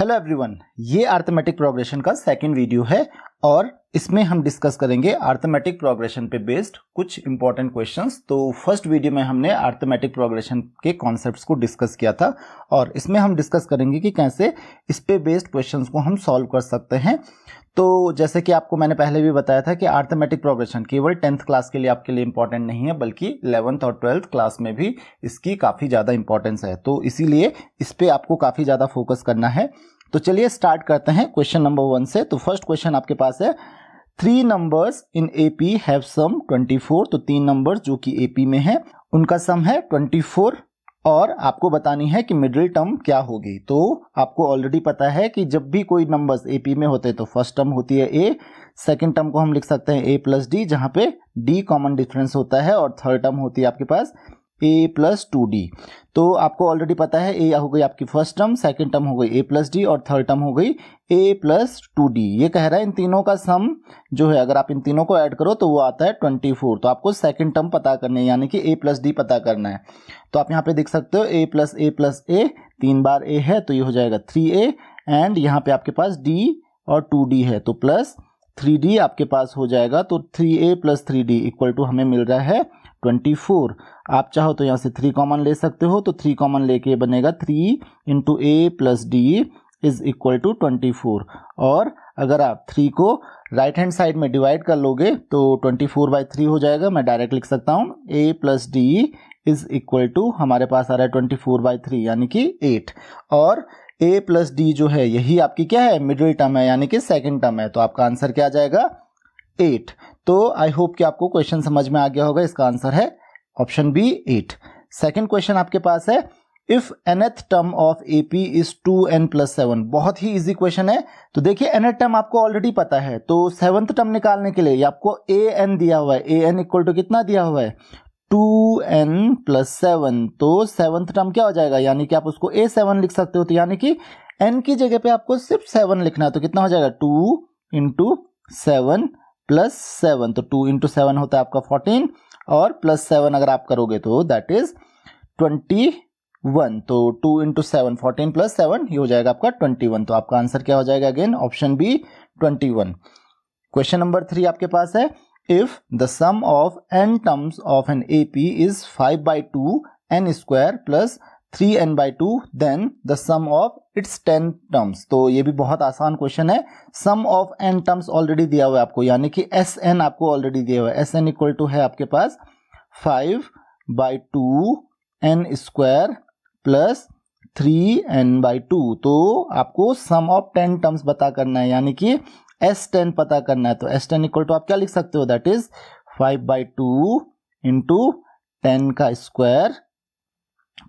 Hello everyone, ये arithmetic progression का second video है और इसमें हम डिस्कस करेंगे अरिथमेटिक प्रोग्रेशन पे बेस्ड कुछ इंपॉर्टेंट क्वेश्चंस। तो फर्स्ट वीडियो में हमने अरिथमेटिक प्रोग्रेशन के कॉन्सेप्ट्स को डिस्कस किया था और इसमें हम डिस्कस करेंगे कि कैसे इस पे बेस्ड क्वेश्चंस को हम सॉल्व कर सकते हैं। तो जैसे कि आपको मैंने पहले भी बताया था कि अरिथमेटिक प्रोग्रेशन केवल 10th क्लास के लिए आपके लिए इंपॉर्टेंट नहीं है, बल्कि 11th और 12th क्लास में भी इसकी काफ़ी ज़्यादा इंपॉर्टेंस है। तो इसीलिए इस पे आपको काफ़ी ज़्यादा फोकस करना है। तो चलिए स्टार्ट करते हैं क्वेश्चन नंबर 1 से। तो फर्स्ट क्वेश्चन आपके पास है 3 numbers in AP have sum 24। तो 3 नंबर्स जो कि एपी में है उनका सम है 24 और आपको बतानी है कि मिडिल टर्म क्या होगी। तो आपको ऑलरेडी पता है कि जब भी कोई नंबर्स एपी में होते हैं तो फर्स्ट टर्म होती है ए, सेकंड टर्म को हम लिख सकते हैं ए प्लस डी, जहां पे डी कॉमन डिफरेंस होता है, और थर्ड टर्म होती है आपके पास ए प्लस 2d। तो आपको ऑलरेडी पता है ए हो गई आपकी फर्स्ट टर्म, सेकंड टर्म हो गई ए प्लस डी और थर्ड टर्म हो गई ए प्लस 2d। ये कह रहा है इन तीनों का सम जो है अगर आप इन तीनों को ऐड करो तो वो आता है 24। तो आपको सेकंड टर्म पता करनी है, यानी कि ए प्लस डी पता करना है। तो आप यहाँ पे देख सकते हो ए प्लस ए 3 बार ए है तो ये हो जाएगा 3a, एंड यहाँ पे आपके पास d और 2d है तो प्लस 3d आपके पास हो जाएगा। तो 3a plus 3d equal to हमें मिल रहा है 24। आप चाहो तो यहाँ से 3 कॉमन ले सकते हो, तो 3 कॉमन लेके बनेगा 3 into a plus D is equal to 24। और अगर आप 3 को राइट हैंड साइड में डिवाइड कर लोगे तो 24/3 हो जाएगा। मैं डायरेक्ट लिख सकता हूँ A plus D is equal to हमारे पास आ रहा है 24/3 यानी कि 8। और ए प्लस डी जो है यही आपकी क्या है, मिडिल टर्म है, यानी कि सेकेंड टर्म है। तो आपका आंसर क्या आ जाएगा 8। तो आई होप कि आपको क्वेश्चन समझ में आ गया होगा। इसका आंसर है ऑप्शन बी 8। सेकंड क्वेश्चन आपके पास है if nth term of AP is 2n plus 7। बहुत ही इजी क्वेश्चन है। तो देखिए nth टर्म आपको ऑलरेडी पता है, तो 7th टर्म निकालने के लिए आपको an दिया हुआ है। an इक्वल टू कितना दिया हुआ है 2n प्लस 7। तो 7th टर्म क्या हो जाएगा, यानी कि आप उसको a7 लिख सकते हो। तो यानी कि n की जगह पे आपको सिर्फ 7 लिखना है। तो कितना हो जाएगा 2 इंटू 7 प्लस 7। तो 2 इंटू 7 होता है आपका 14 और प्लस 7 अगर आप करोगे तो दैट इज 21। तो 2 इंटू 7 14 प्लस 7 ये हो जाएगा आपका 21। तो आपका आंसर क्या हो जाएगा again option b 21। Question number 3 आपके पास है if the sum of n terms of an AP is 5/2 n square plus 3n/2 then the sum of its 10 terms. तो ये भी बहुत आसान क्वेश्चन है। Sum of n terms already दिया हुआ है आपको, यानी कि Sn आपको ऑलरेडी दिया हुआ है। Sn इक्वल टू है आपके पास 5/2 n स्क्वायर प्लस 3n/2। तो आपको सम ऑफ 10 टर्म्स पता करना है, यानी कि S10 पता करना है। तो S10 इक्वल टू आप क्या लिख सकते हो, दैट इज 5/2 इंटू 10 का स्क्वायर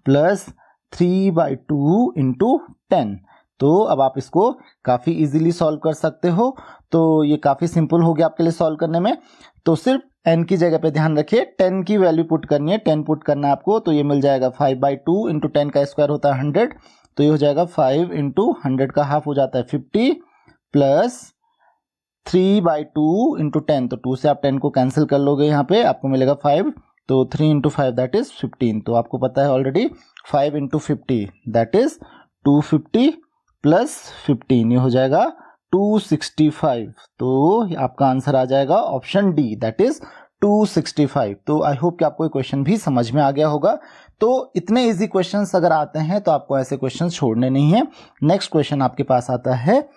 प्लस 3/2 इंटू 10। तो अब आप इसको काफ़ी इजीली सॉल्व कर सकते हो। तो ये काफ़ी सिंपल हो गया आपके लिए सॉल्व करने में। तो सिर्फ n की जगह पे ध्यान रखिए 10 की वैल्यू पुट करनी है, 10 पुट करना है आपको। तो ये मिल जाएगा 5/2 इंटू 10 का स्क्वायर होता है 100। तो ये हो जाएगा 5 इंटू 100 का हाफ हो जाता है 50 प्लस 3/2 इंटू 10। तो 2 से आप 10 को कैंसिल कर लोगे, यहाँ पे आपको मिलेगा 5। तो 3 इंटू 5 दैट इज 15। तो आपको पता है already 5 into 50 that is 250 plus 15 ये हो जाएगा 265। तो आपका आंसर आ जाएगा ऑप्शन डी दैट इज 265। तो आई होप कि आपको ये क्वेश्चन भी समझ में आ गया होगा। तो इतने इजी क्वेश्चंस अगर आते हैं तो आपको ऐसे क्वेश्चंस छोड़ने नहीं है। नेक्स्ट क्वेश्चन आपके पास आता है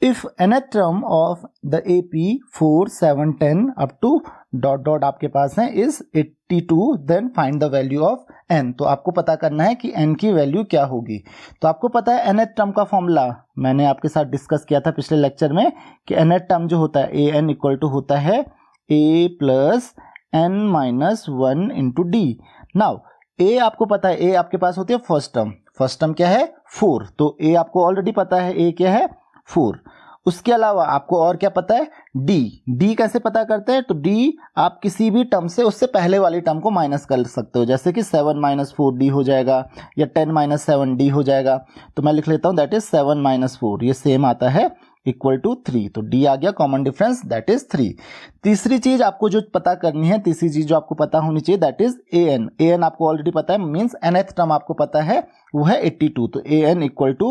if nth term of the AP 4 7 10 up to dot dot आपके पास है is 82 then find the value of n। तो आपको पता करना है कि n की वैल्यू क्या होगी। तो आपको पता है nth टर्म का फॉर्मूला मैंने आपके साथ डिस्कस किया था पिछले लेक्चर में कि nth टर्म जो होता है an इक्वल टू होता है a plus n minus 1 into D. Now a आपको पता है, a आपके पास होती है फर्स्ट टर्म। फर्स्ट टर्म क्या है 4। तो a आपको ऑलरेडी पता है a क्या है 4। उसके अलावा आपको और क्या पता है d कैसे पता करते हैं। तो d आप किसी भी टर्म से उससे पहले वाली टर्म को माइनस कर सकते हो, जैसे कि 7 - 4d हो जाएगा या 10 - 7d हो जाएगा। तो मैं लिख लेता हूं दैट इज 7 - 4। ये सेम आता है इक्वल टू 3, तो डी आ गया कॉमन डिफरेंस, दैट इज 3। तीसरी चीज आपको जो पता करनी है, तीसरी चीज जो आपको पता होनी चाहिए, that is a n. A n आपको ऑलरेडी पता है, मीन्स nth टर्म आपको पता है, वो है 82, तो ए एन इक्वल टू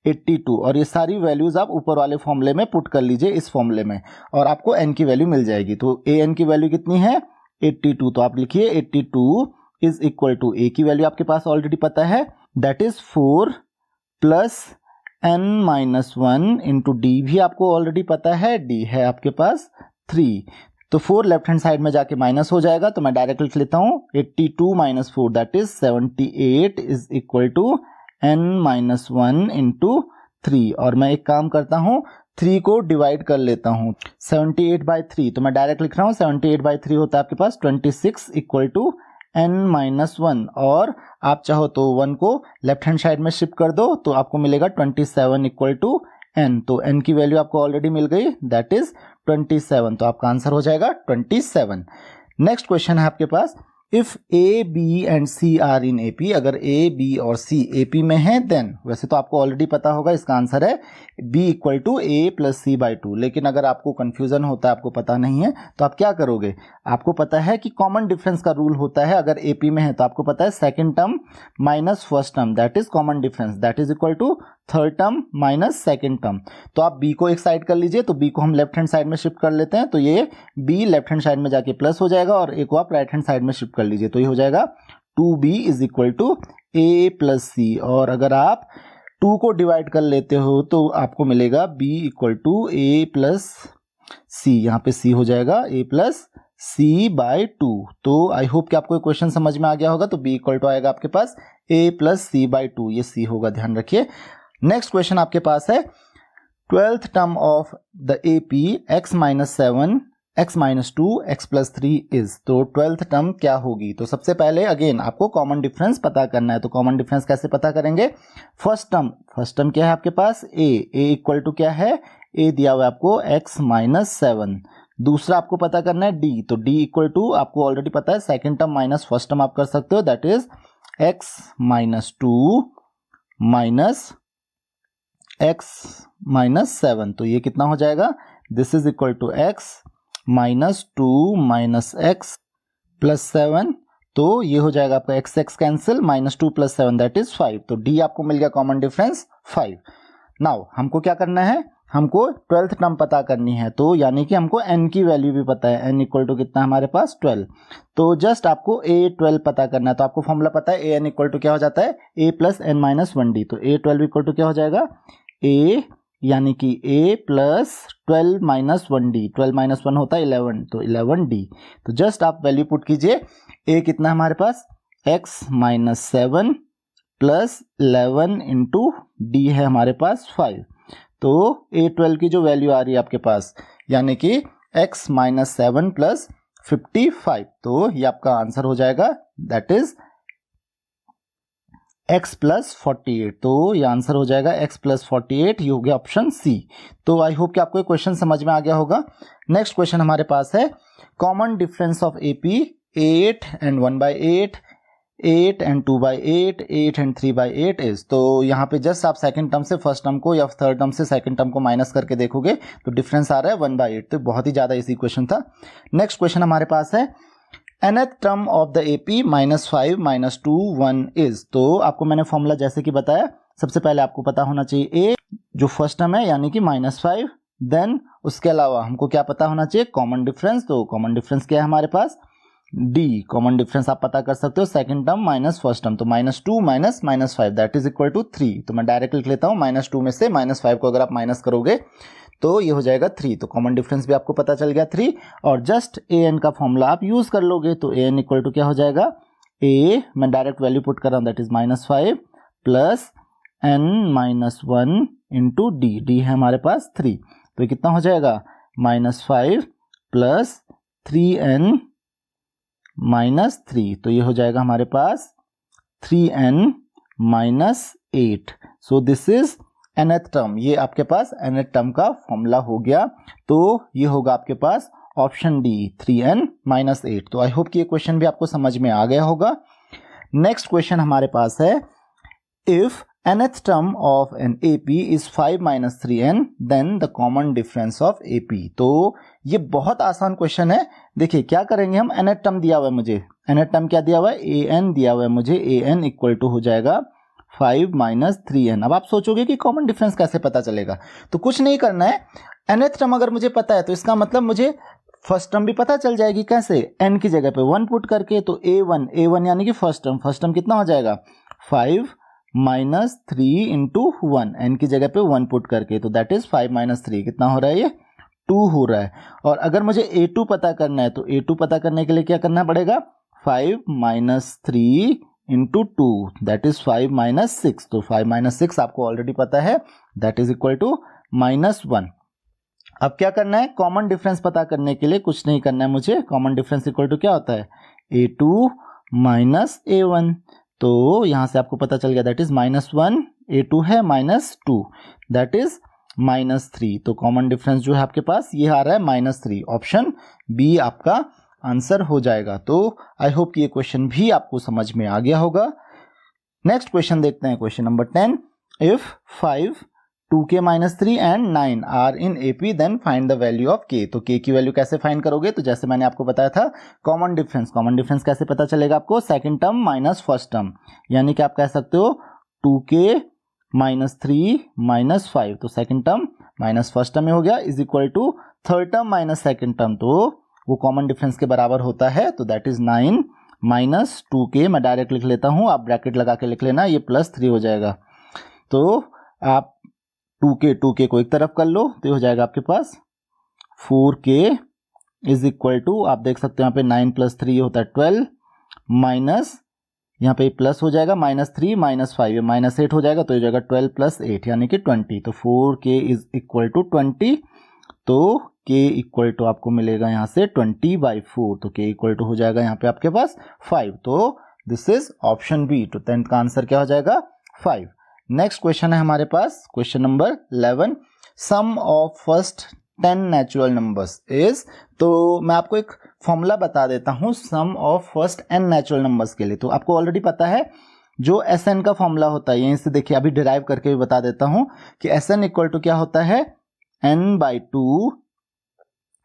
82, और ये सारी वैल्यूज आप ऊपर वाले फॉर्मूले में पुट कर लीजिए, इस फॉर्मूले में, और आपको एन की वैल्यू मिल जाएगी। तो ए एन की वैल्यू कितनी है 82, तो आप लिखिए 82 इज इक्वल टू, ए की वैल्यू आपके पास ऑलरेडी पता है, that is 4 plus n minus 1 into D भी आपको ऑलरेडी पता है, डी है आपके पास 3, तो 4 लेफ्ट हैंड साइड में जाके माइनस हो जाएगा, तो मैं डायरेक्ट लिख लेता हूं 82 minus 4 that is 78 is equal to n minus 1 into 3, और मैं एक काम करता हूं 3 को डिवाइड कर लेता हूं 78 बाई 3, तो मैं डायरेक्ट लिख रहा हूं 78 बाई 3 होता है आपके पास 26 इक्वल टू n माइनस 1, और आप चाहो तो 1 को लेफ्ट हैंड साइड में शिफ्ट कर दो, तो आपको मिलेगा 27 इक्वल टू n, तो n की वैल्यू आपको ऑलरेडी मिल गई, दैट इज 27, तो आपका आंसर हो जाएगा 27। नेक्स्ट क्वेश्चन है आपके पास, if A B and C are in AP, अगर ए बी और सी एपी में है, देन, वैसे तो आपको ऑलरेडी पता होगा, इसका आंसर है b equal to A plus c by 2, लेकिन अगर आपको कंफ्यूजन होता है, आपको पता नहीं है, तो आप क्या करोगे, आपको पता है कि कॉमन डिफरेंस का रूल होता है, अगर एपी में है तो आपको पता है second term minus first term, that is common difference, that is equal to third term minus second term. तो आप बी को एक साइड कर लीजिए, तो बी को हम लेफ्ट हैंड साइड में शिफ्ट कर लेते हैं, तो ये बी लेफ्ट हैंड साइड में जाके प्लस हो जाएगा, और ए को आप राइट हैंड साइड में शिफ्ट कर लीजिए, तो ये हो जाएगा 2b is equal to A plus C, और अगर आप 2 को डिवाइड कर लेते हो तो आपको मिलेगा b equal to A plus C, यहाँ पे c हो जाएगा a प्लस सी बाई 2। तो आई होप कि आपको क्वेश्चन समझ में आ गया होगा, तो b इक्वल टू आएगा आपके पास a प्लस सी बाई 2, ये c होगा, ध्यान रखिए। नेक्स्ट क्वेश्चन आपके पास है 12th term of the AP x minus 7 x minus 2 x plus 3 is, तो 12th टर्म क्या होगी, तो सबसे पहले अगेन आपको कॉमन डिफरेंस पता करना है, तो कॉमन डिफरेंस कैसे पता करेंगे, फर्स्ट टर्म क्या है आपके पास a इक्वल टू क्या है, a दिया हुआ है आपको x माइनस 7, दूसरा आपको पता करना है d, तो d इक्वल टू आपको ऑलरेडी पता है second term minus first term आप कर सकते हो, that is x minus 2 minus x minus 7, तो ये कितना हो जाएगा, this is equal to x minus 2 minus x plus 7, तो ये हो जाएगा आपका x cancel, minus 2 plus 7 that is 5, तो d आपको मिल गया कॉमन डिफरेंस 5। नाउ हमको क्या करना है, हमको 12th टर्म पता करनी है, तो यानी कि हमको n की वैल्यू भी पता है, n इक्वल टू कितना हमारे पास 12, तो जस्ट आपको a12 पता करना है, तो आपको फॉर्मूला पता है an इक्वल टू क्या हो जाता है a plus n minus 1d, तो a12 इक्वल टू क्या हो जाएगा a यानी कि a plus 12 minus 1d, 12 minus 1 होता है 11, तो 11d, तो जस्ट आप वैल्यू पुट कीजिए, a कितना हमारे पास x minus 7 plus 11 into d है हमारे पास 5, तो a12 की जो वैल्यू आ रही है आपके पास यानी कि x माइनस 7 प्लस 55, तो ये आपका आंसर हो जाएगा, दैट इज x प्लस 48, तो ये आंसर हो जाएगा x प्लस 48, ये हो गया ऑप्शन सी। तो आई होप कि आपको ये क्वेश्चन समझ में आ गया होगा। नेक्स्ट क्वेश्चन हमारे पास है common difference of AP 8 and 1/8, 8 and 2/8, 8 and 3/8 is, तो यहाँ पे जस्ट आप सेकंड टर्म से फर्स्ट टर्म को या थर्ड टर्म से सेकंड टर्म को माइनस करके देखोगे तो डिफरेंस आ रहा है 1/8, तो बहुत ही ज्यादा इजी क्वेश्चन था। नेक्स्ट क्वेश्चन हमारे पास है nth term of the AP -5 -2 1 is, तो आपको मैंने फॉर्मूला जैसे कि बताया, सबसे पहले आपको पता होना चाहिए a जो फर्स्ट टर्म है यानी कि -5, देन उसके अलावा हमको क्या पता होना चाहिए, कॉमन डिफरेंस, तो कॉमन डिफरेंस क्या है हमारे पास d, कॉमन डिफरेंस आप पता कर सकते हो second term minus first term, तो -2 minus -5 that is equal to 3, तो मैं डायरेक्ट लिख लेता हूँ -2 में से -5 को अगर आप माइनस करोगे तो ये हो जाएगा 3, तो कॉमन डिफरेंस भी आपको पता चल गया 3, और जस्ट an का फॉर्मूला आप यूज कर लोगे, तो an इक्वल टू क्या हो जाएगा a, मैं डायरेक्ट वैल्यू पुट कर रहा हूँ that is -5 plus n -1 into d है हमारे पास 3, तो कितना हो जाएगा -5 प्लस 3n -3, तो ये हो जाएगा हमारे पास 3n -8, so this is nth term, ये आपके पास nth टर्म का फॉर्मूला हो गया, तो ये होगा आपके पास ऑप्शन डी 3n -8। तो आई होप कि ये क्वेश्चन भी आपको समझ में आ गया होगा। नेक्स्ट क्वेश्चन हमारे पास है if nth term of an AP is 5 minus 3n, then the common difference of AP। तो ये बहुत आसान क्वेश्चन है। देखिए क्या करेंगे हम, nth टर्म दिया हुआ है मुझे, nth टर्म क्या दिया हुआ है, an दिया हुआ है मुझे, an इक्वल टू हो जाएगा 5 माइनस 3n। अब आप सोचोगे कि कॉमन डिफरेंस कैसे पता चलेगा, तो कुछ नहीं करना है, nth टर्म अगर मुझे पता है तो इसका मतलब मुझे फर्स्ट टर्म भी पता चल जाएगी। कैसे, n की जगह पे 1 पुट करके, तो a1 यानी कि फर्स्ट टर्म कितना हो जाएगा 5 माइनस 3 इंटू 1, एन की जगह पे 1 पुट करके, तो दैट इज 5 माइनस 3 कितना हो रहा है, ये 2 हो रहा है। और अगर मुझे a2 पता करना है तो a2 पता करने के लिए क्या करना पड़ेगा, 5 minus 3 into 2, that is 5 minus 6। तो 5 माइनस 6 आपको ऑलरेडी पता है, दैट इज इक्वल टू -1। अब क्या करना है, कॉमन डिफरेंस पता करने के लिए कुछ नहीं करना है मुझे, कॉमन डिफरेंस इक्वल टू क्या होता है, a2 माइनस a1। तो यहां से आपको पता चल गया, दैट इज -1, a2 है -2, दैट इज -3। तो कॉमन डिफरेंस जो है आपके पास ये आ रहा है -3। ऑप्शन बी आपका आंसर हो जाएगा। तो आई होप कि ये क्वेश्चन भी आपको समझ में आ गया होगा। नेक्स्ट क्वेश्चन देखते हैं, question number 10। If 5, 2k minus 3 and 9 are in AP, then find the value of k। तो k की वैल्यू कैसे फाइंड करोगे, तो जैसे मैंने आपको बताया था, कॉमन डिफरेंस कैसे पता चलेगा आपको, second term minus first term, यानी कि आप कह सकते हो 2k माइनस 3 माइनस 5, तो second term minus first term में हो गया, is equal to third term minus second term, तो वो कॉमन डिफरेंस के बराबर होता है। तो दैट इज 9 माइनस 2k, मैं डायरेक्ट लिख लेता हूं, आप ब्रैकेट लगा के लिख लेना, ये +3 हो जाएगा। तो आप 2k को एक तरफ कर लो, तो ये हो जाएगा आपके पास 4k इज इक्वल टू, आप देख सकते हो यहाँ पे 9 + 3 होता है 12, माइनस यहाँ पे प्लस हो जाएगा -3 -5 -8 हो जाएगा, तो ये हो जाएगा 12 + 8 यानी कि 20। तो 4k इज इक्वल टू 20, तो k इक्वल टू आपको मिलेगा यहाँ से 20/4, तो k इक्वल टू हो जाएगा यहाँ पे आपके पास 5। तो दिस इज ऑप्शन बी। तो 10th का आंसर क्या हो जाएगा, 5। नेक्स्ट क्वेश्चन है हमारे पास, question number 11। Sum of first 10 natural numbers is, तो मैं आपको एक फॉर्मूला बता देता हूं sum of first n natural numbers के लिए। तो आपको ऑलरेडी पता है जो Sn का फॉर्मूला होता है, यहीं से देखिए अभी डिराइव करके भी बता देता हूं कि Sn इक्वल टू क्या होता है, n/2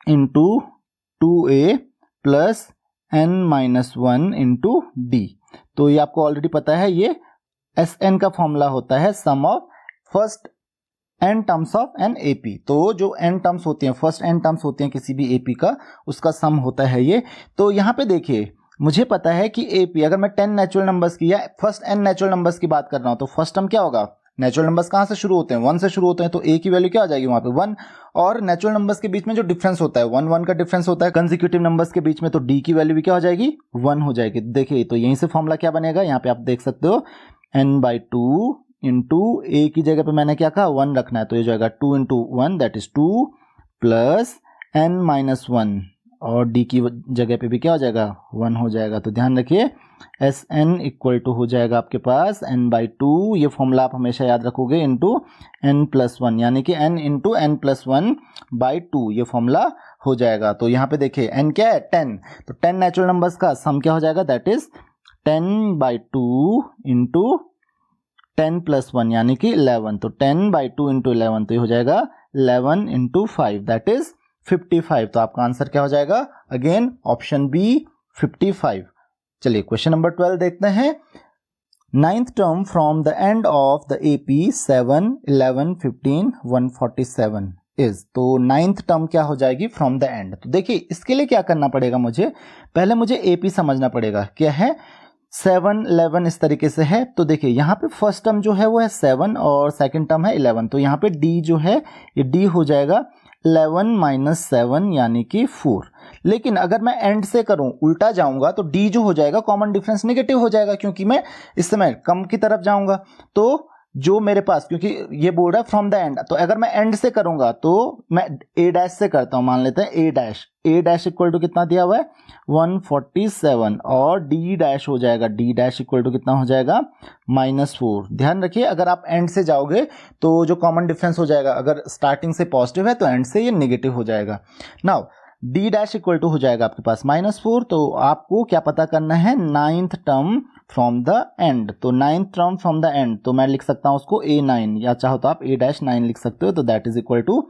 into 2a plus n-1 into d। तो ये आपको ऑलरेडी पता है, ये Sn का फॉर्मूला होता है sum of first n terms of an AP। तो जो n टर्म्स होती हैं, फर्स्ट n टर्म्स होती हैं किसी भी AP का, उसका सम होता है ये। तो यहाँ पे देखिए मुझे पता है कि AP, अगर मैं 10 नेचुरल नंबर्स की या फर्स्ट n नेचुरल नंबर्स की बात कर रहा हूं, तो फर्स्ट टर्म क्या होगा, नेचुरल नंबर्स कहां से शुरू होते हैं, 1 से शुरू होते हैं, तो a की वैल्यू क्या हो जाएगी वहां पे 1। और नेचुरल नंबर्स के बीच में जो डिफरेंस होता है 1 1 का डिफरेंस होता है कंसेक्यूटिव नंबर्स के बीच में, तो d की वैल्यू भी क्या हो जाएगी 1 हो जाएगी। देखिए तो यहीं से फॉर्मूला क्या बनेगा, यहाँ पे आप देख सकते हो n/2 इंटू a की जगह पे मैंने क्या कहा 1 रखना है, तो ये जाएगा 2 into 1 that is 2 plus n-1, और d की जगह पे भी क्या हो जाएगा 1 हो जाएगा। तो ध्यान रखिए Sn इक्वल टू हो जाएगा आपके पास n/2, ये फॉर्मूला आप हमेशा याद रखोगे, इंटू n+1, यानी कि n इंटू n+1/2 ये फॉर्मूला हो जाएगा। तो यहाँ पे देखिए n क्या है 10, तो 10 नेचुरल नंबर्स का सम क्या हो जाएगा, दैट इज 10/2 इंटू 10+1 यानी कि 11, तो 10/2 इंटू 11, तो ये हो जाएगा 11 इंटू 5 दैट इज 55। तो आपका आंसर क्या हो जाएगा, अगेन ऑप्शन बी 55। चलिए क्वेश्चन नंबर 12 देखते हैं। 9th term from the end of the AP 7 11 15 147 is, तो 9th टर्म क्या हो जाएगी फ्रॉम द एंड। तो देखिए इसके लिए क्या करना पड़ेगा, मुझे पहले मुझे AP समझना पड़ेगा, क्या है 7 11 इस तरीके से है। तो देखिए यहाँ पे फर्स्ट टर्म जो है वो है 7 और सेकंड टर्म है 11, तो यहाँ पे d जो है ये d हो जाएगा 11 - 7 यानी कि 4। लेकिन अगर मैं एंड से करूं, उल्टा जाऊंगा, तो d जो हो जाएगा कॉमन डिफरेंस नेगेटिव हो जाएगा, क्योंकि मैं इस समय कम की तरफ जाऊंगा। तो जो मेरे पास, क्योंकि ये बोल रहा है फ्रॉम द एंड, तो अगर मैं एंड से करूंगा तो मैं a' से करता हूं, मान लेते हैं a' इक्वल टू कितना दिया हुआ है 147, और d' हो जाएगा d' इक्वल टू कितना हो जाएगा -4। ध्यान रखिए अगर आप एंड से जाओगे तो जो कॉमन डिफरेंस हो जाएगा, अगर स्टार्टिंग से पॉजिटिव है तो एंड से ये नेगेटिव हो जाएगा। Now d dash equal to हो जाएगा आपके पास -4। तो आपको क्या पता करना है, 9th term from the end. तो 9th term from the end, तो मैं लिख सकता हूं उसको A9 या चाहो तो आप A-9 लिख सकते हो। तो that is equal to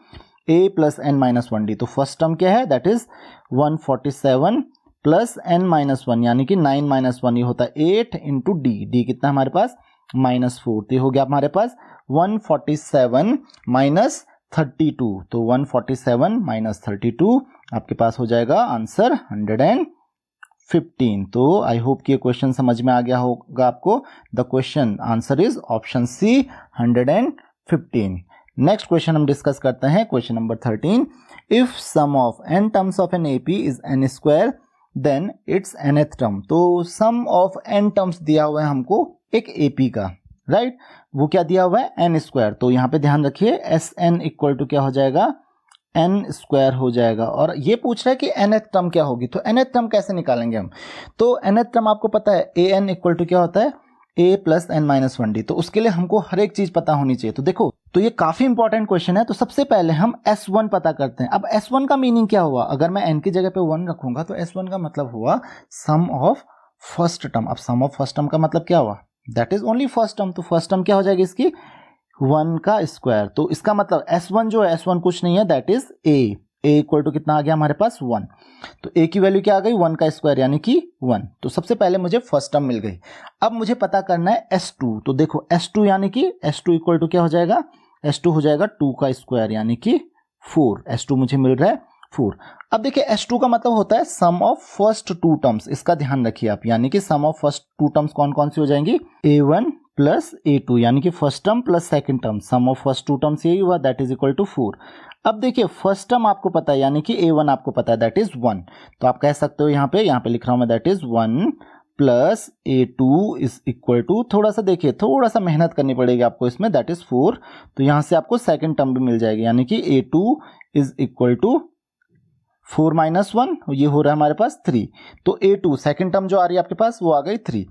A plus n-1d। तो फर्स्ट टर्म क्या है, दैट इज 147 प्लस n-1 यानी कि 9-1 ये होता है 8 इंटू डी। डी कितना हमारे पास -4। तो ये हो गया हमारे पास 147 माइनस 32। तो 147 माइनस 32 आपके पास हो जाएगा आंसर 115। तो आई होप कि ये क्वेश्चन समझ में आ गया होगा आपको। The question answer is option c 115। Next question हम डिस्कस करते हैं, question number 13। If sum of n terms of an AP is n square then its nth term. तो सम ऑफ n टर्म्स दिया हुआ है हमको एक एपी का, राइट वो क्या दिया हुआ है n स्क्वायर। तो यहाँ पे ध्यान रखिए Sn इक्वल टू क्या हो जाएगा, n स्क्वायर हो जाएगा। और ये पूछ रहा है कि nth टर्म क्या होगी। तो nth टर्म कैसे निकालेंगे हम, तो nth टर्म आपको पता है an इक्वल टू क्या होता है a प्लस n-1d। तो उसके लिए हमको हर एक चीज पता होनी चाहिए। तो देखो, तो ये काफी इंपॉर्टेंट क्वेश्चन है। तो सबसे पहले हम S1 पता करते हैं। अब S1 का मीनिंग क्या हुआ, अगर मैं n की जगह पे 1 रखूंगा तो S1 का मतलब हुआ सम ऑफ फर्स्ट टर्म। अब सम ऑफ फर्स्ट टर्म का मतलब क्या हुआ, that is only first term. तो फर्स्ट टर्म क्या हो जाएगी इसकी, 1 का स्क्वायर। तो इसका मतलब S1 जो है, S1 कुछ नहीं है, that is A equal to कितना आ गया हमारे पास 1। तो A की वैल्यू क्या आ गई, 1 का स्क्वायर यानी कि 1। तो सबसे पहले मुझे फर्स्ट टर्म मिल गई। अब मुझे पता करना है S2। तो देखो S2 यानी कि S2 इक्वल टू क्या हो जाएगा, S2 हो जाएगा 2 का स्क्वायर यानी कि 4। S2 मुझे मिल रहा है 4। अब देखिए S2 का मतलब होता है सम ऑफ फर्स्ट 2 टर्म्स, इसका ध्यान रखिए आप। यानी कि सम ऑफ फर्स्ट 2 टर्म्स कौन कौन सी हो जाएंगी, A1 प्लस A2 यानी कि first term plus second term. Sum of first 2 terms यही हुआ, दैट इज इक्वल टू 4। अब देखिए फर्स्ट टर्म आपको पता है यानी कि A1 आपको पता है, दैट इज 1। तो आप कह सकते हो यहाँ पे लिख रहा हूं मैं, that is 1 plus A2 is equal to, थोड़ा सा देखिए, थोड़ा सा मेहनत करनी पड़ेगी आपको इसमें, दैट इज 4। तो यहां से आपको सेकंड टर्म भी मिल जाएगी यानी कि A2 is equal to 4 minus 1, ये हो रहा है हमारे पास 3। तो A2 सेकंड टर्म जो आ रही है आपके पास वो आ गई 3।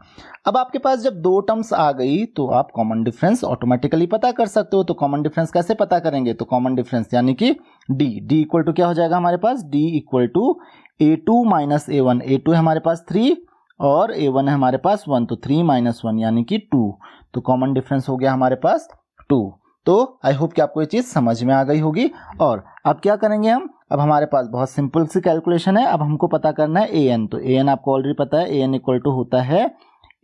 अब आपके पास जब 2 टर्म्स आ गई तो आप कॉमन डिफरेंस ऑटोमेटिकली पता कर सकते हो। तो कॉमन डिफरेंस कैसे पता करेंगे, तो कॉमन डिफरेंस यानी कि डी इक्वल टू क्या हो जाएगा हमारे पास, D equal to A2 minus A1। A2 है हमारे पास 3 और A1 है हमारे पास 1, तो 3 माइनस 1 यानी कि 2। तो कॉमन डिफरेंस हो गया हमारे पास 2। तो आई होप कि आपको ये चीज समझ में आ गई होगी। और अब क्या करेंगे हम, अब हमारे पास बहुत सिंपल सी कैलकुलेशन है। अब हमको पता करना है an। तो an आपको ऑलरेडी पता है, an इक्वल टू होता है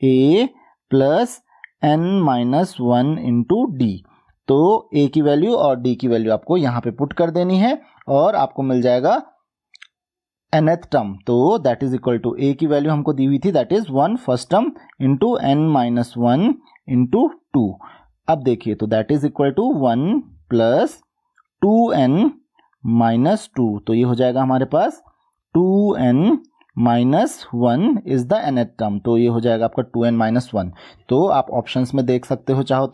a plus n-1 into D. तो a की वैल्यू और d की वैल्यू आपको यहाँ पे पुट कर देनी है और आपको मिल जाएगा nth टर्म। तो that is equal to a की वैल्यू हमको दी हुई थी, that is 1 first term into n-1 into 2। अब देखिए, तो that is equal to 1 plus 2n minus 2। तो ये हो जाएगा हमारे पास 2n minus 1 is the nth term. तो ये हो जाएगा आपका 2n माइनस 1। तो आप ऑप्शंस में देख सकते हो चाहो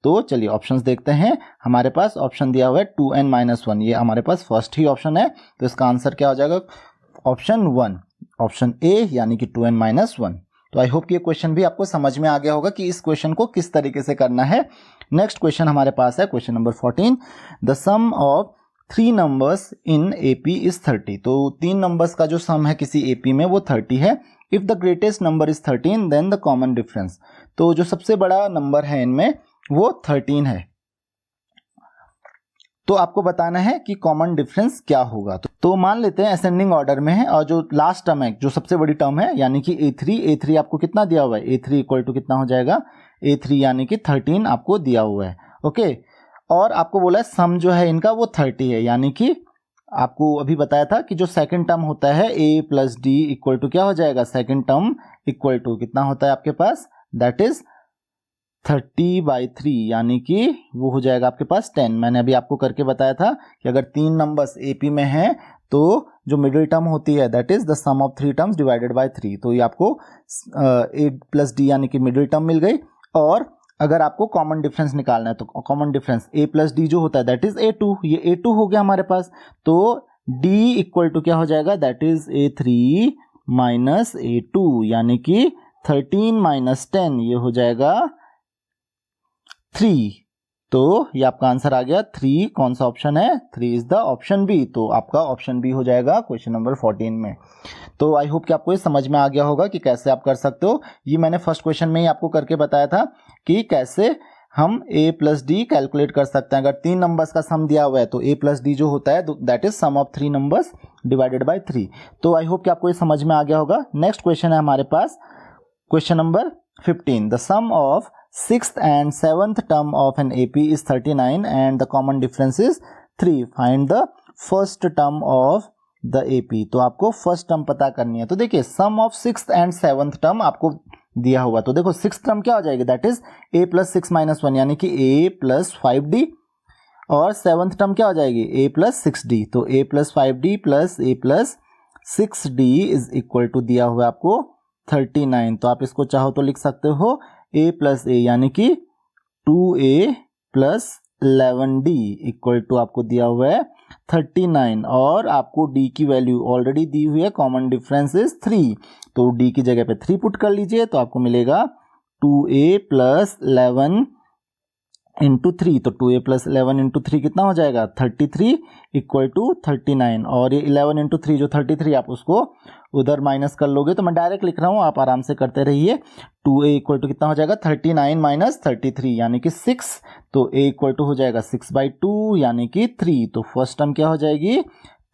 तो चलिए ऑप्शंस देखते हैं। हमारे पास ऑप्शन दिया हुआ है 2n माइनस 1, ये हमारे पास फर्स्ट ही ऑप्शन है। तो इसका आंसर क्या हो जाएगा, ऑप्शन 1, ऑप्शन ए यानी कि 2n माइनस 1। तो आई होप कि ये क्वेश्चन भी आपको समझ में आ गया होगा कि इस क्वेश्चन को किस तरीके से करना है। नेक्स्ट क्वेश्चन हमारे पास है question number 14। The sum of 3 numbers in AP is 30। तो 3 नंबर्स का जो सम है किसी एपी में वो 30 है। If the greatest number is 13 then the common difference. तो जो सबसे बड़ा नंबर है इनमें वो 13 है। तो आपको बताना है कि कॉमन डिफरेंस क्या होगा। तो मान लेते हैं असेंडिंग ऑर्डर में है और जो लास्ट टर्म है, जो सबसे बड़ी टर्म है यानी कि A3 आपको कितना दिया हुआ है, A3 इक्वल टू कितना हो जाएगा, A3 यानी कि 13 आपको दिया हुआ है। ओके, और आपको बोला है सम जो है इनका वो 30 है, यानी कि आपको अभी बताया था कि जो सेकंड टर्म होता है A plus d equal to क्या हो जाएगा, सेकंड टर्म इक्वल टू कितना होता है आपके पास, दैट इज 30/3 यानी कि वो हो जाएगा आपके पास 10। मैंने अभी आपको करके बताया था कि अगर 3 नंबर्स एपी में हैं तो जो मिडिल टर्म होती है that is the sum of 3 terms divided by 3। तो ये आपको a प्लस डी यानी कि मिडिल टर्म मिल गई। और अगर आपको कॉमन डिफरेंस निकालना है तो common difference a plus D जो होता है दैट इज A2, ये A2 हो गया हमारे पास। तो d इक्वल टू क्या हो जाएगा, that is A3 minus A2 यानी कि 13 माइनस 10 ये हो जाएगा 3। तो ये आपका आंसर आ गया 3। कौन सा ऑप्शन है? 3 इज द ऑप्शन बी। तो आपका ऑप्शन बी हो जाएगा क्वेश्चन नंबर 14 में। तो आई होप कि आपको ये समझ में आ गया होगा कि कैसे आप कर सकते हो। ये मैंने फर्स्ट क्वेश्चन में ही आपको करके बताया था कि कैसे हम a प्लस डी कैलकुलेट कर सकते हैं। अगर 3 नंबर्स का सम दिया हुआ है तो a प्लस डी जो होता है that is sum of 3 numbers divided by 3। तो आई होप कि आपको ये समझ में आ गया होगा। नेक्स्ट क्वेश्चन है हमारे पास question number 15। The sum of 6th and 7th term of an AP is 39 and the common difference is 3. Find the first term of the AP। तो आपको फर्स्ट टर्म पता करनी है। तो देखिए सम of 6th and 7th term आपको दिया हुआ, तो देखो 6th टर्म क्या हो जाएगी? That is a plus 6 minus 1 यानी कि a प्लस 5d, और 7th टर्म क्या हो जाएगी? a plus 6d। तो a plus 5d plus a plus 6d is equal to दिया हुआ है आपको 39। तो आप इसको चाहो तो लिख सकते हो a प्लस ए यानी कि 2a plus 11d equal to आपको दिया हुआ है 39, और आपको d की वैल्यू ऑलरेडी दी हुई है, कॉमन डिफरेंस इज 3। तो d की जगह पे 3 पुट कर लीजिए तो आपको मिलेगा 2a प्लस 11 इंटू 3। तो 2a प्लस 11 इंटू 3 कितना हो जाएगा? 33 इक्वल टू 39। और ये 11 इंटू 3 जो 33 आप उसको उधर माइनस कर लोगे। तो मैं डायरेक्ट लिख रहा हूँ, आप आराम से करते रहिए। 2a इक्वल टू कितना हो जाएगा? 39 माइनस 33 यानी कि 6। तो a इक्वल टू हो जाएगा 6/2 यानी कि 3। तो फर्स्ट टर्म क्या हो जाएगी?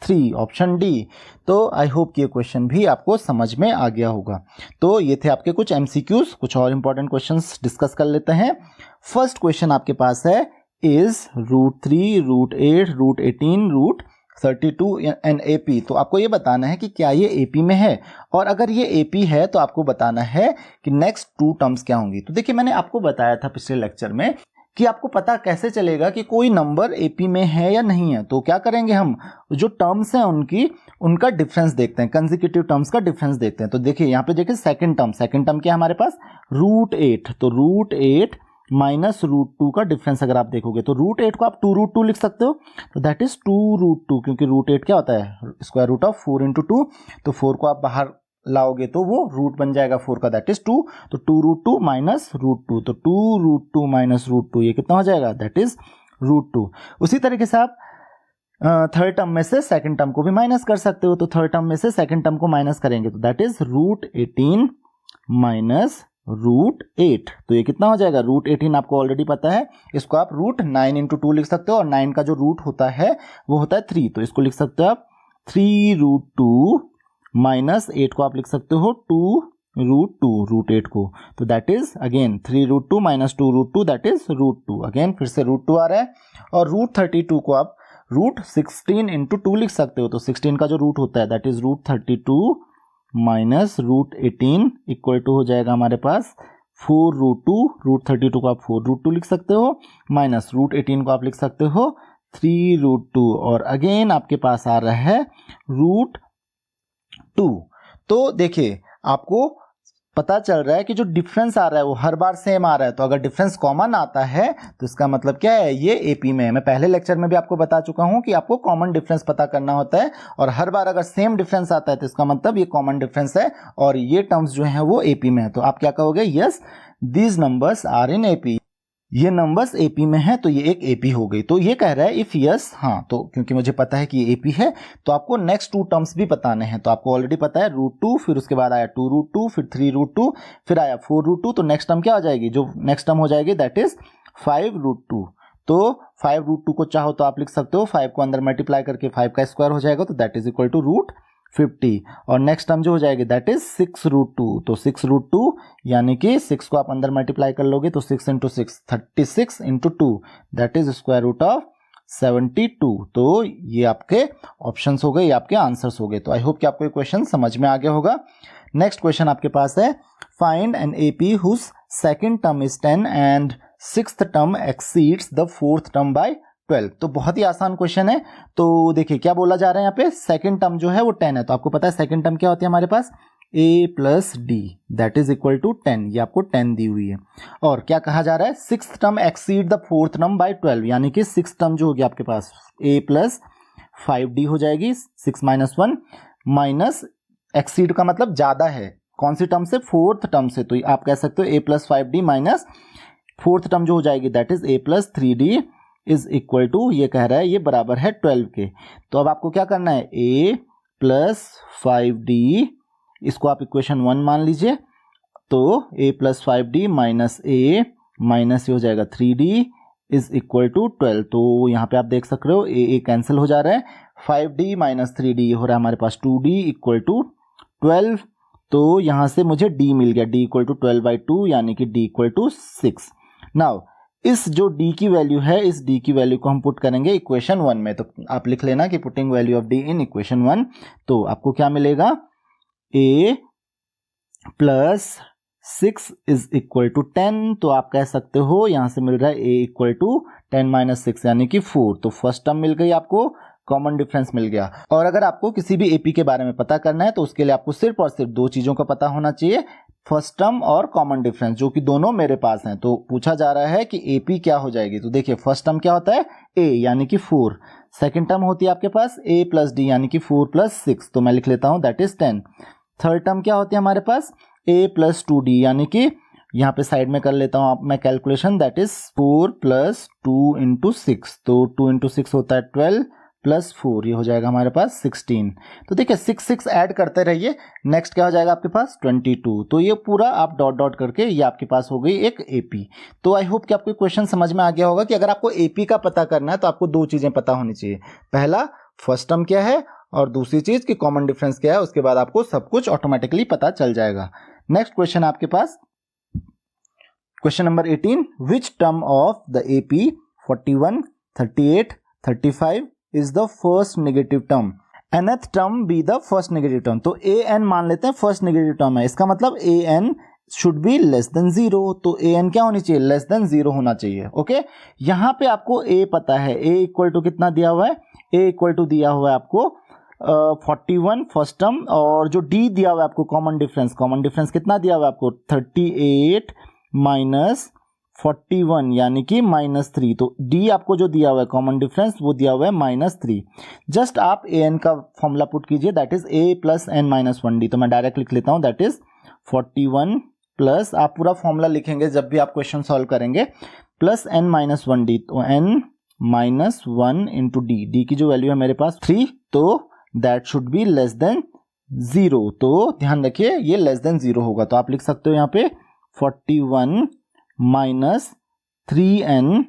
3, ऑप्शन डी। तो आई होप कि ये क्वेश्चन भी आपको समझ में आ गया होगा। तो ये थे आपके कुछ एमसीक्यूज। कुछ और इंपॉर्टेंट क्वेश्चंस डिस्कस कर लेते हैं। फर्स्ट क्वेश्चन आपके पास है इज √3, √8, √18, √32 एन एपी। तो आपको ये बताना है कि क्या ये एपी में है, और अगर ये एपी है तो आपको बताना है कि नेक्स्ट 2 टर्म्स क्या होंगी। तो देखिए मैंने आपको बताया था पिछले लेक्चर में कि आपको पता कैसे चलेगा कि कोई नंबर एपी में है या नहीं है। तो क्या करेंगे, हम जो टर्म्स हैं उनका डिफरेंस देखते हैं, कंसेक्यूटिव टर्म्स का डिफरेंस देखते हैं। तो देखिए यहाँ पे देखिए सेकंड टर्म क्या है हमारे पास? √8। तो √8 माइनस √2 का डिफरेंस अगर आप देखोगे तो √8 को आप 2√2 लिख सकते हो। तो दैट इज 2√2, क्योंकि √8 क्या होता है? Square root of 4 × 2। तो 4 को आप बाहर लाओगे तो वो रूट बन जाएगा 4 का, दैट इज 2। तो 2√2 माइनस √2, तो 2√2 माइनस √2 ये कितना हो जाएगा? That is √2। उसी तरीके से आप थर्ड टर्म में से सेकंड टर्म को भी माइनस कर सकते हो। तो थर्ड टर्म में से सेकंड टर्म को माइनस करेंगे तो दैट इज √18 माइनस √8। तो ये कितना हो जाएगा? √18 आपको ऑलरेडी पता है, इसको आप √9 × 2 लिख सकते हो, और 9 का जो रूट होता है वो होता है 3। तो इसको लिख सकते हो आप 3√2 माइनस 8 को आप लिख सकते हो 2√2 √8 को। तो that is again 3√2 minus 2√2 that is √2। Again फिर से √2 आ रहा है, और √32 को आप √16 × 2 लिख सकते हो। तो 16 का जो रूट होता है that is √32 minus √18 equal to हो जाएगा हमारे पास 4√2। √32 को आप 4√2 लिख सकते हो, माइनस √18 को आप लिख सकते हो 3√2, और अगेन आपके पास आ रहा है √2। तो देखिए आपको पता चल रहा है कि जो डिफरेंस आ रहा है वो हर बार सेम आ रहा है। तो अगर डिफरेंस कॉमन आता है तो इसका मतलब क्या है? ये एपी में है। मैं पहले लेक्चर में भी आपको बता चुका हूं कि आपको कॉमन डिफरेंस पता करना होता है, और हर बार अगर सेम डिफरेंस आता है तो इसका मतलब ये कॉमन डिफरेंस है, और ये टर्म्स जो है वो एपी में है। तो आप क्या कहोगे? Yes these numbers are in AP. ये नंबर्स एपी में है तो ये एक एपी हो गई। तो ये कह रहा है इफ यस, हाँ, तो क्योंकि मुझे पता है कि ये एपी है तो आपको नेक्स्ट 2 टर्म्स भी बताने हैं। तो आपको ऑलरेडी पता है √2, फिर उसके बाद आया 2√2, फिर 3√2, फिर आया 4√2। तो नेक्स्ट टर्म क्या हो जाएगी? जो नेक्स्ट टर्म हो जाएगी दैट इज 5√2। तो 5√2 को चाहो तो आप लिख सकते हो 5 को अंदर मल्टीप्लाई करके 5 का स्क्वायर हो जाएगा, तो दैट इज इक्वल टू √50। और नेक्स्ट टर्म जो हो जाएगी दैट इज 6√2। तो 6√2 यानी कि 6 को आप अंदर मल्टीप्लाई कर लोगे तो 6 × 6 36 × 2 that is square root of 72। तो ये आपके ऑप्शंस हो गए, ये आपके आंसर्स हो गए। तो आई होप कि आपको ये क्वेश्चन समझ में आ गया होगा। नेक्स्ट क्वेश्चन आपके पास है find an AP whose second term is 10 and sixth term exceeds the fourth term by 12। तो बहुत ही आसान क्वेश्चन है। तो देखिए क्या बोला जा रहा है यहाँ पे, सेकंड टर्म जो है वो 10 है। तो आपको पता है सेकंड टर्म क्या होती है हमारे पास? a plus d that is equal to 10। ये आपको 10 दी हुई है। और क्या कहा जा रहा है? Sixth term exceed the fourth term by 12, यानी कि सिक्स्थ टर्म जो होगी आपके पास a प्लस 5d हो जाएगी, 6 - 1 माइनस एक्सीड का मतलब ज्यादा है कौन सी टर्म से? फोर्थ टर्म से। तो आप कह सकते हो a plus 5d minus fourth term जो हो जाएगी that is a plus 3d is equal to, ये कह रहा है ये बराबर है 12 के। तो अब आपको क्या करना है, a प्लस 5d, इसको आप इक्वेशन 1 मान लीजिए। तो a plus 5d minus a minus ये हो जाएगा 3d इज इक्वल टू 12। तो यहाँ पे आप देख सक रहे हो a कैंसिल हो जा रहा है, 5d माइनस 3d ये हो रहा है हमारे पास 2d इक्वल टू 12। तो यहाँ से मुझे d मिल गया, d इक्वल टू 12/2 यानी कि d इक्वल टू 6। नाउ इस जो d की वैल्यू है, इस d की वैल्यू को हम पुट करेंगे इक्वेशन 1 में। तो आप लिख लेना कि putting value of d in equation 1। तो आपको क्या मिलेगा, a plus 6 is equal to 10। तो आप कह सकते हो यहाँ से मिल रहा है a इक्वल टू 10 माइनस 6 यानी कि 4। तो फर्स्ट टर्म मिल गई आपको, कॉमन डिफरेंस मिल गया। और अगर आपको किसी भी एपी के बारे में पता करना है तो उसके लिए आपको सिर्फ और सिर्फ दो चीजों का पता होना चाहिए, फर्स्ट टर्म और कॉमन डिफरेंस, जो कि दोनों मेरे पास हैं। तो पूछा जा रहा है कि एपी क्या हो जाएगी। तो देखिए फर्स्ट टर्म क्या होता है, a यानी कि 4। सेकेंड टर्म होती है आपके पास a प्लस डी यानी कि 4 प्लस 6, तो मैं लिख लेता हूं दैट इज 10। थर्ड टर्म क्या होती है हमारे पास, a प्लस 2d यानी कि यहाँ पे साइड में कर लेता हूं आप मैं calculation, that is 4 plus 2 into 6। तो 2 इंटू 6 होता है 12 प्लस 4, ये हो जाएगा हमारे पास 16। तो देखिए 6 ऐड करते रहिए, नेक्स्ट क्या हो जाएगा आपके पास 22। तो ये पूरा आप डॉट डॉट करके ये आपके पास हो गई एक एपी। तो आई होप कि आपको क्वेश्चन समझ में आ गया होगा कि अगर आपको एपी का पता करना है तो आपको दो चीजें पता होनी चाहिए, पहला फर्स्ट टर्म क्या है और दूसरी चीज कि कॉमन डिफरेंस क्या है। उसके बाद आपको सब कुछ ऑटोमेटिकली पता चल जाएगा। नेक्स्ट क्वेश्चन आपके पास question number 18, which term of the AP 41, 38, 35 is the first negative term, nth term be the first negative term। तो an मान लेते हैं फर्स्ट नेगेटिव टर्म है, इसका मतलब an should be less than 0। तो an क्या होनी चाहिए, लेस देन 0 होना चाहिए। ओके, यहाँ पे आपको a पता है, a इक्वल टू कितना दिया हुआ है, a इक्वल टू दिया हुआ है आपको 41 फर्स्ट टर्म, और जो d दिया हुआ है आपको कॉमन डिफरेंस कितना दिया हुआ है आपको 38 माइनस 41 यानी कि -3। तो d आपको जो दिया हुआ है कॉमन डिफरेंस वो दिया हुआ है -3। जस्ट आप an का फॉर्मूला पुट कीजिए, that is a plus n minus 1d। तो मैं डायरेक्ट लिख लेता हूं दैट इज 41 प्लस, आप पूरा फॉर्मूला लिखेंगे जब भी आप क्वेश्चन सॉल्व करेंगे, प्लस n माइनस 1d। तो n माइनस 1 इंटू d की जो वैल्यू है मेरे पास 3, तो that should be less than 0। तो ध्यान रखिए ये लेस देन 0 होगा। तो आप लिख सकते हो यहाँ पे 41 minus 3n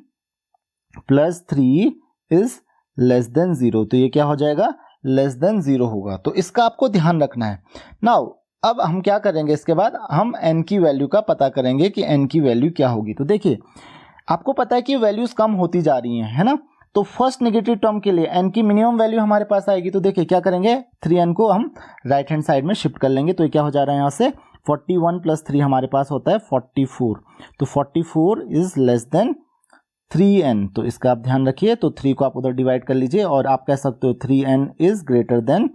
plus 3 is less than 0। तो ये क्या हो जाएगा, लेस देन 0 होगा। तो इसका आपको ध्यान रखना है। नाउ अब हम क्या करेंगे, इसके बाद हम n की वैल्यू का पता करेंगे कि n की वैल्यू क्या होगी। तो देखिए आपको पता है कि वैल्यूज कम होती जा रही हैं, है ना। तो फर्स्ट नेगेटिव टर्म के लिए n की मिनिमम वैल्यू हमारे पास आएगी। तो देखिए क्या करेंगे, 3n को हम राइट हैंड साइड में शिफ्ट कर लेंगे। तो ये क्या हो जा रहा है, यहाँ से 41 प्लस 3 हमारे पास होता है 44। तो 44 इज लेस देन 3n। तो इसका आप ध्यान रखिए। तो 3 को आप उधर डिवाइड कर लीजिए और आप कह सकते हो 3n इज ग्रेटर देन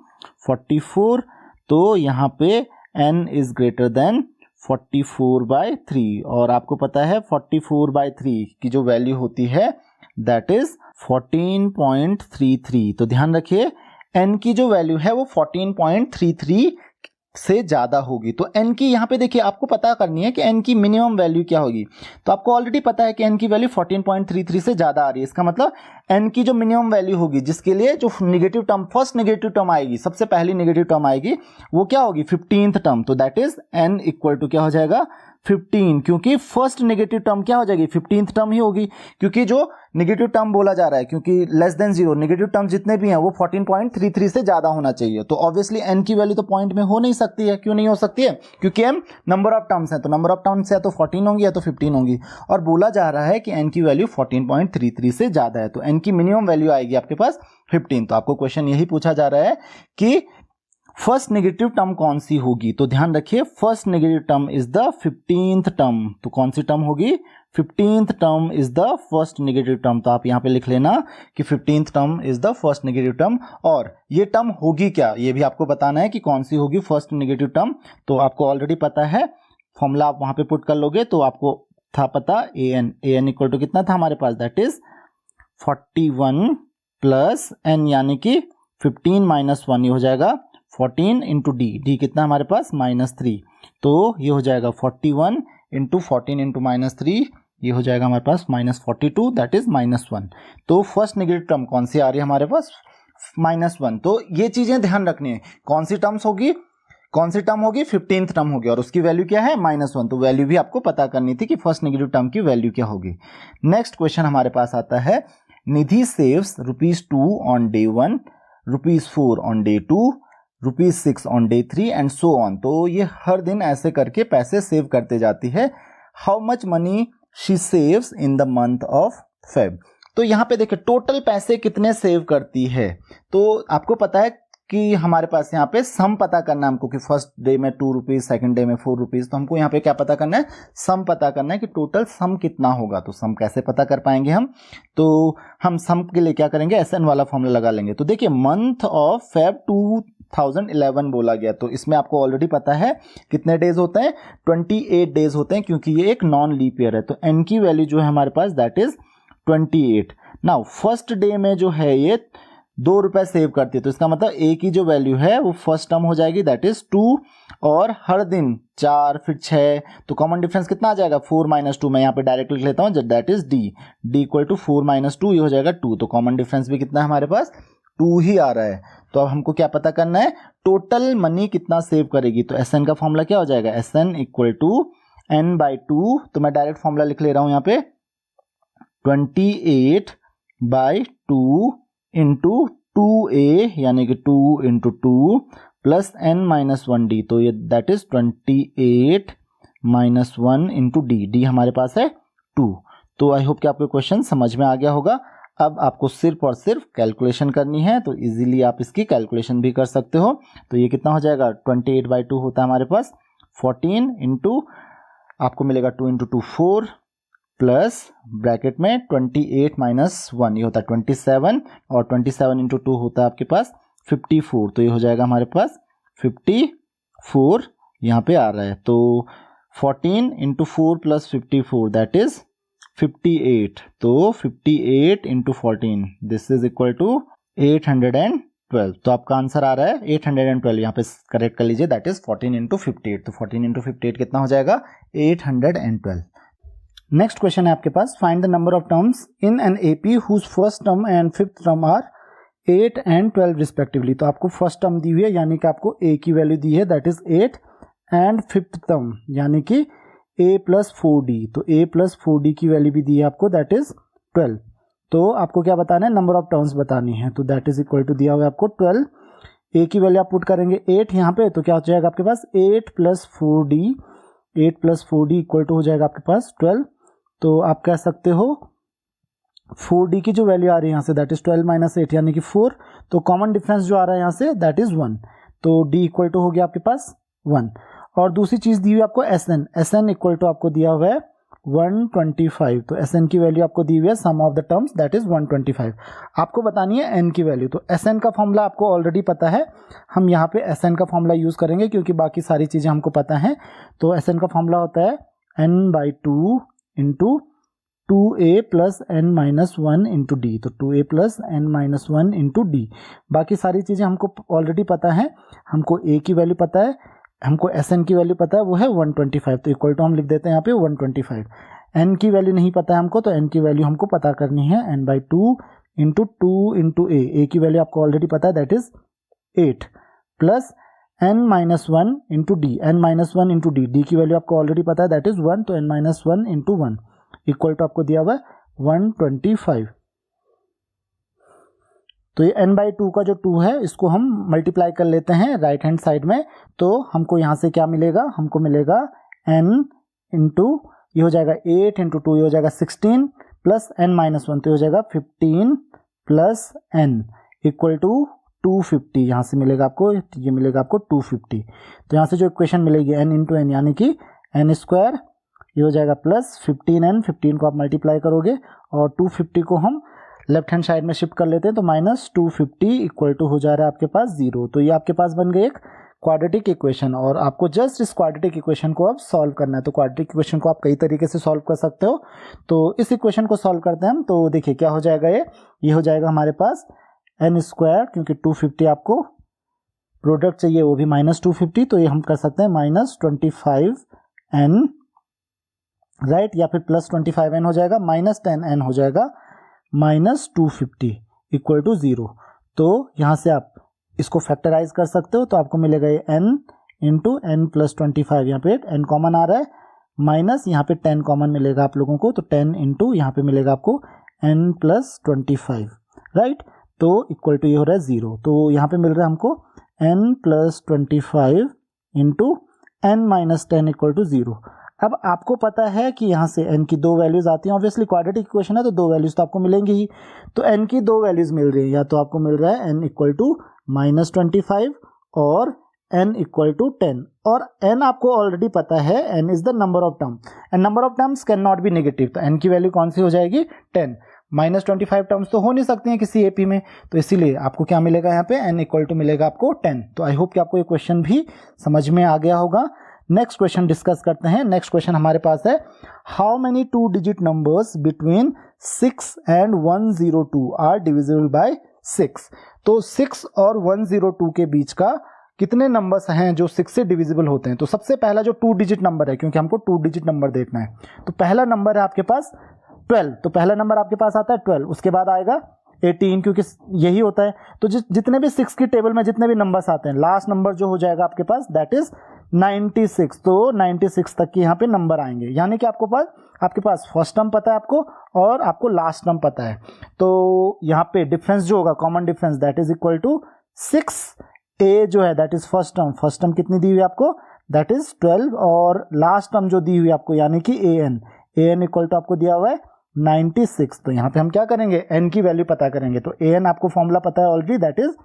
44। तो यहाँ पे n इज ग्रेटर देन 44/3, और आपको पता है 44/3 की जो वैल्यू होती है दैट इज 14.33। तो ध्यान रखिए n की जो वैल्यू है वो 14.33 से ज्यादा होगी। तो n की यहाँ पे देखिए आपको पता करनी है कि n की मिनिमम वैल्यू क्या होगी। तो आपको ऑलरेडी पता है कि n की वैल्यू 14.33 से ज्यादा आ रही है। इसका मतलब n की जो मिनिमम वैल्यू होगी, जिसके लिए जो negative term, first negative term आएगी, सबसे पहली नेगेटिव टर्म आएगी, वो क्या होगी 15th टर्म। तो that is n equal to क्या हो जाएगा 15, क्योंकि फर्स्ट नेगेटिव टर्म क्या हो जाएगी 15th टर्म ही होगी, क्योंकि जो नेगेटिव टर्म बोला जा रहा है, क्योंकि लेस देन 0 नेगेटिव टर्म जितने भी हैं वो 14.33 से ज्यादा होना चाहिए। तो ऑब्वियसली n की वैल्यू तो पॉइंट में हो नहीं सकती है। क्यों नहीं हो सकती है, क्योंकि m नंबर ऑफ टर्म्स हैं। तो नंबर ऑफ टर्म्स या तो 14 होंगी या तो 15 होंगी, और बोला जा रहा है कि n की वैल्यू 14.33 से ज्यादा है। तो n की मिनिमम वैल्यू आएगी आपके पास 15। तो आपको क्वेश्चन यही पूछा जा रहा है कि फर्स्ट नेगेटिव टर्म कौन सी होगी। तो ध्यान रखिए first negative term is the 15th term. तो कौन सी टर्म होगी, 15th term is the first negative term. तो आप यहां पे लिख लेना कि 15th term is the first negative term, और ये टर्म होगी क्या ये भी आपको बताना है कि कौन सी होगी फर्स्ट नेगेटिव टर्म। तो आपको ऑलरेडी पता है, फॉर्मूला आप वहां पे पुट कर लोगे तो आपको था पता an इक्वल टू कितना था हमारे पास, दैट इज 41 प्लस n यानी कि 15 माइनस 1, ये हो जाएगा 14 इंटू डी कितना हमारे पास -3। तो ये हो जाएगा 41 इंटू 14 इंटू -3 ये हो जाएगा हमारे पास -42 दैट इज -1। तो फर्स्ट नेगेटिव टर्म कौन सी आ रही है हमारे पास, -1। तो ये चीजें ध्यान रखनी है, कौन सी टर्म होगी 15th टर्म होगी और उसकी वैल्यू क्या है -1। तो वैल्यू भी आपको पता करनी थी कि फर्स्ट नेगेटिव टर्म की वैल्यू क्या होगी। नेक्स्ट क्वेश्चन हमारे पास आता है, Nidhi saves ₹2 on day 1, ₹4 on day 2, ₹6 on day 3 and so on. तो ये हर दिन ऐसे करके पैसे सेव करते जाती है। How much money she saves in the month of Feb. तो यहाँ पे देखिए टोटल पैसे कितने सेव करती है। तो आपको पता है कि हमारे पास यहाँ पे सम पता करना है हमको कि फर्स्ट डे में ₹2, सेकंड डे में ₹4। तो हमको यहाँ पे क्या पता करना है, सम पता करना है कि टोटल सम कितना होगा। तो सम कैसे पता कर पाएंगे हम, तो हम सम के लिए क्या करेंगे, SN वाला फॉर्मूला लगा लेंगे। तो देखिए मंथ ऑफ फेब 2011 बोला गया, तो इसमें आपको ऑलरेडी पता है कितने डेज होते हैं, 28 डेज होते हैं, क्योंकि ये एक नॉन लीप ईयर है। तो n की वैल्यू जो है हमारे पास that is 28। Now first day में जो है ये ₹2 सेव करती है, तो इसका मतलब a की जो वैल्यू है वो फर्स्ट टर्म हो जाएगी दैट इज 2, और हर दिन 4 फिर 6, तो कॉमन डिफरेंस कितना आ जाएगा 4 - 2। मैं यहाँ पे डायरेक्ट लिख लेता हूँ that is d equal to 4 - 2, ये हो जाएगा 2। तो कॉमन डिफरेंस भी कितना है हमारे पास 2 ही आ रहा है। तो अब हमको क्या पता करना है, टोटल मनी कितना सेव करेगी। तो SN का फॉर्मूला क्या हो जाएगा, SN इक्वल टू n/2। तो मैं डायरेक्ट फॉर्मूला लिख ले रहा हूँ यहाँ पे 28/2 इंटू 2a यानी कि 2 इंटू 2 प्लस n-1d। तो ये दैट इज 28 - 1 इंटू d हमारे पास है 2। तो आई होप कि आपको क्वेश्चन समझ में आ गया होगा। अब आपको सिर्फ और सिर्फ कैलकुलेशन करनी है, तो इजीली आप इसकी कैलकुलेशन भी कर सकते हो। तो ये कितना हो जाएगा, 28/2 होता है हमारे पास 14 इंटू आपको मिलेगा 2 इंटू 2 4 प्लस ब्रैकेट में 28 - 1 ये होता है 27, और 27 इंटू 2 होता है आपके पास 54। तो ये हो जाएगा हमारे पास 54 यहाँ पे आ रहा है। तो 14 इंटू 4 प्लस 54 दैट इज 58। तो 58 into 14 this is equal to 812। तो आपका आंसर आ रहा है 812, यहाँ पे करेक्ट कर लीजिए दैट इज 14 इंटू 58। तो 14 इंटू 58 कितना हो जाएगा 812। नेक्स्ट क्वेश्चन है आपके पास, find the number of terms in an AP whose first term and fifth term are 8 and 12 respectively. तो आपको फर्स्ट टर्म दी हुई है यानी कि आपको a की वैल्यू दी है that is 8, and fifth term यानी कि a + 4d। तो a + 4d की वैल्यू भी दी है आपको दैट इज 12। तो आपको क्या बताना है, नंबर ऑफ टर्म्स बतानी है। तो दैट इज इक्वल टू दिया हुआ है आपको 12, a की वैल्यू आप पुट करेंगे 8 यहाँ पे, तो क्या हो जाएगा आपके पास 8 + 4d, 8 + 4d इक्वल टू हो जाएगा आपके पास 12। तो आप कह सकते हो 4d की जो वैल्यू आ रही है यहाँ से दैट इज 12 - 8 यानी कि 4। तो कॉमन डिफरेंस जो आ रहा है यहाँ से दैट इज 1। तो d इक्वल टू हो गया आपके पास 1। और दूसरी चीज दी हुई आपको SN इक्वल टू आपको दिया हुआ है 125। तो SN की वैल्यू आपको दी हुई है sum of the terms that is 125। आपको बतानी है n की वैल्यू। तो SN का फॉर्मूला आपको ऑलरेडी पता है, हम यहाँ पे SN का फॉर्मूला यूज करेंगे क्योंकि बाकी सारी चीजें हमको पता है। तो SN का फॉर्मूला होता है n/2 into 2a + n-1 into d। तो 2a + n-1 इंटू d। बाकी सारी चीज़ें हमको ऑलरेडी पता है, हमको a की वैल्यू पता है, हमको SN की वैल्यू पता है वो है 125। तो इक्वल टू हम लिख देते हैं यहाँ पे 125। n की वैल्यू नहीं पता है हमको, तो n की वैल्यू हमको पता करनी है n/2 इंटू 2 इंटू a की वैल्यू आपको ऑलरेडी पता है that is 8 plus n-1 into d, n-1 into d की वैल्यू आपको ऑलरेडी पता है दैट इज 1। तो n-1 इंटू 1 इक्वल टू आपको दिया हुआ है 125। तो ये n/2 का जो 2 है इसको हम मल्टीप्लाई कर लेते हैं राइट हैंड साइड में। तो हमको यहाँ से क्या मिलेगा, हमको मिलेगा n इंटू ये हो जाएगा 8 इंटू 2 ये हो जाएगा 16 प्लस n-1 तो हो जाएगा 15 प्लस n इक्वल टू 250। यहाँ से मिलेगा आपको, ये मिलेगा आपको 250। तो यहाँ से जो इक्वेशन मिलेगी n इंटू n यानी कि n² ये हो जाएगा प्लस 15n, 15 को आप मल्टीप्लाई करोगे और 250 को हम लेफ्ट हैंड साइड में शिफ्ट कर लेते हैं तो -250 इक्वल टू हो जा रहा है आपके पास 0। तो ये आपके पास बन गई एक क्वाड्रेटिक इक्वेशन, और आपको जस्ट इस क्वाड्रेटिक इक्वेशन को अब सॉल्व करना है। तो क्वाड्रेटिक इक्वेशन को आप कई तरीके से सॉल्व कर सकते हो। तो इस इक्वेशन को सॉल्व करते हैं हम। तो देखिए क्या हो जाएगा, ये हो जाएगा हमारे पास n², क्योंकि 250 आपको प्रोडक्ट चाहिए वो भी -250, तो ये हम कर सकते हैं -25n राइट, या फिर प्लस 25n हो जाएगा, माइनस 10n हो जाएगा, माइनस 250 इक्वल टू 0। तो यहाँ से आप इसको फैक्टराइज कर सकते हो, तो आपको मिलेगा ये n इंटू एन प्लस 25, यहाँ पे n कॉमन आ रहा है, माइनस यहाँ पे 10 कॉमन मिलेगा आप लोगों को, तो 10 इंटू यहाँ पे मिलेगा आपको n प्लस 25, राइट। तो इक्वल टू ये हो रहा है 0। तो यहाँ पे मिल रहा है हमको n plus 25 into n minus 10 equal to 0। अब आपको पता है कि यहाँ से n की दो वैल्यूज आती हैं, ऑब्वियसली क्वाड्रेटिक इक्वेशन है तो दो वैल्यूज तो आपको मिलेंगी ही। तो n की दो वैल्यूज मिल रही है, या तो आपको मिल रहा है n इक्वल टू माइनस 25 और n इक्वल टू 10, और n आपको ऑलरेडी पता है n is the number of term and number of terms can not be negative. तो n की वैल्यू कौन सी हो जाएगी, 10। माइनस 25 टर्म्स तो हो नहीं सकती हैं किसी एपी में, तो इसीलिए आपको क्या मिलेगा यहाँ पे n इक्वल टू मिलेगा आपको 10। तो आई होप कि आपको ये क्वेश्चन भी समझ में आ गया होगा। नेक्स्ट क्वेश्चन डिस्कस करते हैं। नेक्स्ट क्वेश्चन हमारे पास है, how many 2 digit numbers between 6 and 102 are divisible by 6। तो 6 और 102 के बीच का कितने नंबर्स हैं जो 6 से डिविजिबल होते हैं। तो सबसे पहला जो 2 डिजिट नंबर है, क्योंकि हमको 2 डिजिट नंबर देखना है, तो पहला नंबर है आपके पास 12। तो पहला नंबर आपके पास आता है 12, उसके बाद आएगा 18, क्योंकि यही होता है। तो जितने भी 6 की टेबल में जितने भी नंबर्स आते हैं, लास्ट नंबर जो हो जाएगा आपके पास दैट इज 96। तो 96 तक के यहाँ पे नंबर आएंगे, यानी कि आपके पास फर्स्ट टर्म पता है आपको और आपको लास्ट टर्म पता है। तो यहाँ पे डिफरेंस जो होगा, common difference, that is equal to 6a जो है दैट इज फर्स्ट टर्म कितनी दी हुई आपको, दैट इज 12, और लास्ट टर्म जो दी हुई आपको यानी कि an इक्वल टू आपको दिया हुआ है 96। तो यहाँ पे हम क्या करेंगे, n की वैल्यू पता करेंगे। तो an आपको फॉर्मूला पता है already, that is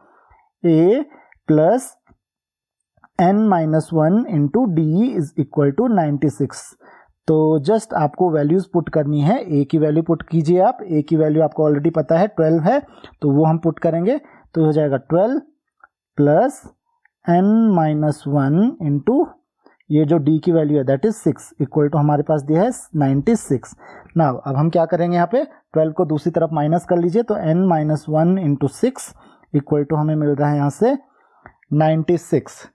a plus n minus 1 into d is equal to 96। तो जस्ट आपको वैल्यूज पुट करनी है, a की वैल्यू पुट कीजिए आप, a की वैल्यू आपको ऑलरेडी पता है 12 है, तो वो हम पुट करेंगे, तो हो जाएगा 12 प्लस n माइनस 1 इंटू ये जो d की वैल्यू है दैट इज 6 इक्वल टू हमारे पास दिया है 96। नाउ अब हम क्या करेंगे, यहाँ पे 12 को दूसरी तरफ माइनस कर लीजिए, तो n minus 1 into 6 equal to हमें मिल रहा है यहाँ से 96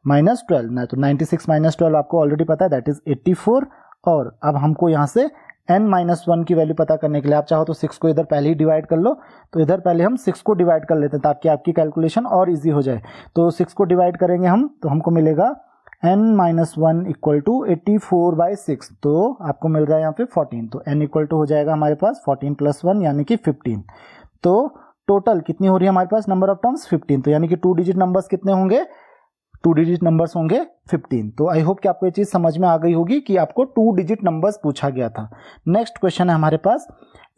माइनस 12 ना, तो 96 माइनस 12 आपको ऑलरेडी पता है दैट इज 84। और अब हमको यहाँ से n माइनस 1 की वैल्यू पता करने के लिए आप चाहो तो 6 को इधर पहले ही डिवाइड कर लो, तो इधर पहले हम 6 को डिवाइड कर लेते हैं ताकि आपकी कैलकुलेशन और इजी हो जाए। तो 6 को डिवाइड करेंगे हम, तो हमको मिलेगा n minus 1 equal to 84 by 6, तो आपको मिल रहा है यहाँ पे 14। तो n इक्वल टू हो जाएगा हमारे पास 14 प्लस 1 यानी कि 15। तो टोटल कितनी हो रही है हमारे पास नंबर ऑफ टर्म्स 15। तो यानी कि 2 डिजिट नंबर्स कितने होंगे, 2 डिजिट नंबर्स होंगे 15। तो आई होप कि आपको ये चीज समझ में आ गई होगी कि आपको 2 डिजिट नंबर्स पूछा गया था। नेक्स्ट क्वेश्चन है हमारे पास,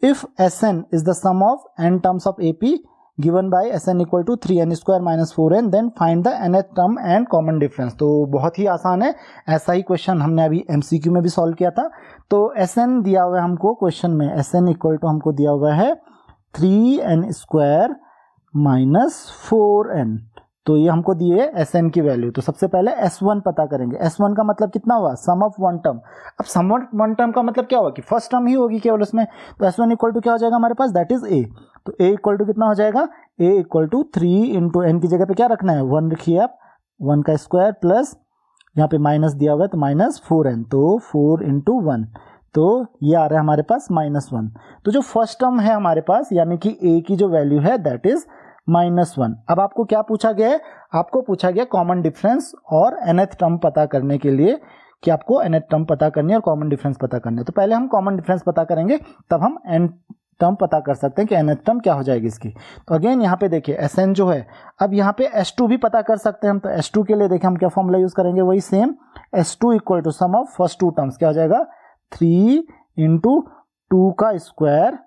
if Sn is the sum of n terms of AP given by Sn equal to 3n square minus 4n then find the nth term and common difference. तो बहुत ही आसान है, ऐसा ही क्वेश्चन हमने अभी MCQ में भी सॉल्व किया था। तो Sn दिया हुआ है हमको क्वेश्चन में, Sn इक्वल टू हमको दिया हुआ है 3n स्क्वायर माइनस 4n। तो ये हमको दिए Sn की वैल्यू। तो सबसे पहले S1 पता करेंगे। S1 का मतलब कितना हुआ, सम ऑफ वन टर्म। अब सम ऑफ वन टर्म का मतलब क्या हुआ कि फर्स्ट टर्म ही होगी केवल उसमें। तो S1 इक्वल टू क्या हो जाएगा हमारे पास, दैट इज A। तो A इक्वल टू कितना हो जाएगा, A equal to 3 into n की जगह पे क्या रखना है 1 रखिए आप, 1 का स्क्वायर प्लस यहाँ पे माइनस दिया हुआ है तो माइनस 4n, तो 4 इंटू 1, तो ये आ रहा है हमारे पास -1। तो जो फर्स्ट टर्म है हमारे पास यानी कि A की जो वैल्यू है दैट इज -1। अब आपको क्या पूछा गया है, आपको पूछा गया कॉमन डिफरेंस और nth टर्म पता करने के लिए कि आपको nth टर्म पता करनी है और कॉमन डिफरेंस पता करनी है। तो पहले हम कॉमन डिफरेंस पता करेंगे, तब हम n टर्म पता कर सकते हैं कि nth टर्म क्या हो जाएगी इसकी। तो अगेन यहाँ पे देखिए Sn जो है, अब यहाँ पे S2 भी पता कर सकते हैं हम। तो S2 के लिए देखिए हम क्या फॉर्मूला यूज करेंगे, वही same, S2 equal to sum of first 2 terms, क्या हो जाएगा 3 इंटू 2 का स्क्वायर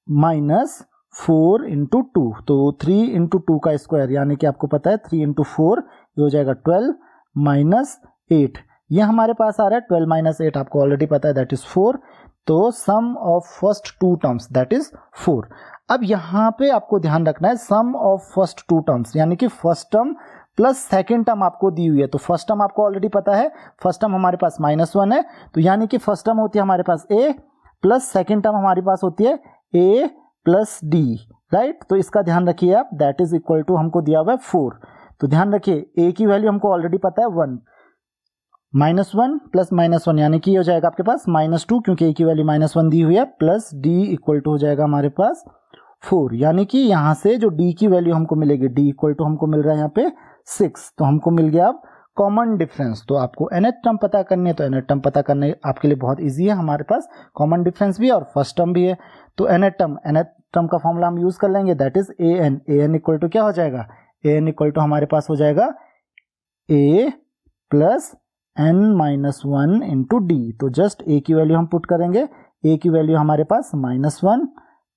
माइनस 4 इंटू 2। तो 3 इंटू 2 का स्क्वायर यानी कि आपको पता है 3 इंटू 4 ये हो जाएगा 12 माइनस 8। ये हमारे पास आ रहा है 12 माइनस 8, आपको ऑलरेडी पता है दैट इज 4। तो sum of first 2 terms that is 4। अब यहाँ पे आपको ध्यान रखना है सम ऑफ फर्स्ट 2 टर्म्स यानी कि first term plus second term आपको दी हुई है। तो फर्स्ट टर्म आपको ऑलरेडी पता है, फर्स्ट टर्म हमारे पास -1 है, तो यानी कि फर्स्ट टर्म होती है हमारे पास A प्लस सेकेंड टर्म हमारे पास होती है A प्लस D, राइट। तो इसका ध्यान रखिए आप, दैट इज इक्वल टू हमको दिया हुआ है 4। तो ध्यान रखिए A की वैल्यू हमको ऑलरेडी पता है 1, -1 प्लस -1 यानी कि ये हो जाएगा आपके पास -2 क्योंकि a की वैल्यू -1 दी हुई है, प्लस d इक्वल टू हो जाएगा हमारे पास 4, यानी कि यहाँ से जो d की वैल्यू हमको मिलेगी, d इक्वल टू हमको मिल रहा है यहाँ पे 6, तो हमको मिल गया अब कॉमन डिफरेंस। तो आपको nth टर्म पता करनी है, तो nth टर्म पता करने आपके लिए बहुत इजी है, हमारे पास कॉमन डिफरेंस भी है और फर्स्ट टर्म भी है। तो nth टर्म का फॉर्मूला हम यूज कर लेंगे, that is an equal to क्या हो जाएगा, an इक्वल टू हमारे पास हो जाएगा a plus n-1 into D. तो जस्ट a की वैल्यू हम पुट करेंगे, a की वैल्यू हमारे पास -1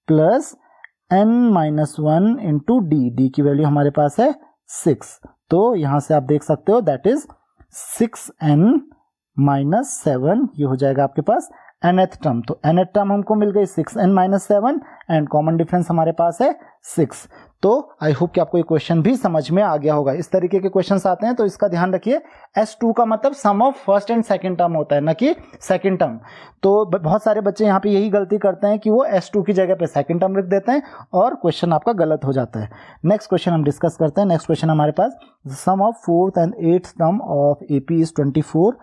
plus n-1 into d, d की वैल्यू हमारे पास है 6। तो यहां से आप देख सकते हो दैट इज 6n-7, ये हो जाएगा आपके पास nth टर्म। तो nth टर्म हमको मिल गई 6n-7 एंड कॉमन डिफरेंस हमारे पास है 6। तो आई होप कि आपको ये क्वेश्चन भी समझ में आ गया होगा। इस तरीके के क्वेश्चंस आते हैं तो इसका ध्यान रखिए, S2 का मतलब sum of first and second term होता है, ना कि सेकंड टर्म। तो बहुत सारे बच्चे यहाँ पे यही गलती करते हैं कि वो S2 की जगह पे सेकंड टर्म लिख देते हैं और क्वेश्चन आपका गलत हो जाता है। नेक्स्ट क्वेश्चन हम डिस्कस करते हैं। नेक्स्ट क्वेश्चन हमारे पास, sum of 4th and 8th term of AP is 24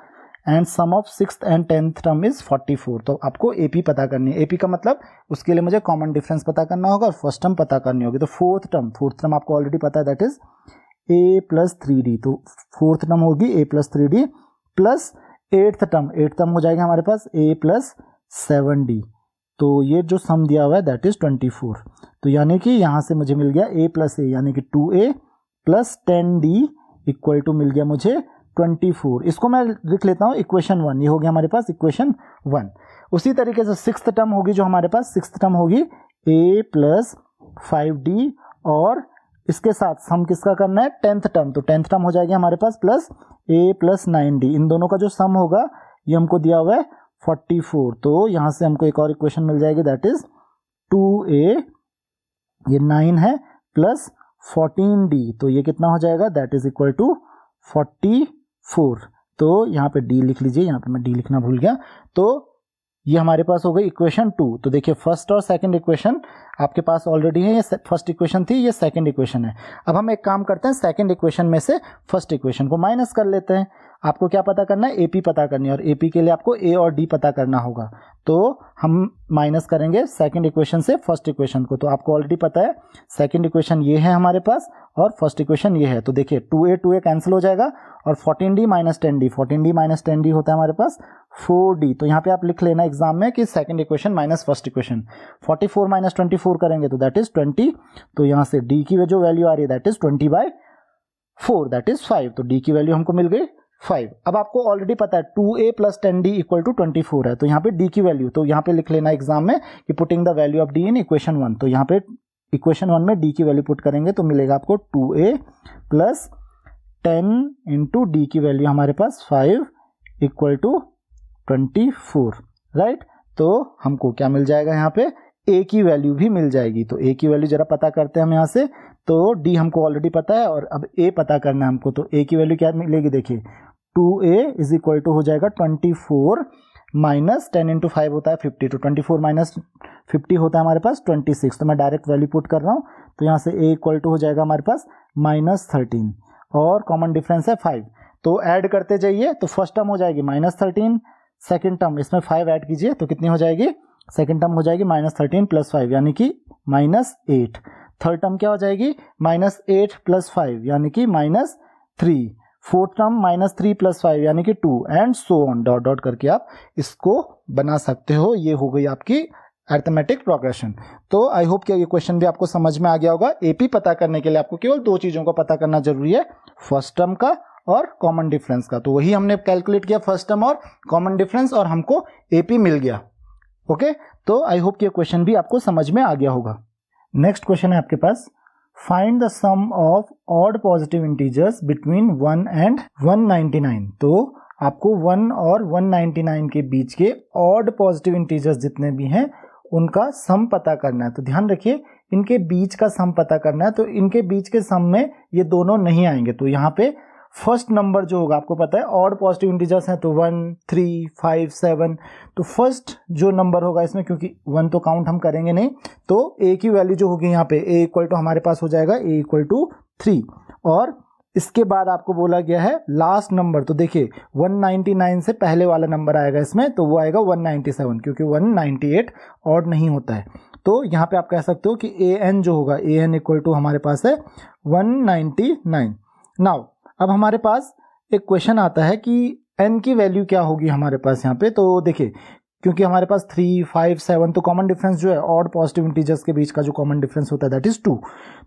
and sum of 6th and 10th term is 44। तो आपको AP पता करनी है। AP का मतलब उसके लिए मुझे कॉमन डिफरेंस पता करना होगा और फर्स्ट टर्म पता करनी होगी। तो फोर्थ टर्म आपको ऑलरेडी पता है, that is a plus 3d। तो फोर्थ टर्म होगी a plus 3d plus eighth term हो जाएगा हमारे पास a प्लस 7d। तो ये जो सम दिया हुआ है दैट इज 24। तो यानी कि यहाँ से मुझे मिल गया a प्लस a यानी कि 2a plus 10d equal to मिल गया मुझे 24। इसको मैं लिख लेता हूँ इक्वेशन 1, ये हो गया हमारे पास इक्वेशन 1। उसी तरीके से सिक्स्थ टर्म होगी जो हमारे पास, सिक्स्थ टर्म होगी a प्लस 5d और इसके साथ सम किसका करना है, 10th टर्म। तो 10th टर्म हो जाएगी हमारे पास प्लस a प्लस 9d। इन दोनों का जो सम होगा ये हमको दिया हुआ है 44। तो यहाँ से हमको एक और इक्वेशन मिल जाएगी दैट इज 2a, ये 9 है, प्लस 14d। तो ये कितना हो जाएगा, दैट इज इक्वल टू 44। तो यहाँ पे d लिख लीजिए, यहाँ पे मैं d लिखना भूल गया। तो ये हमारे पास हो गई इक्वेशन 2। तो देखिए फर्स्ट और सेकंड इक्वेशन आपके पास ऑलरेडी है, ये फर्स्ट इक्वेशन थी, ये सेकंड इक्वेशन है। अब हम एक काम करते हैं, सेकंड इक्वेशन में से फर्स्ट इक्वेशन को माइनस कर लेते हैं। आपको क्या पता करना है, AP पता करनी है और AP के लिए आपको A और D पता करना होगा। तो हम माइनस करेंगे सेकंड इक्वेशन से फर्स्ट इक्वेशन को। तो आपको ऑलरेडी पता है सेकंड इक्वेशन ये है हमारे पास और फर्स्ट इक्वेशन ये है। तो देखिए 2a कैंसिल हो जाएगा और 14d माइनस 10d होता है हमारे पास 4d। तो यहाँ पे आप लिख लेना एग्जाम में कि second equation minus first equation. 44 minus 24 करेंगे तो दैट इज 20। तो यहाँ से d की जो वैल्यू आ रही है दैट इज 20/4, दैट इज 5। तो d की वैल्यू हमको मिल गई 5। अब आपको ऑलरेडी पता है 2a plus 10d equal to 24 है। तो यहाँ पे d की वैल्यू, तो यहाँ पे लिख लेना एग्जाम में कि putting the value of d in equation 1। तो यहाँ पे इक्वेशन 1 में d की वैल्यू पुट करेंगे तो मिलेगा आपको 2a प्लस 10 इंटू डी की वैल्यू हमारे पास 5 इक्वल टू 24, राइट। तो हमको क्या मिल जाएगा, यहाँ पे a की वैल्यू भी मिल जाएगी। तो a की वैल्यू जरा पता करते हैं हम यहाँ से। तो d हमको ऑलरेडी पता है और अब a पता करना है हमको। तो a की वैल्यू क्या मिलेगी, देखिए 2a इज इक्वल टू हो जाएगा 24 माइनस 10 इंटू 5 होता है 50। तो 24 माइनस 50 होता है हमारे पास 26। तो मैं डायरेक्ट वैल्यू पुट कर रहा हूँ। तो यहाँ से a इक्वल टू हो जाएगा हमारे पास -13 और कॉमन डिफरेंस है 5। तो ऐड करते जाइए, तो फर्स्ट टर्म हो जाएगी -13, सेकेंड टर्म इसमें 5 ऐड कीजिए तो कितनी हो जाएगी, सेकेंड टर्म हो जाएगी -13 प्लस 5 यानी कि -8। थर्ड टर्म क्या हो जाएगी, -8 प्लस 5 यानी कि -3। फोर्थ टर्म -3 प्लस 5 यानी कि 2 and so on, dot dot करके आप इसको बना सकते हो। ये हो गई आपकी अरिथमेटिक प्रोग्रेशन। तो आई होप कि ये क्वेश्चन भी आपको समझ में आ गया होगा। AP पता करने के लिए आपको केवल 2 चीजों का पता करना जरूरी है, फर्स्ट टर्म का और कॉमन डिफरेंस का। तो वही हमने कैलकुलेट किया, फर्स्ट टर्म और कॉमन डिफरेंस, और हमको AP मिल गया। ओके, तो आई होप कि ये क्वेश्चन भी आपको समझ में आ गया होगा। नेक्स्ट क्वेश्चन है आपके पास, find the sum of odd positive integers between 1 and 199। तो आपको 1 और 199 के बीच के ऑड पॉजिटिव इंटीजर्स जितने भी हैं उनका सम पता करना है। तो ध्यान रखिए इनके बीच का सम पता करना है। तो इनके बीच के सम में ये दोनों नहीं आएंगे। तो यहाँ पे फर्स्ट नंबर जो होगा, आपको पता है ऑड पॉजिटिव इंटीजर्स हैं तो 1, 3, 5, 7। तो फर्स्ट जो नंबर होगा इसमें, क्योंकि 1 तो काउंट हम करेंगे नहीं, तो a की वैल्यू जो होगी यहाँ पे a इक्वल टू हमारे पास हो जाएगा a इक्वल टू 3 और इसके बाद आपको बोला गया है लास्ट नंबर, तो देखिए 199 से पहले वाला नंबर आएगा इसमें, तो वो आएगा 197, क्योंकि 198 ऑड नहीं होता है। तो यहाँ पे आप कह सकते हो कि an जो होगा, an इक्वल टू हमारे पास है 199। नाउ अब हमारे पास एक क्वेश्चन आता है कि n की वैल्यू क्या होगी हमारे पास यहाँ पे। तो देखिए क्योंकि हमारे पास 3, 5, 7, तो कॉमन डिफरेंस जो है ऑड पॉजिटिव इंटीजर्स के बीच का जो कॉमन डिफरेंस होता है दैट इज 2,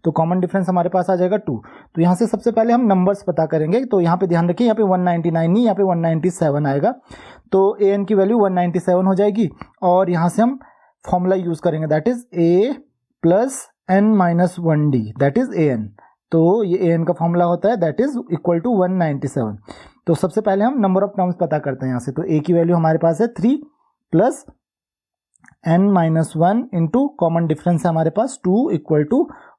तो कॉमन डिफरेंस हमारे पास आ जाएगा 2। तो यहाँ से सबसे पहले हम नंबर्स पता करेंगे, तो यहाँ पे ध्यान रखिए यहाँ पे 199 नहीं, यहाँ पे 197 आएगा, तो an की वैल्यू 197 हो जाएगी। और यहाँ से हम फॉर्मूला यूज करेंगे that is a plus n minus 1d that is an, तो ये an का फॉर्मूला होता है दैट इज इक्वल टू 197। तो सबसे पहले हम नंबर ऑफ टर्म्स पता करते हैं यहाँ से, तो a की वैल्यू हमारे पास है 3 plus n minus 1 into common difference है हमारे पास 2 इक्वल टू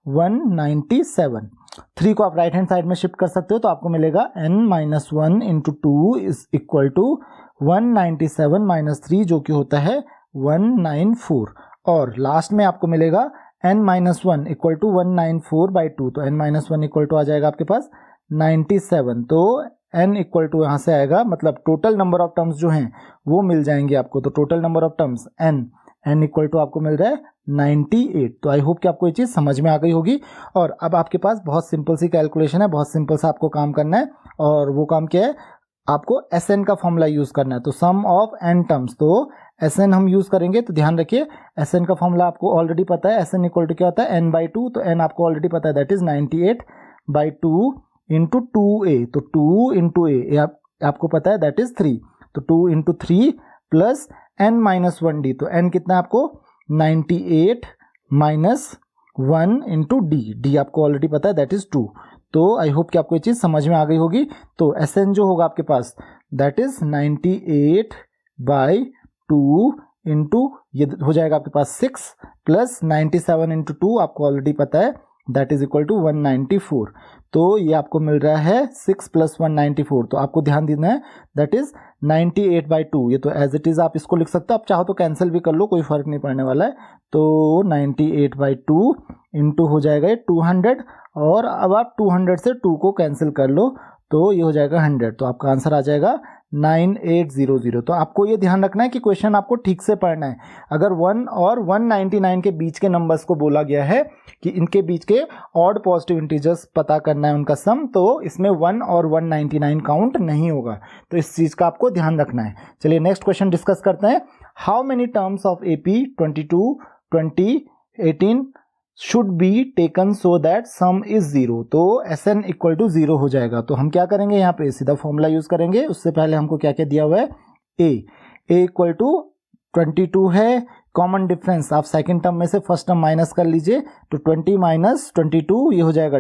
197। 3 को आप राइट हैंड साइड में शिफ्ट कर सकते हो, तो आपको मिलेगा n minus 1 into 2 is equal to 197 minus 3 जो कि होता है 194, और लास्ट में आपको मिलेगा n minus 1 equal to 194 by 2, तो n माइनस 1 इक्वल टू आ जाएगा आपके पास 97। तो n इक्वल टू यहाँ से आएगा, मतलब टोटल नंबर ऑफ टर्म्स जो हैं वो मिल जाएंगे आपको। तो total number of terms n equal to आपको मिल रहा है 98। तो आई होप कि आपको ये चीज़ समझ में आ गई होगी। और अब आपके पास बहुत सिंपल सी कैलकुलेशन है, बहुत सिंपल सा आपको काम करना है, और वो काम क्या है, आपको Sn का फॉर्मूला यूज करना है, तो सम ऑफ n टर्म्स, तो Sn हम यूज करेंगे। तो ध्यान रखिए Sn का फॉर्मूला आपको ऑलरेडी पता है, Sn इक्वल टू क्या होता है n बाई 2, तो n आपको ऑलरेडी पता है that is 98 by 2 into 2a, तो 2 इंटू ए आपको पता है दैट इज 3, तो 2 into 3 plus n minus 1d, तो n कितना है आपको 98 माइनस 1 इंटू डी आपको ऑलरेडी पता है दैट इज 2। तो आई होप कि आपको ये चीज़ समझ में आ गई होगी। तो Sn जो होगा आपके पास दैट इज 98 बाई 2 इंटू ये हो जाएगा आपके पास 6 प्लस 97 इंटू 2 आपको ऑलरेडी पता है दैट इज इक्वल टू 194। तो ये आपको मिल रहा है 6 प्लस 194, तो आपको ध्यान देना है दैट इज 98 बाई 2, ये तो एज इट इज आप इसको लिख सकते हो, आप चाहो तो कैंसिल भी कर लो, कोई फर्क नहीं पड़ने वाला है। तो 98 बाई 2 इंटू हो जाएगा 200, और अब आप 200 से 2 को कैंसिल कर लो, तो ये हो जाएगा 100, तो आपका आंसर आ जाएगा 9800। तो आपको ये ध्यान रखना है कि क्वेश्चन आपको ठीक से पढ़ना है। अगर 1 और 199 के बीच के नंबर्स को बोला गया है कि इनके बीच के ऑड पॉजिटिव इंटीजर्स पता करना है उनका सम, तो इसमें 1 और 199 काउंट नहीं होगा, तो इस चीज का आपको ध्यान रखना है। चलिए नेक्स्ट क्वेश्चन डिस्कस करते हैं। How many terms of AP 22, 20, 18 should be taken so that some is 0, तो Sn इक्वल टू 0 हो जाएगा। तो हम क्या करेंगे, यहाँ पे सीधा फॉर्मूला यूज करेंगे। उससे पहले हमको क्या क्या दिया हुआ है, a इक्वल टू 22 है, कॉमन डिफरेंस आप सेकंड टर्म में से फर्स्ट टर्म माइनस कर लीजिए, तो 20 माइनस 22 ये हो जाएगा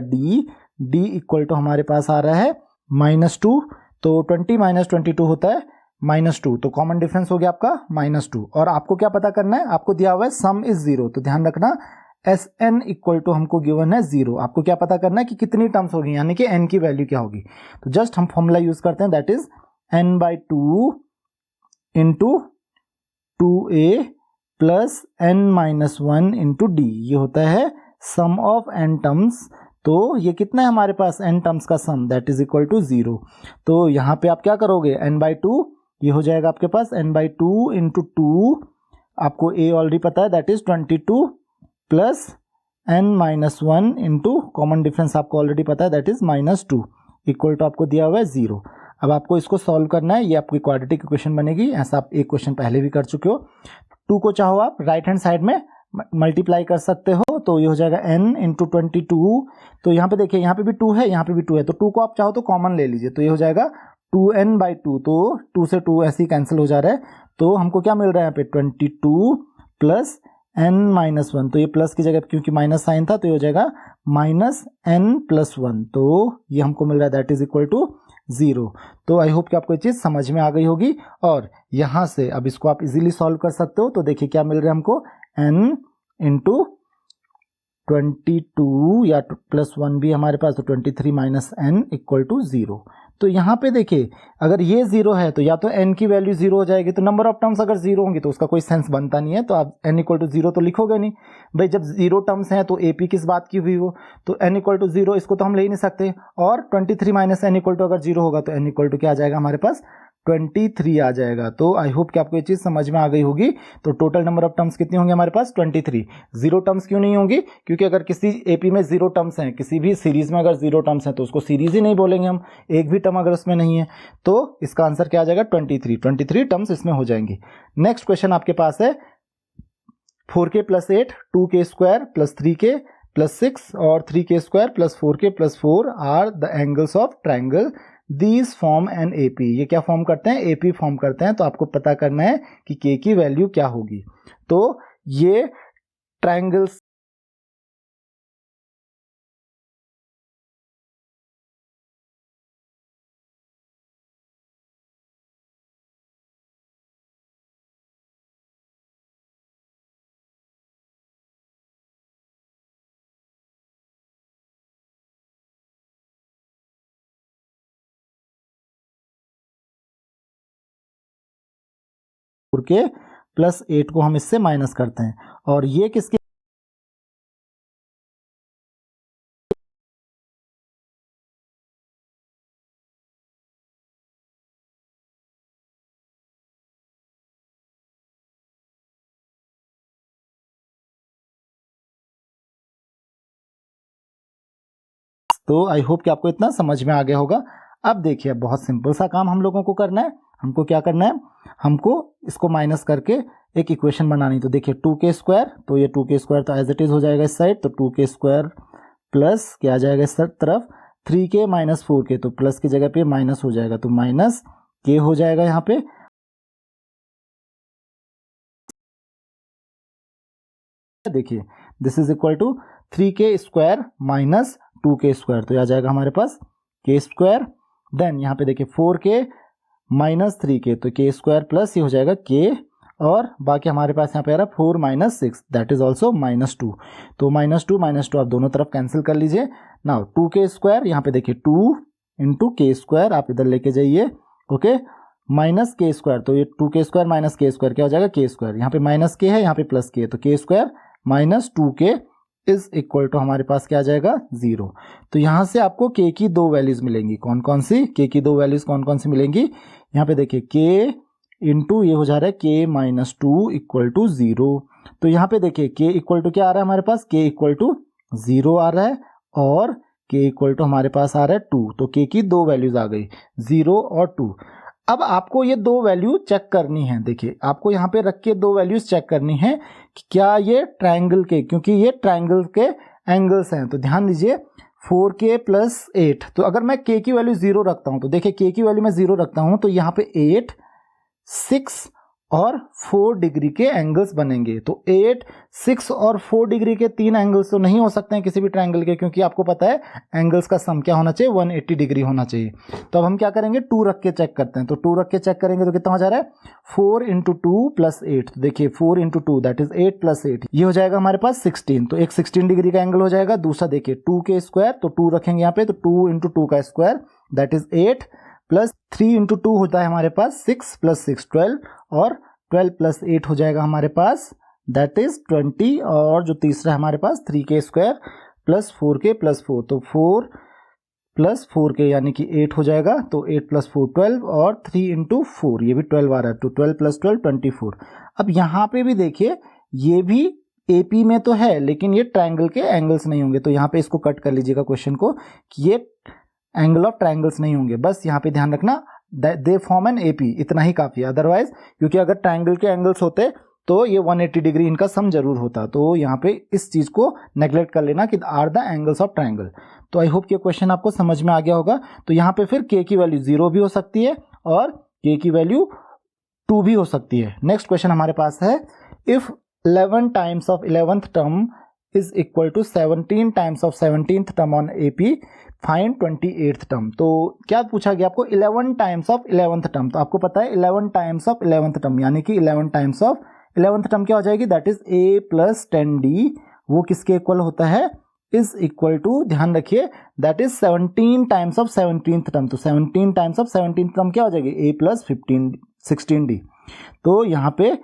d इक्वल टू हमारे पास आ रहा है -2, तो 20 माइनस 22 होता है -2, तो कॉमन डिफरेंस हो गया आपका -2। और आपको क्या पता करना है, आपको दिया हुआ है सम इज 0, तो ध्यान रखना Sn इक्वल टू हमको गिवन है 0। आपको क्या पता करना है कि कितनी टर्म्स होगी, यानी कि n की वैल्यू क्या होगी। तो जस्ट हम फॉर्मूला यूज करते हैं that is n by 2 into 2a plus n minus 1 into D, ये होता है सम ऑफ n टर्म्स। तो ये कितना है हमारे पास n टर्म्स का सम, दैट इज इक्वल टू 0। तो यहाँ पे आप क्या करोगे, n बाई 2 ये हो जाएगा आपके पास n बाई 2 इंटू 2, आपको a ऑलरेडी पता है that is 22 plus n minus 1 into common difference आपको ऑलरेडी पता है दैट इज -2 इक्वल टू आपको दिया हुआ है 0। अब आपको इसको सॉल्व करना है, ये आपकी क्वाड्रेटिक इक्वेशन बनेगी, ऐसा आप एक क्वेश्चन पहले भी कर चुके हो। 2 को चाहो आप राइट हैंड साइड में मल्टीप्लाई कर सकते हो, तो ये हो जाएगा n इंटू 22, तो यहाँ पे देखिए यहाँ पे भी 2 है, यहाँ पे भी 2 है, तो 2 को आप चाहो तो कॉमन ले लीजिए, तो ये हो जाएगा 2n बाई 2, तो 2 से 2 ऐसे ही कैंसिल हो जा रहा है। तो हमको क्या मिल रहा है यहाँ पे 22 प्लस n माइनस 1, तो ये प्लस की जगह क्योंकि माइनस साइन था तो ये हो जाएगा -n प्लस 1, तो ये हमको मिल रहा है दैट इज इक्वल टू 0। तो आई होप कि आपको ये चीज़ समझ में आ गई होगी, और यहाँ से अब इसको आप इजीली सॉल्व कर सकते हो। तो देखिए क्या मिल रहा है हमको, n इंटू 22 या प्लस 1 भी हमारे पास, तो 23 माइनस n इक्वल टू 0। तो यहाँ पे देखिए अगर ये 0 है तो या तो n की वैल्यू 0 हो जाएगी, तो नंबर ऑफ टर्म्स अगर 0 होंगी तो उसका कोई सेंस बनता नहीं है, तो आप n इक्वल टू 0 तो लिखोगे नहीं भाई। जब 0 टर्म्स हैं तो AP किस बात की हुई हो, तो n इक्वल टू 0 इसको तो हम ले ही नहीं सकते, और 23 माइनस n इक्वल टू अगर 0 होगा तो n इक्वल टू क्या आ जाएगा हमारे पास 23 आ जाएगा। तो आई होप कि आपको ये चीज समझ में आ गई होगी। तो टोटल नंबर ऑफ टर्म्स कितनी होंगे हमारे पास 23। 0 टर्म्स क्यों नहीं होंगी, क्योंकि अगर किसी AP में 0 टर्म्स हैं, किसी भी सीरीज में अगर 0 टर्म्स हैं तो उसको सीरीज ही नहीं बोलेंगे हम, एक भी टर्म अगर उसमें नहीं है। तो इसका आंसर क्या आ जाएगा 23 टर्म्स इसमें हो जाएंगी। नेक्स्ट क्वेश्चन आपके पास है 4k + 8 2k² + 3k + 6 और 3k² + 4k + 4 are the angles of triangle these form an AP। ये क्या फॉर्म करते हैं, AP फॉर्म करते हैं। तो आपको पता करना है कि k की वैल्यू क्या होगी। तो ये ट्रायंगल्स के +8 को हम इससे माइनस करते हैं, और ये किसके तो आई होप कि आपको इतना समझ में आ गया होगा। अब देखिए बहुत सिंपल सा काम हम लोगों को करना है। हमको क्या करना है, हमको इसको माइनस करके एक इक्वेशन बनानी। तो देखिए 2k², तो ये 2k² तो एज इट इज हो जाएगा इस साइड, तो 2k² प्लस क्या आ जाएगा इस तरफ 3k - 4k, तो प्लस की जगह पे माइनस हो जाएगा, तो माइनस k हो जाएगा यहाँ पे। देखिए this is equal to 3k² - 2k², तो आ जाएगा हमारे पास k²। देन यहाँ पे देखिए 4k - 3k, तो k² प्लस ये हो जाएगा k, और बाकी हमारे पास यहाँ पे आ रहा है 4 - 6 दैट इज ऑल्सो -2, तो -2 आप दोनों तरफ कैंसिल कर लीजिए। नाउ 2k² यहाँ पे देखिए 2 × k² आप इधर लेके जाइए, ओके, -k², तो ये 2k² - k² क्या हो जाएगा k², यहाँ पे -k है यहाँ पे +k, तो k² - 2k is equal to हमारे पास क्या आ जाएगा 0। तो यहाँ से आपको k की दो वैल्यूज मिलेंगी। कौन कौन सी k की दो वैल्यूज कौन कौन सी मिलेंगी, यहाँ पे देखिए k इंटू ये हो जा रहा है k - 2 इक्वल टू 0। तो यहाँ पे देखिए k इक्वल टू क्या आ रहा है हमारे पास, k इक्वल टू 0 आ रहा है, और k इक्वल टू हमारे पास आ रहा है 2। तो k की दो वैल्यूज आ गई 0 और 2। अब आपको ये दो वैल्यू चेक करनी है। देखिए आपको यहाँ पे रख के दो वैल्यूज चेक करनी है कि क्या ये ट्रायंगल के, क्योंकि ये ट्रायंगल के एंगल्स हैं। तो ध्यान दीजिए 4k + 8, तो अगर मैं k की वैल्यू 0 रखता हूं, तो देखिए k की वैल्यू मैं 0 रखता हूं, तो यहाँ पे 8, 6 और 4 डिग्री के एंगल्स बनेंगे। तो 8, 6 और 4 डिग्री के तीन एंगल्स तो नहीं हो सकते हैं किसी भी ट्रायंगल के, क्योंकि आपको पता है एंगल्स का सम क्या होना चाहिए 180 डिग्री होना चाहिए। तो अब हम क्या करेंगे 2 रख के चेक करते हैं। तो 2 रख के चेक करेंगे तो कितना हो जा रहा है 4 × 2 + 8, तो देखिए 4 × 2 दैट इज 8 + 8, ये हो जाएगा हमारे पास 16, तो एक 16 डिग्री का एंगल हो जाएगा। दूसरा देखिए 2k², तो 2 रखेंगे यहाँ पे, तो 2 × 2 का स्क्वायर दैट इज 8 प्लस 3 × 2 होता है हमारे पास 6 + 6 12, और 12 + 8 हो जाएगा हमारे पास दैट इज 20, और जो तीसरा है हमारे पास 3k² + 4k + 4, तो 4 + 4k यानी कि 8 हो जाएगा, तो 8 + 4 12, और 3 × 4 ये भी 12 आ रहा है, तो 12 + 12 24। अब यहाँ पे भी देखिए ये भी AP में तो है, लेकिन ये ट्रायंगल के एंगल्स नहीं होंगे। तो यहाँ पे इसको कट कर लीजिएगा क्वेश्चन को कि ये एंगल ऑफ ट्रायंगल्स नहीं होंगे। बस यहाँ पे ध्यान रखना दे फॉर्म एन AP, इतना ही काफी है। अदरवाइज क्योंकि अगर ट्रायंगल के एंगल्स होते तो ये 180 डिग्री इनका सम जरूर होता। तो यहाँ पे इस चीज को नेग्लेक्ट कर लेना कि are the angles of triangle. तो आई होप कि क्वेश्चन आपको समझ में आ गया होगा। तो यहाँ पे फिर k की वैल्यू 0 भी हो सकती है और k की वैल्यू 2 भी हो सकती है। नेक्स्ट क्वेश्चन हमारे पास है if 11 times of 11th term is equal to 17 times of 17th term on AP, find 28th term. तो क्या पूछा गया आपको 11 टाइम्स ऑफ 11th टर्म। तो आपको पता है 11 टाइम्स ऑफ 11th टर्म यानी कि 11 टाइम्स ऑफ 11th टर्म क्या हो जाएगी दैट इज A + 10D, वो किसके इक्वल होता है इज इक्वल टू, ध्यान रखिए, that is 17 times of 17th term. तो 17 टाइम्स ऑफ 17th टर्म क्या हो जाएगी, a प्लस 16d। तो यहाँ पे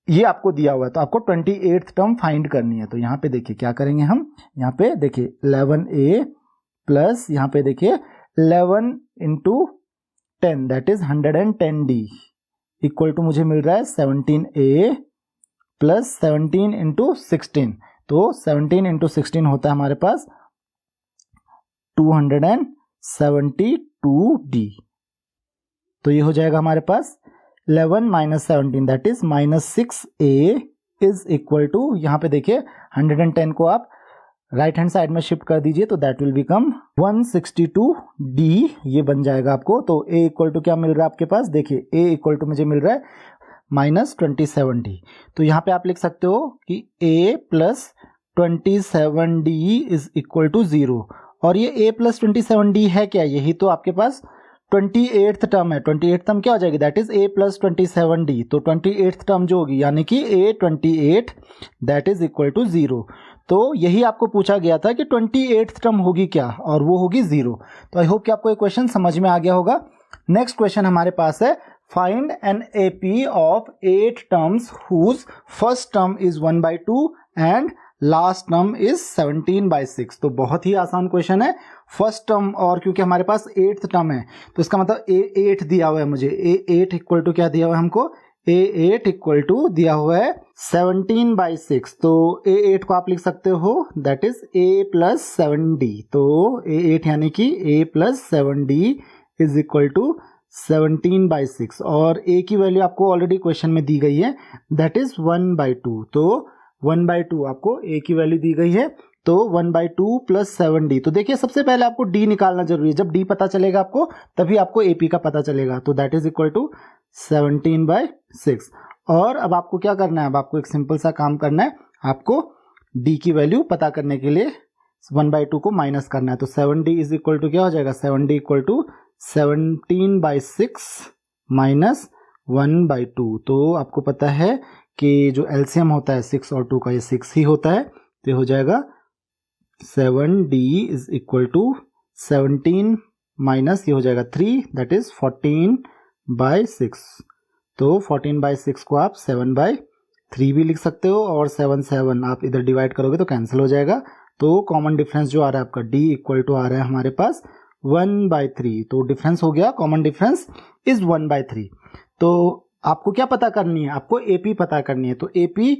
ये आपको दिया हुआ है, तो आपको 28th टर्म फाइंड करनी है। तो यहाँ पे देखिए क्या करेंगे हम, यहाँ पे देखिए 11a प्लस यहाँ पे देखिए 11 into 10 that is 110d equal to मुझे मिल रहा है 17a प्लस 17 इंटू 16। तो 17 इंटू 16 होता है हमारे पास 272d। तो ये हो जाएगा हमारे पास 11 minus 17 that is -6a is equal to, यहाँ पे देखिए 110 को आप राइट हैंड साइड में शिफ्ट कर दीजिए तो दैट विल बिकम 162d, ये बन जाएगा आपको। तो a इक्वल टू क्या मिल रहा है आपके पास, देखिए a इक्वल टू मुझे मिल रहा है -27d। तो यहाँ पे आप लिख सकते हो कि a plus 27d is equal to 0। और ये a प्लस 27d है क्या, यही तो आपके पास 28th टर्म है। 28th टर्म क्या हो जाएगी, that is a plus 27d। तो 28th टर्म जो होगी यानी कि a 28 that is equal to 0। तो यही आपको पूछा गया था कि 28th टर्म होगी क्या, और वो होगी 0। तो आई होप कि आपको ये क्वेश्चन समझ में आ गया होगा। नेक्स्ट क्वेश्चन हमारे पास है, find an AP of 8 terms whose first term is 1/2 and last term is 17/6। तो बहुत ही आसान क्वेश्चन है। फर्स्ट टर्म, और क्योंकि हमारे पास 8th टर्म है तो इसका मतलब A8 दिया हुआ है मुझे, A8 इक्वल टू क्या दिया हुआ है हमको, A8 इक्वल टू दिया हुआ है 17/6। तो A8 को आप लिख सकते हो that is A plus 7d। तो A8 यानी कि A plus 7d is equal to 17/6, और A की वैल्यू आपको ऑलरेडी क्वेश्चन में दी गई है दैट इज 1/2। तो 1/2 आपको A की वैल्यू दी गई है, तो 1/2 प्लस 7d। तो देखिए सबसे पहले आपको D निकालना जरूरी है, जब D पता चलेगा आपको तभी आपको AP का पता चलेगा। तो दैट इज इक्वल टू 17/6। और अब आपको क्या करना है, अब आपको एक सिंपल सा काम करना है, आपको D की वैल्यू पता करने के लिए 1/2 को माइनस करना है। तो 7d इज इक्वल टू क्या हो जाएगा, 7d इक्वल टू 17/6 माइनस 1/2। तो आपको पता है कि जो एलसीएम होता है 6 और 2 का, ये 6 ही होता है। तो हो जाएगा 7d is equal to 17 minus ये हो जाएगा 3 दैट इज 14/6। तो 14/6 को आप 7/3 भी लिख सकते हो, और 7 आप इधर डिवाइड करोगे तो कैंसिल हो जाएगा। तो कॉमन डिफरेंस जो आ रहा है आपका D इक्वल टू आ रहा है हमारे पास 1/3। तो डिफरेंस हो गया, कॉमन डिफरेंस इज 1/3। तो आपको क्या पता करनी है, आपको AP पता करनी है। तो AP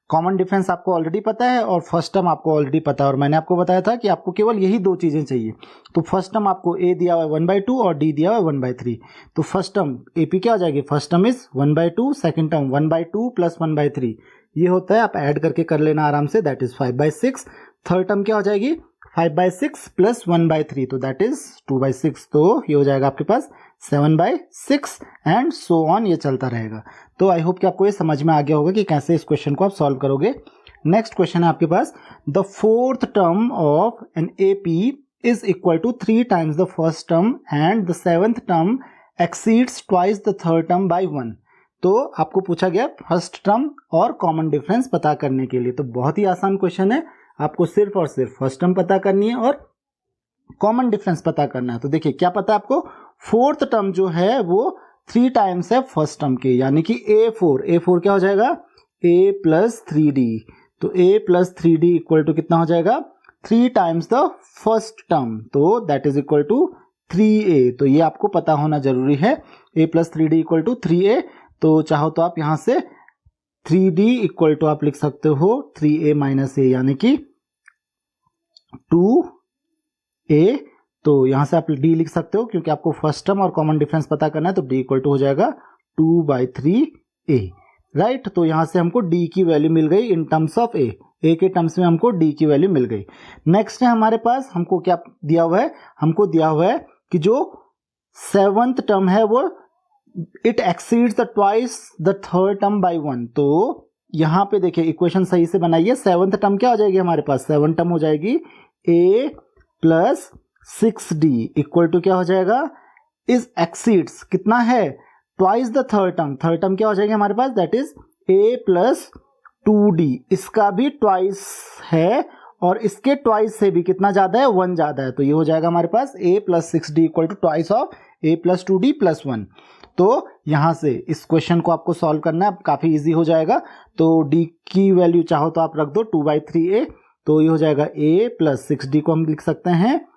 कॉमन डिफरेंस आपको ऑलरेडी पता है और फर्स्ट टर्म आपको ऑलरेडी पता है, और मैंने आपको बताया था कि आपको केवल यही दो चीजें चाहिए। तो फर्स्ट टर्म आपको A दिया हुआ है 1/2 और D दिया हुआ है 1/3। तो फर्स्ट टर्म AP क्या हो जाएगी, first term is 1/2, second term 1/2 plus 1/3 ये होता है, आप ऐड करके कर लेना आराम से, दैट इज 5/6। थर्ड टर्म क्या हो जाएगी 5/6 प्लस 1/3 तो दैट इज 2/6। तो ये हो जाएगा आपके पास 7/6 एंड सो ऑन, ये चलता रहेगा। तो आई होप कि आपको ये समझ में आ गया होगा कि कैसे इस क्वेश्चन को आप सॉल्व करोगे। नेक्स्ट क्वेश्चन है आपके पास, the fourth term of an AP is equal to 3 times the first term and the seventh term exceeds twice the third term by 1। तो आपको पूछा गया फर्स्ट टर्म और कॉमन डिफरेंस पता करने के लिए। तो बहुत ही आसान क्वेश्चन है, आपको सिर्फ और सिर्फ फर्स्ट टर्म पता करनी है और कॉमन डिफरेंस पता करना है। तो देखिए क्या पता है आपको, फोर्थ टर्म जो है वो 3 टाइम्स है फर्स्ट टर्म के, यानी कि A4 क्या हो जाएगा A प्लस 3D। तो A plus 3D equal to कितना हो जाएगा 3 टाइम्स द फर्स्ट टर्म, तो that is equal to 3A। तो ये आपको पता होना जरूरी है, A plus 3D equal to 3A। तो चाहो तो आप यहां से 3D इक्वल टू आप लिख सकते हो 3A माइनस A, यानी कि 2A। तो यहां से आप D लिख सकते हो क्योंकि आपको फर्स्ट टर्म और कॉमन डिफरेंस पता करना है, तो D इक्वल टू हो जाएगा 2/3A, राइट। तो यहां से हमको D की वैल्यू मिल गई इन टर्म्स ऑफ A के टर्म्स में हमको D की वैल्यू मिल गई। नेक्स्ट है हमारे पास, हमको क्या दिया हुआ है, हमको दिया हुआ है कि जो सेवंथ टर्म है वो it exceeds the twice the third term by 1। तो यहां पे देखिए इक्वेशन सही से बनाइए, सेवंथ टर्म क्या हो जाएगी हमारे पास, सेवंथ टर्म हो जाएगी A plus 6D equal to क्या हो जाएगा, इज एक्सीड्स कितना है ट्वाइस द थर्ड टर्म क्या हो जाएगी हमारे पास, that is A plus 2D, इसका भी ट्वाइस है और इसके ट्वाइस से भी कितना ज्यादा है, 1 ज्यादा है, तो ये हो जाएगा हमारे पास a plus 6d equal to twice of a plus 2d plus 1। तो यहां से इस क्वेश्चन को आपको सॉल्व करना है, अब काफी इजी हो जाएगा। तो d की वैल्यू चाहो तो आप रख दो 2/3a, तो ये हो जाएगा a प्लस 6d को हम लिख सकते हैं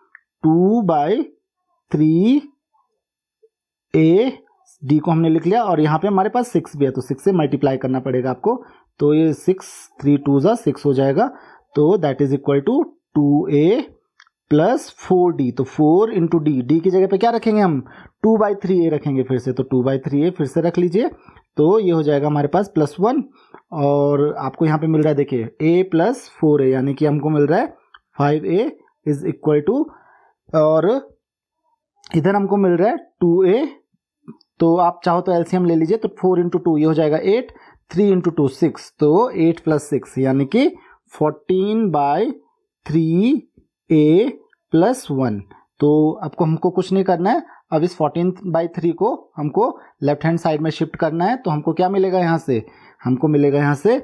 2/3a, d को हमने लिख लिया, और यहाँ पे हमारे पास 6 भी है तो 6 से मल्टीप्लाई करना पड़ेगा आपको, तो ये 6 3 2 6 हो जाएगा, तो that is equal to 2a plus 4d, तो 4 इंटू डी की जगह पे क्या रखेंगे हम, 2/3a रखेंगे फिर से, तो 2/3a फिर से रख लीजिए, तो ये हो जाएगा हमारे पास +1, और आपको यहाँ पे मिल रहा है देखिए a प्लस 4a, यानी कि हमको मिल रहा है 5a इज इक्वल टू, और इधर हमको मिल रहा है 2a, तो आप चाहो तो एलसीएम ले लीजिए, तो 4 इंटू 2 ये हो जाएगा 8, 3 इंटू 2 6, तो 8 प्लस 6 यानी कि 14/3a प्लस 1। तो आपको हमको कुछ नहीं करना है, अब इस 14/3 को हमको लेफ्ट हैंड साइड में शिफ्ट करना है, तो हमको क्या मिलेगा यहाँ से, हमको मिलेगा यहाँ से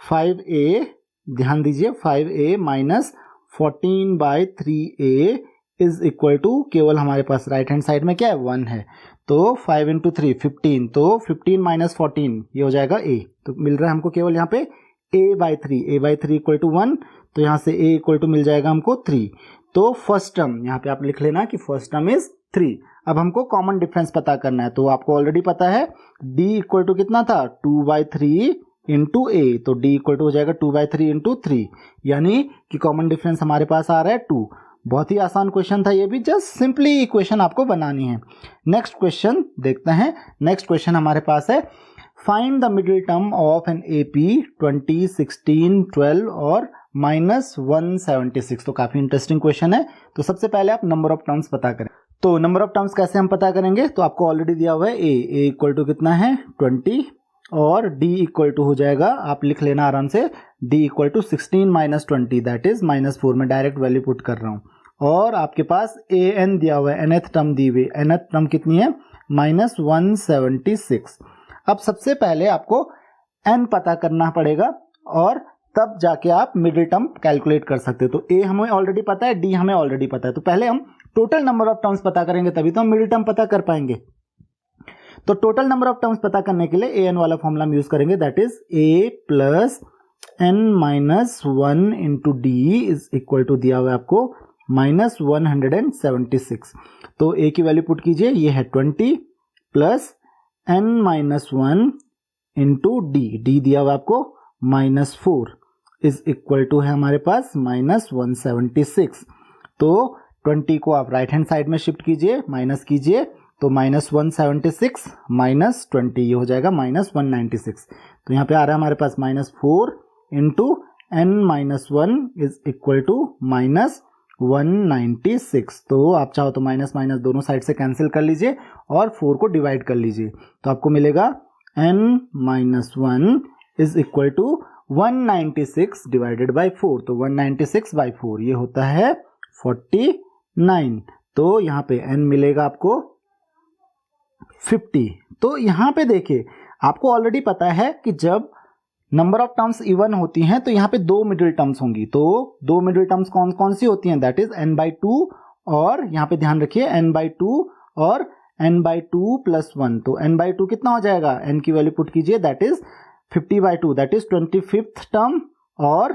5a, ध्यान दीजिए 5a minus 14/3a is equal to, केवल हमारे पास राइट हैंड साइड में क्या है 1 है, तो 5 इंटू 3 15, तो 15 माइनस 14 ये हो जाएगा a, तो मिल रहा है हमको केवल यहाँ पे a/3 इक्वल टू 1, तो यहाँ से a इक्वल टू मिल जाएगा हमको 3। तो फर्स्ट टर्म यहाँ पे आप लिख लेना कि फर्स्ट टर्म इज 3। अब हमको कॉमन डिफरेंस पता करना है, तो आपको ऑलरेडी पता है d इक्वल टू कितना था 2/3 इंटू a, तो d इक्वल टू हो जाएगा 2/3 इंटू 3, यानी कि कॉमन डिफरेंस हमारे पास आ रहा है 2। बहुत ही आसान क्वेश्चन था ये भी, जस्ट सिंपली इक्वेशन आपको बनानी है। नेक्स्ट क्वेश्चन देखते हैं। नेक्स्ट क्वेश्चन हमारे पास है find the middle term of an AP 20, 16, 12 और -176। तो काफी इंटरेस्टिंग क्वेश्चन है। तो सबसे पहले आप नंबर ऑफ टर्म्स पता करें। तो नंबर ऑफ टर्म्स कैसे हम पता करेंगे, तो आपको ऑलरेडी दिया हुआ है a इक्वल टू कितना है 20, और d इक्वल टू हो जाएगा, आप लिख लेना आराम से, d equal to 16 minus 20 that is -4, में डायरेक्ट वैल्यू पुट कर रहा हूँ। और आपके पास an दिया हुआ है, nth टर्म दी हुई, nth टर्म कितनी है -176। अब सबसे पहले आपको n पता करना पड़ेगा और तब जाके आप मिडिल टर्म कैलकुलेट कर सकते हो। तो a हमें ऑलरेडी पता है, d हमें ऑलरेडी पता है, तो पहले हम टोटल नंबर ऑफ टर्म्स पता करेंगे तभी तो हम मिडिल टर्म पता कर पाएंगे। तो टोटल नंबर ऑफ टर्म्स पता करने के लिए an वाला फॉर्मूला हम यूज करेंगे, that is a plus n-1 into d is equal to दिया हुआ है आपको -176। तो a की वैल्यू पुट कीजिए, ये है 20 प्लस n-1 इंटू डी दिया हुआ आपको -4 इज इक्वल टू है हमारे पास -176। तो 20 को आप राइट हैंड साइड में शिफ्ट कीजिए, माइनस कीजिए, तो -176 माइनस 20 ये हो जाएगा -196। तो यहाँ पे आ रहा है हमारे पास -4 into n-1 is equal to -196। तो आप चाहो तो माइनस माइनस दोनों साइड से कैंसिल कर लीजिए और 4 को डिवाइड कर लीजिए, तो आपको मिलेगा n-1 is equal to 196 divided by 4, तो 196/4 ये होता है 49। तो यहाँ पे n मिलेगा आपको 50। तो यहाँ पे देखिए आपको ऑलरेडी पता है कि जब नंबर ऑफ टर्म्स इवन होती हैं तो यहाँ पे 2 मिडिल टर्म्स होंगी। तो 2 मिडिल टर्म्स कौन कौन सी होती हैं, दैट इज n/2, और यहाँ पे ध्यान रखिए n/2 और n/2 प्लस 1। तो n/2 कितना हो जाएगा, n की वैल्यू पुट कीजिए, that is 50/2 that is 25th term और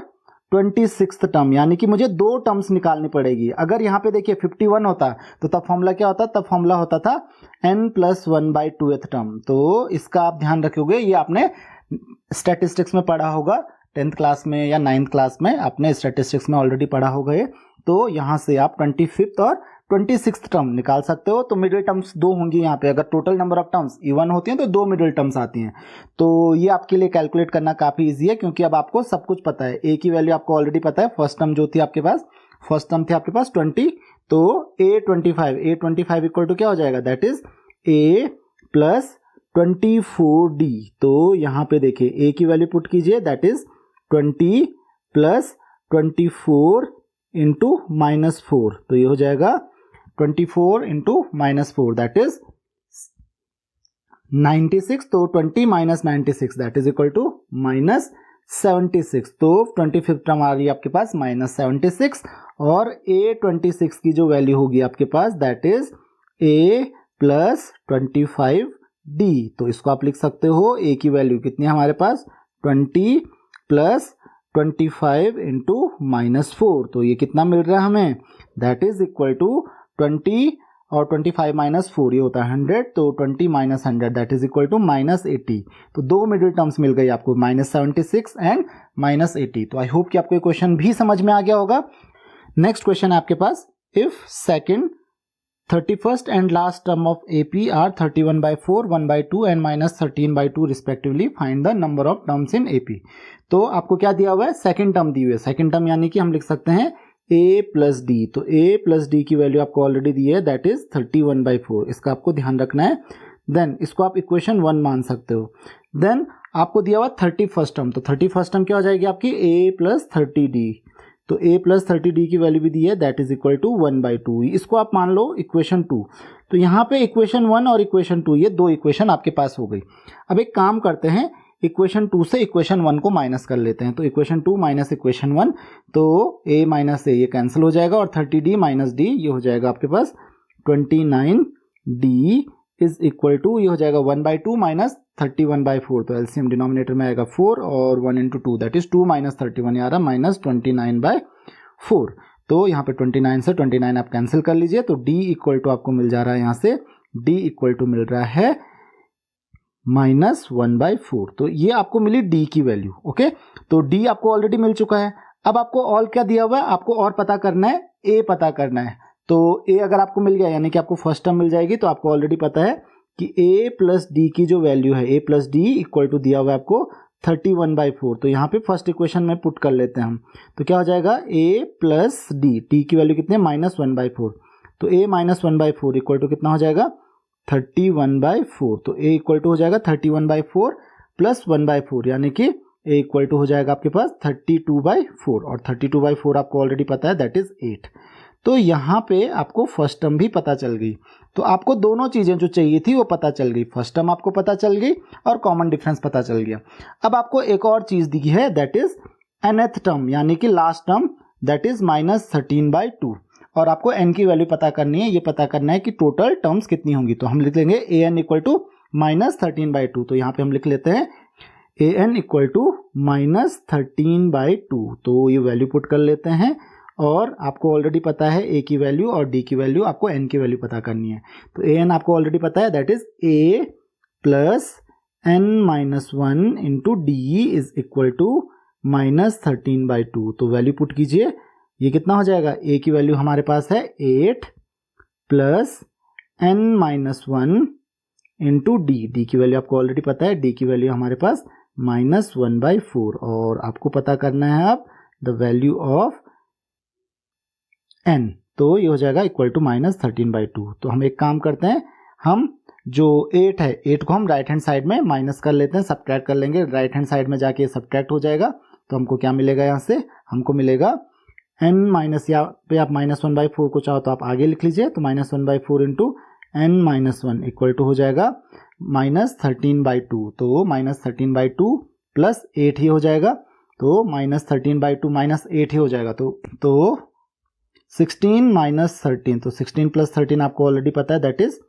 26th टर्म, यानी कि मुझे 2 टर्म्स निकालनी पड़ेगी। अगर यहाँ पे देखिए 51 होता तो तब फॉर्मूला क्या होता, तब फॉर्मूला होता था n प्लस 1/2th टर्म। तो इसका आप ध्यान रखोगे, ये आपने स्टैटिस्टिक्स में पढ़ा होगा 10th क्लास में या 9th क्लास में, आपने स्टैटिस्टिक्स में ऑलरेडी पढ़ा होगा ये। तो यहाँ से आप 25th और 26th टर्म निकाल सकते हो। तो मिडिल टर्म्स 2 होंगी यहाँ पे, अगर total number of terms even होती हैं तो 2 मिडिल टर्म्स आती हैं। तो ये आपके लिए कैलकुलेट करना काफी इजी है, क्योंकि अब आपको सब कुछ पता है। a की वैल्यू आपको ऑलरेडी पता है, फर्स्ट टर्म जो थी आपके पास, फर्स्ट टर्म थी आपके पास 20, तो a25 इक्वल टू क्या हो जाएगा, that is a plus 24d। तो यहाँ पे देखिए a की वैल्यू पुट कीजिए, दैट इज 20 प्लस 24 इंटू -4, तो ये हो जाएगा 24 इंटू -4 दैट इज 96। तो 20 minus 96 that is equal to 76, तो 25th टर्म आ रही है आपके पास -76 और A26 की जो वैल्यू होगी आपके पास that is A plus 25D। तो इसको आप लिख सकते हो A की वैल्यू कितनी है हमारे पास 20 प्लस 25 इंटू -4, तो ये कितना मिल रहा है हमें दैट इज इक्वल टू 20 और 25 माइनस 4 ये होता है 100, तो 20 minus 100 that is equal to -80। तो दो मिडिल टर्म्स मिल गई आपको -76 एंड -80। तो आई होप कि आपको ये क्वेश्चन भी समझ में आ गया होगा। नेक्स्ट क्वेश्चन है आपके पास, if second 31st and last term of AP are 31/4, 1/2 and -13/2 respectively, find the number of terms in AP। तो आपको क्या दिया हुआ है, सेकंड टर्म दी हुई है। सेकंड टर्म यानी कि हम लिख सकते हैं A प्लस D, तो A प्लस D की वैल्यू आपको ऑलरेडी दी है दैट इज 31/4, इसका आपको ध्यान रखना है। देन इसको आप इक्वेशन 1 मान सकते हो। देन आपको दिया हुआ 31st टर्म, तो 31st टर्म क्या हो जाएगी आपकी A प्लस 30D, तो A प्लस 30D की वैल्यू भी दी है दैट इज इक्वल टू 1/2, इसको आप मान लो इक्वेशन 2। तो यहाँ पे इक्वेशन 1 और इक्वेशन 2 ये दो इक्वेशन आपके पास हो गई। अब एक काम करते हैं, इक्वेशन 2 से इक्वेशन 1 को माइनस कर लेते हैं, तो इक्वेशन 2 माइनस इक्वेशन 1, तो A माइनस A ये कैंसिल हो जाएगा और 30D माइनस D ये हो जाएगा आपके पास 29D इज इक्वल टू ये हो जाएगा 1/2 माइनस 31/4, तो एलसीएम डिनोमिनेटर में आएगा 4 और 1 इंटू 2 दैट इज 2 माइनस 31 आ रहा -29/4। तो यहाँ पे 29 से 29 आप कैंसिल कर लीजिए, तो D इक्वल टू आपको मिल जा रहा है यहाँ से D इक्वल टू मिल रहा है -1/4। तो ये आपको मिली D की वैल्यू। ओके, तो D आपको ऑलरेडी मिल चुका है। अब आपको और क्या दिया हुआ है, आपको और पता करना है, A पता करना है। तो A अगर आपको मिल गया यानी कि आपको फर्स्ट टर्म मिल जाएगी, तो आपको ऑलरेडी पता है कि A प्लस D की जो वैल्यू है A plus D equal to दिया हुआ है आपको 31/4। तो यहाँ पे फर्स्ट इक्वेशन में पुट कर लेते हैं हम, तो क्या हो जाएगा A प्लस D की वैल्यू कितनी है -1/4, तो A -1/4 इक्वल टू कितना हो जाएगा 31/4। तो A इक्वल टू हो जाएगा 31/4 प्लस 1/4 यानी कि A इक्वल टू हो जाएगा आपके पास 32/4 और 32/4 आपको ऑलरेडी पता है दैट इज 8। तो यहाँ पे आपको फर्स्ट टर्म भी पता चल गई। तो आपको दोनों चीजें जो चाहिए थी वो पता चल गई, फर्स्ट टर्म आपको पता चल गई और कॉमन डिफरेंस पता चल गया। अब आपको एक और चीज दी है दैट इज nth टर्म यानी कि लास्ट टर्म दैट इज -13/2 और आपको n की वैल्यू पता करनी है। ये पता करना है कि टोटल टर्म्स कितनी होंगी, तो हम लिख लेंगे an इक्वल टू -13/2। तो यहाँ पे हम लिख लेते हैं an इक्वल टू -13/2, तो ये वैल्यू पुट कर लेते हैं और आपको ऑलरेडी पता है A की वैल्यू और D की वैल्यू, आपको n की वैल्यू पता करनी है। तो an आपको ऑलरेडी पता है that is A plus n-1 into D is equal to -13/2। तो वैल्यू पुट कीजिए, ये कितना हो जाएगा, A की वैल्यू हमारे पास है 8 प्लस n-1 इंटू D की वैल्यू आपको ऑलरेडी पता है, D की वैल्यू हमारे पास -1/4 और आपको पता करना है अब द वैल्यू ऑफ n, तो ये हो जाएगा इक्वल टू -13/2। तो हम एक काम करते हैं, हम जो 8 है 8 को हम राइट हैंड साइड में माइनस कर लेते हैं, सब्ट्रैक्ट कर लेंगे, राइट हैंड साइड में जाके सब्ट्रैक्ट हो जाएगा। तो हमको क्या मिलेगा, यहाँ से हमको मिलेगा n माइनस, यहाँ पे आप -1/4 को चाहो तो आप आगे लिख लीजिए, तो -1/4 इंटू n-1 इक्वल टू हो जाएगा -13/2। तो -13/2 प्लस 8 ही हो जाएगा, तो -13/2 माइनस 8 ही हो जाएगा। तो 16 माइनस 13, तो 16 प्लस 13 आपको ऑलरेडी पता है दैट इज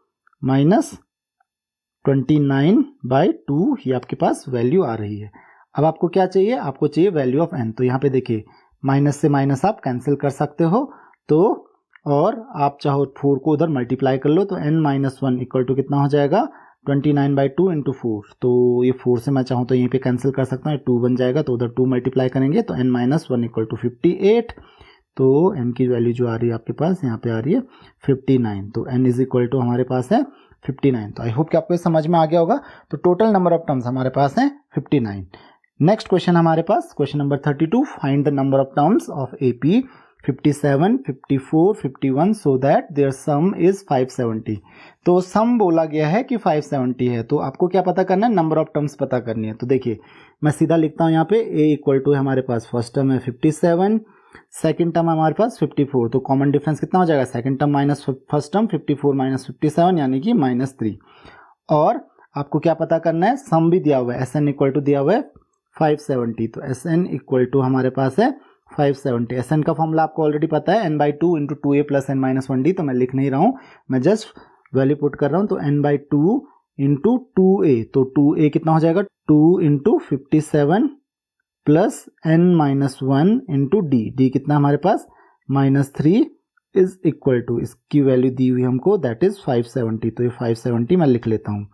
-29/2 ही आपके पास वैल्यू आ रही है। अब आपको क्या चाहिए, आपको चाहिए वैल्यू ऑफ n। तो यहाँ पे देखिए माइनस से माइनस आप कैंसिल कर सकते हो, तो और आप चाहो 4 को उधर मल्टीप्लाई कर लो, तो n-1 इक्वल टू कितना हो जाएगा 29/2 इंटू 4। तो ये 4 से मैं चाहूँ तो यहीं पे कैंसिल कर सकता हूँ, 2 बन जाएगा, तो उधर 2 मल्टीप्लाई करेंगे तो n-1 इक्वल टू 58। तो n की वैल्यू जो आ रही है आपके पास यहाँ पे आ रही है 59, तो n इज इक्वल टू हमारे पास है 59। तो आई होप कि आपको ये समझ में आ गया होगा। तो टोटल नंबर ऑफ टर्म्स हमारे पास है 59। नेक्स्ट क्वेश्चन हमारे पास question number 32, find the number of terms of AP 57, 54, 51 so that their sum is 570। तो सम बोला गया है कि 570 है, तो आपको क्या पता करना है, नंबर ऑफ टर्म्स पता करनी है। तो देखिए मैं सीधा लिखता हूँ यहाँ पे A इक्वल टू हमारे पास फर्स्ट टर्म है 57, सेकंड टर्म हमारे पास 54, तो कॉमन डिफरेंस कितना हो जाएगा, second term minus first term 54 minus 57 यानी कि -3। और आपको क्या पता करना है, सम भी दिया हुआ है, SN इक्वल टू दिया हुआ है 570, तो Sn इक्वल टू हमारे पास है 570। Sn का फॉर्मूला आपको ऑलरेडी पता है, n/2 into 2a plus n-1d, तो मैं लिख नहीं रहा हूँ, मैं जस्ट वैल्यू पुट कर रहा हूँ। तो n/2 इंटू 2a, तो 2a कितना हो जाएगा, 2 into 57 plus n-1 into d कितना हमारे पास -3 इज इक्वल टू, इसकी वैल्यू दी हुई हमको, दैट इज 570। तो ये 570 मैं लिख लेता हूँ।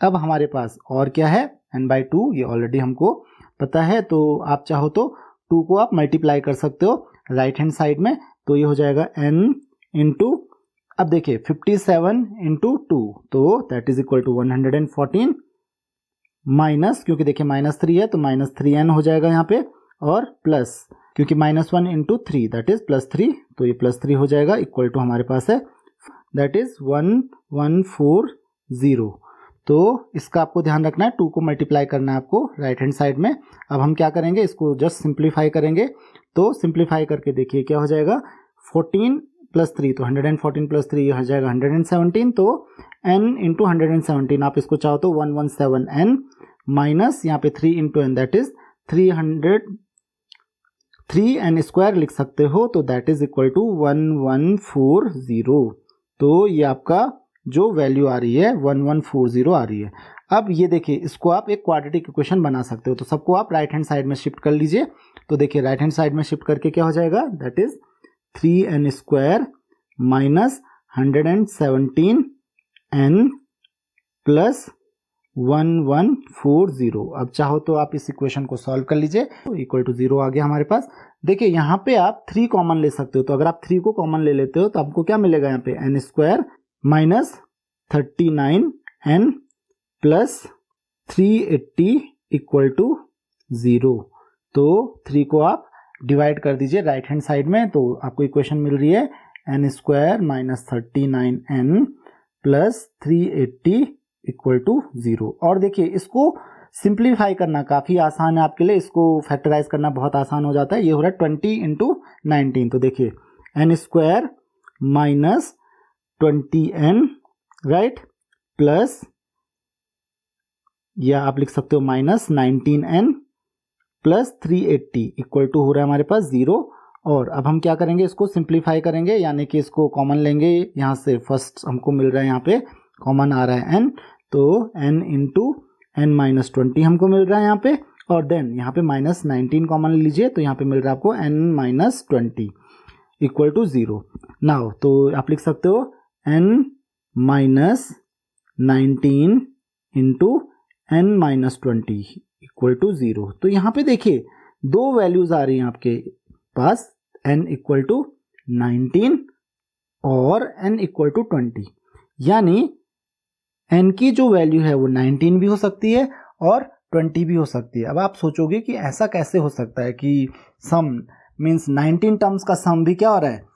अब हमारे पास और क्या है, n/2, ये ऑलरेडी हमको पता है, तो आप चाहो तो 2 को आप मल्टीप्लाई कर सकते हो राइट हैंड साइड में, तो ये हो जाएगा n इंटू, अब देखिए 57 इंटू 2, तो that is equal to 114 minus, क्योंकि देखिए -3 है तो -3n हो जाएगा यहाँ पे, और प्लस, क्योंकि -1 इंटू 3 दैट इज +3, तो ये +3 हो जाएगा, इक्वल टू हमारे पास है दैट इज 1140। तो इसका आपको ध्यान रखना है, 2 को मल्टीप्लाई करना है आपको राइट हैंड साइड में। अब हम क्या करेंगे, इसको जस्ट सिंप्लीफाई करेंगे, तो सिंप्लीफाई करके देखिए क्या हो जाएगा, 14 प्लस 3, तो 114 प्लस 3 हो जाएगा 117, तो n इंटू 117, आप इसको चाहो तो 117n माइनस यहाँ पे 3 into n that is 3n square लिख सकते हो, तो दैट इज इक्वल टू 1140। तो ये आपका जो वैल्यू आ रही है 1140 आ रही है। अब ये देखिए, इसको आप एक क्वाड्रेटिक इक्वेशन बना सकते हो, तो सबको आप राइट हैंड साइड में शिफ्ट कर लीजिए। तो देखिए राइट हैंड साइड में शिफ्ट करके क्या हो जाएगा, that is 3n square minus 117n plus 1140। अब चाहो तो आप इस इक्वेशन को सॉल्व कर लीजिए, तो इक्वल टू 0 आ गया हमारे पास। देखिए यहाँ पे आप 3 कॉमन ले सकते हो, तो अगर आप 3 को कॉमन ले लेते हो तो आपको क्या मिलेगा, यहाँ पे n square minus 39n plus 380 equal to 0। तो 3 को आप डिवाइड कर दीजिए राइट हैंड साइड में, तो आपको इक्वेशन मिल रही है n square minus 39n plus 380 equal to 0। और देखिए इसको सिंप्लीफाई करना काफ़ी आसान है आपके लिए, इसको फैक्टराइज करना बहुत आसान हो जाता है। ये हो रहा है 20 इंटू 19, तो देखिए n square minus 20n right plus, या आप लिख सकते हो minus 19n plus 380 equal to हो रहा है हमारे पास 0। और अब हम क्या करेंगे, इसको सिंप्लीफाई करेंगे, यानी कि इसको कॉमन लेंगे यहाँ से। फर्स्ट हमको मिल रहा है यहाँ पे कॉमन आ रहा है n, तो n इंटू n-20 हमको मिल रहा है यहाँ पे, और देन यहाँ पे -19 कॉमन लीजिए, तो यहाँ पे मिल रहा है आपको n-20 इक्वल टू 0। नाउ तो आप लिख सकते हो n-19 into n-20 equal to 0। तो यहाँ पे देखिए 2 वैल्यूज आ रही हैं आपके पास, n इक्वल टू 19 और n इक्वल टू 20, यानी n की जो वैल्यू है वो 19 भी हो सकती है और 20 भी हो सकती है। अब आप सोचोगे कि ऐसा कैसे हो सकता है कि सम मीन्स 19 टर्म्स का सम भी क्या हो रहा है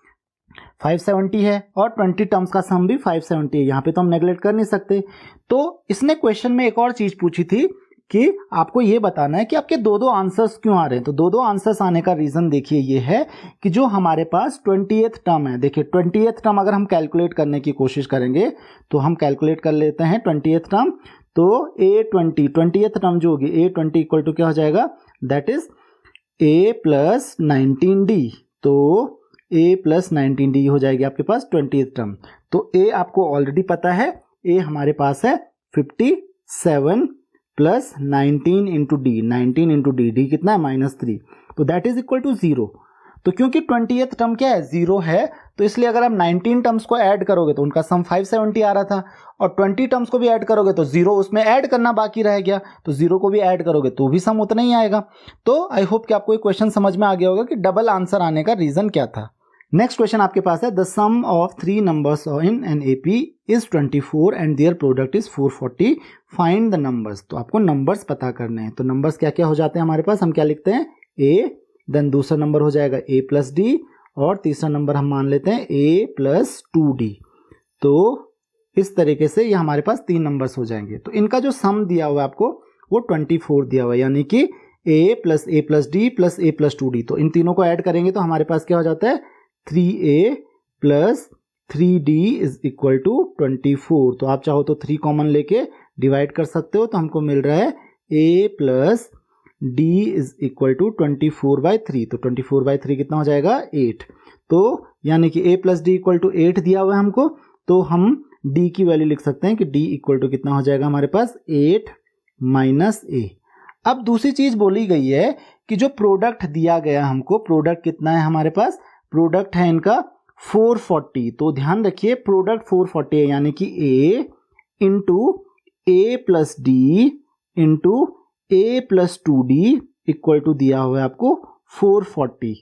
570 है, और 20 टर्म्स का सम भी 570 है, यहाँ पे तो हम नेगलेक्ट कर नहीं सकते। तो इसने क्वेश्चन में एक और चीज पूछी थी कि आपको ये बताना है कि आपके 2-2 आंसर्स क्यों आ रहे हैं। तो 2-2 आंसर्स आने का रीजन देखिए ये है कि जो हमारे पास 20th टर्म है, देखिए 20th टर्म अगर हम कैलकुलेट करने की कोशिश करेंगे तो हम कैलकुलेट कर लेते हैं 20th टर्म। तो A20th टर्म जो होगी A20 इक्वल टू क्या हो जाएगा, that is A plus 19D, तो A प्लस 19D हो जाएगी आपके पास 20th टर्म। तो A आपको ऑलरेडी पता है, A हमारे पास है 57 plus 19 into D, 19 into d, D कितना है -3, तो दैट इज इक्वल टू 0। तो क्योंकि 20th टर्म क्या है 0 है, तो इसलिए अगर आप 19 टर्म्स को ऐड करोगे तो उनका सम 570 आ रहा था, और 20 टर्म्स को भी ऐड करोगे तो 0 उसमें ऐड करना बाकी रह गया, तो 0 को भी ऐड करोगे तो भी सम उतना ही आएगा। तो आई होप कि आपको ये क्वेश्चन समझ में आ गया होगा कि डबल आंसर आने का रीजन क्या था। नेक्स्ट क्वेश्चन आपके पास है, the sum of 3 numbers in an AP is 24 and their product is 440, find the numbers. तो आपको नंबर्स पता करने हैं। तो नंबर्स क्या क्या हो जाते हैं हमारे पास, हम क्या लिखते हैं a, देन दूसरा नंबर हो जाएगा a प्लस डी, और तीसरा नंबर हम मान लेते हैं a प्लस 2d। तो इस तरीके से ये हमारे पास 3 नंबर्स हो जाएंगे। तो इनका जो सम दिया हुआ है आपको वो 24 दिया हुआ है, यानी कि a plus D plus a plus 2d। तो इन तीनों को ऐड करेंगे तो हमारे पास क्या हो जाता है 3a plus 3d is equal to 24। तो आप चाहो तो 3 कॉमन लेके डिवाइड कर सकते हो, तो हमको मिल रहा है a plus d is equal to 24/3, तो 24/3 कितना हो जाएगा 8। तो यानी कि a plus d equal to 8 दिया हुआ है हमको, तो हम d की वैल्यू लिख सकते हैं कि d इक्वल टू कितना हो जाएगा हमारे पास 8 माइनस a। अब दूसरी चीज बोली गई है कि जो प्रोडक्ट दिया गया हमको, प्रोडक्ट कितना है हमारे पास, प्रोडक्ट है इनका 440। तो ध्यान रखिए प्रोडक्ट 440 है, यानी कि a into a plus d into a plus 2d equal to दिया हुआ है आपको 440।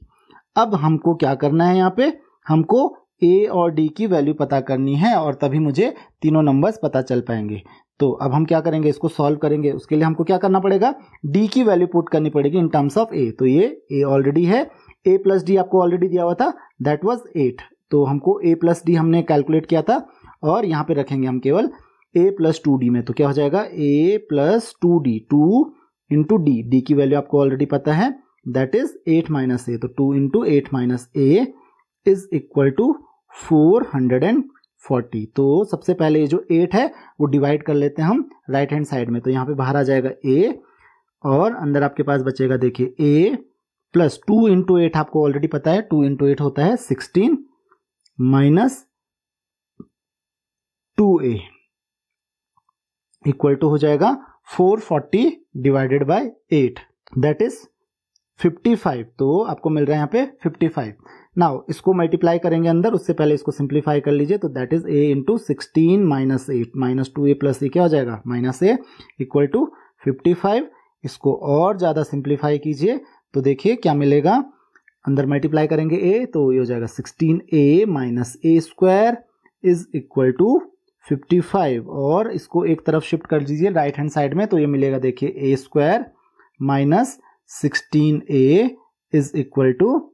अब हमको क्या करना है, यहाँ पे हमको a और d की वैल्यू पता करनी है और तभी मुझे तीनों नंबर्स पता चल पाएंगे। तो अब हम क्या करेंगे, इसको सॉल्व करेंगे। उसके लिए हमको क्या करना पड़ेगा, d की वैल्यू पुट करनी पड़ेगी इन टर्म्स ऑफ a। तो ये a ऑलरेडी है, a प्लस डी आपको ऑलरेडी दिया हुआ था, दैट वाज 8। तो हमको a प्लस डी हमने कैलकुलेट किया था और यहाँ पे रखेंगे हम केवल a प्लस 2d में। तो क्या हो जाएगा a plus 2d, 2 into d, d की वैल्यू आपको ऑलरेडी पता है, दैट इज 8 माइनस a। तो 2 into 8 minus a is equal to 440। तो सबसे पहले ये जो 8 है वो डिवाइड कर लेते हैं हम राइट हैंड साइड में। तो यहाँ पे बाहर आ जाएगा a और अंदर आपके पास बचेगा देखिए a प्लस 2 इंटू 8 आपको ऑलरेडी पता है, 2 इंटू 8 होता है 16 माइनस 2a इक्वल टू हो जाएगा 440 डिवाइडेड बाय 8, दैट इज 55। तो आपको मिल रहा है यहाँ पे 55। नाउ इसको मल्टीप्लाई करेंगे अंदर, उससे पहले इसको सिंप्लीफाई कर लीजिए। तो that is a into 16 minus 8 minus 2a plus a क्या हो जाएगा माइनस a इक्वल टू 55। इसको और ज़्यादा सिंप्लीफाई कीजिए तो देखिए क्या मिलेगा, अंदर मल्टीप्लाई करेंगे a तो ये हो जाएगा 16a minus a square is equal to 55। और इसको एक तरफ शिफ्ट कर दीजिए राइट हैंड साइड में, तो ये मिलेगा देखिए a square minus 16a is equal to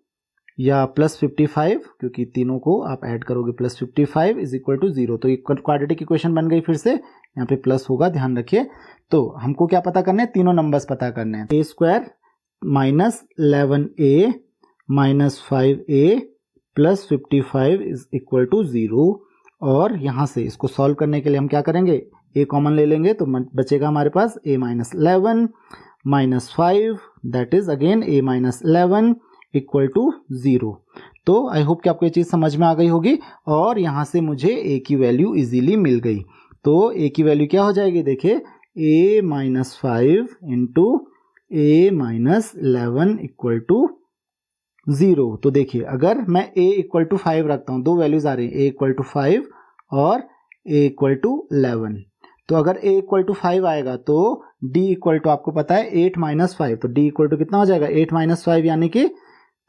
या प्लस 55, क्योंकि तीनों को आप ऐड करोगे प्लस 55 इज इक्वल टू 0। तो ये क्वाड्रेटिक इक्वेशन बन गई, फिर से यहाँ पे प्लस होगा, ध्यान रखिए। तो हमको क्या पता करना है, तीनों नंबर्स पता करने हैं। a square minus 11a minus 5a plus 55 is equal to 0। और यहाँ से इसको सॉल्व करने के लिए हम क्या करेंगे, a कॉमन ले लेंगे तो बचेगा हमारे पास a minus 11 minus 5 that is again a minus 11 equal to 0। तो आई होप कि आपको ये चीज़ समझ में आ गई होगी और यहाँ से मुझे a की वैल्यू इजीली मिल गई। तो a की वैल्यू क्या हो जाएगी, देखिए a minus 5 into a minus 11 equal to 0। तो देखिए अगर मैं a इक्वल टू 5 रखता हूँ, दो वैल्यूज आ रही हैं, a इक्वल टू 5 और a इक्वल टू 11। तो अगर a इक्वल टू 5 आएगा तो d इक्वल टू आपको पता है 8 माइनस 5, तो d इक्वल टू कितना हो जाएगा 8 माइनस 5 यानी कि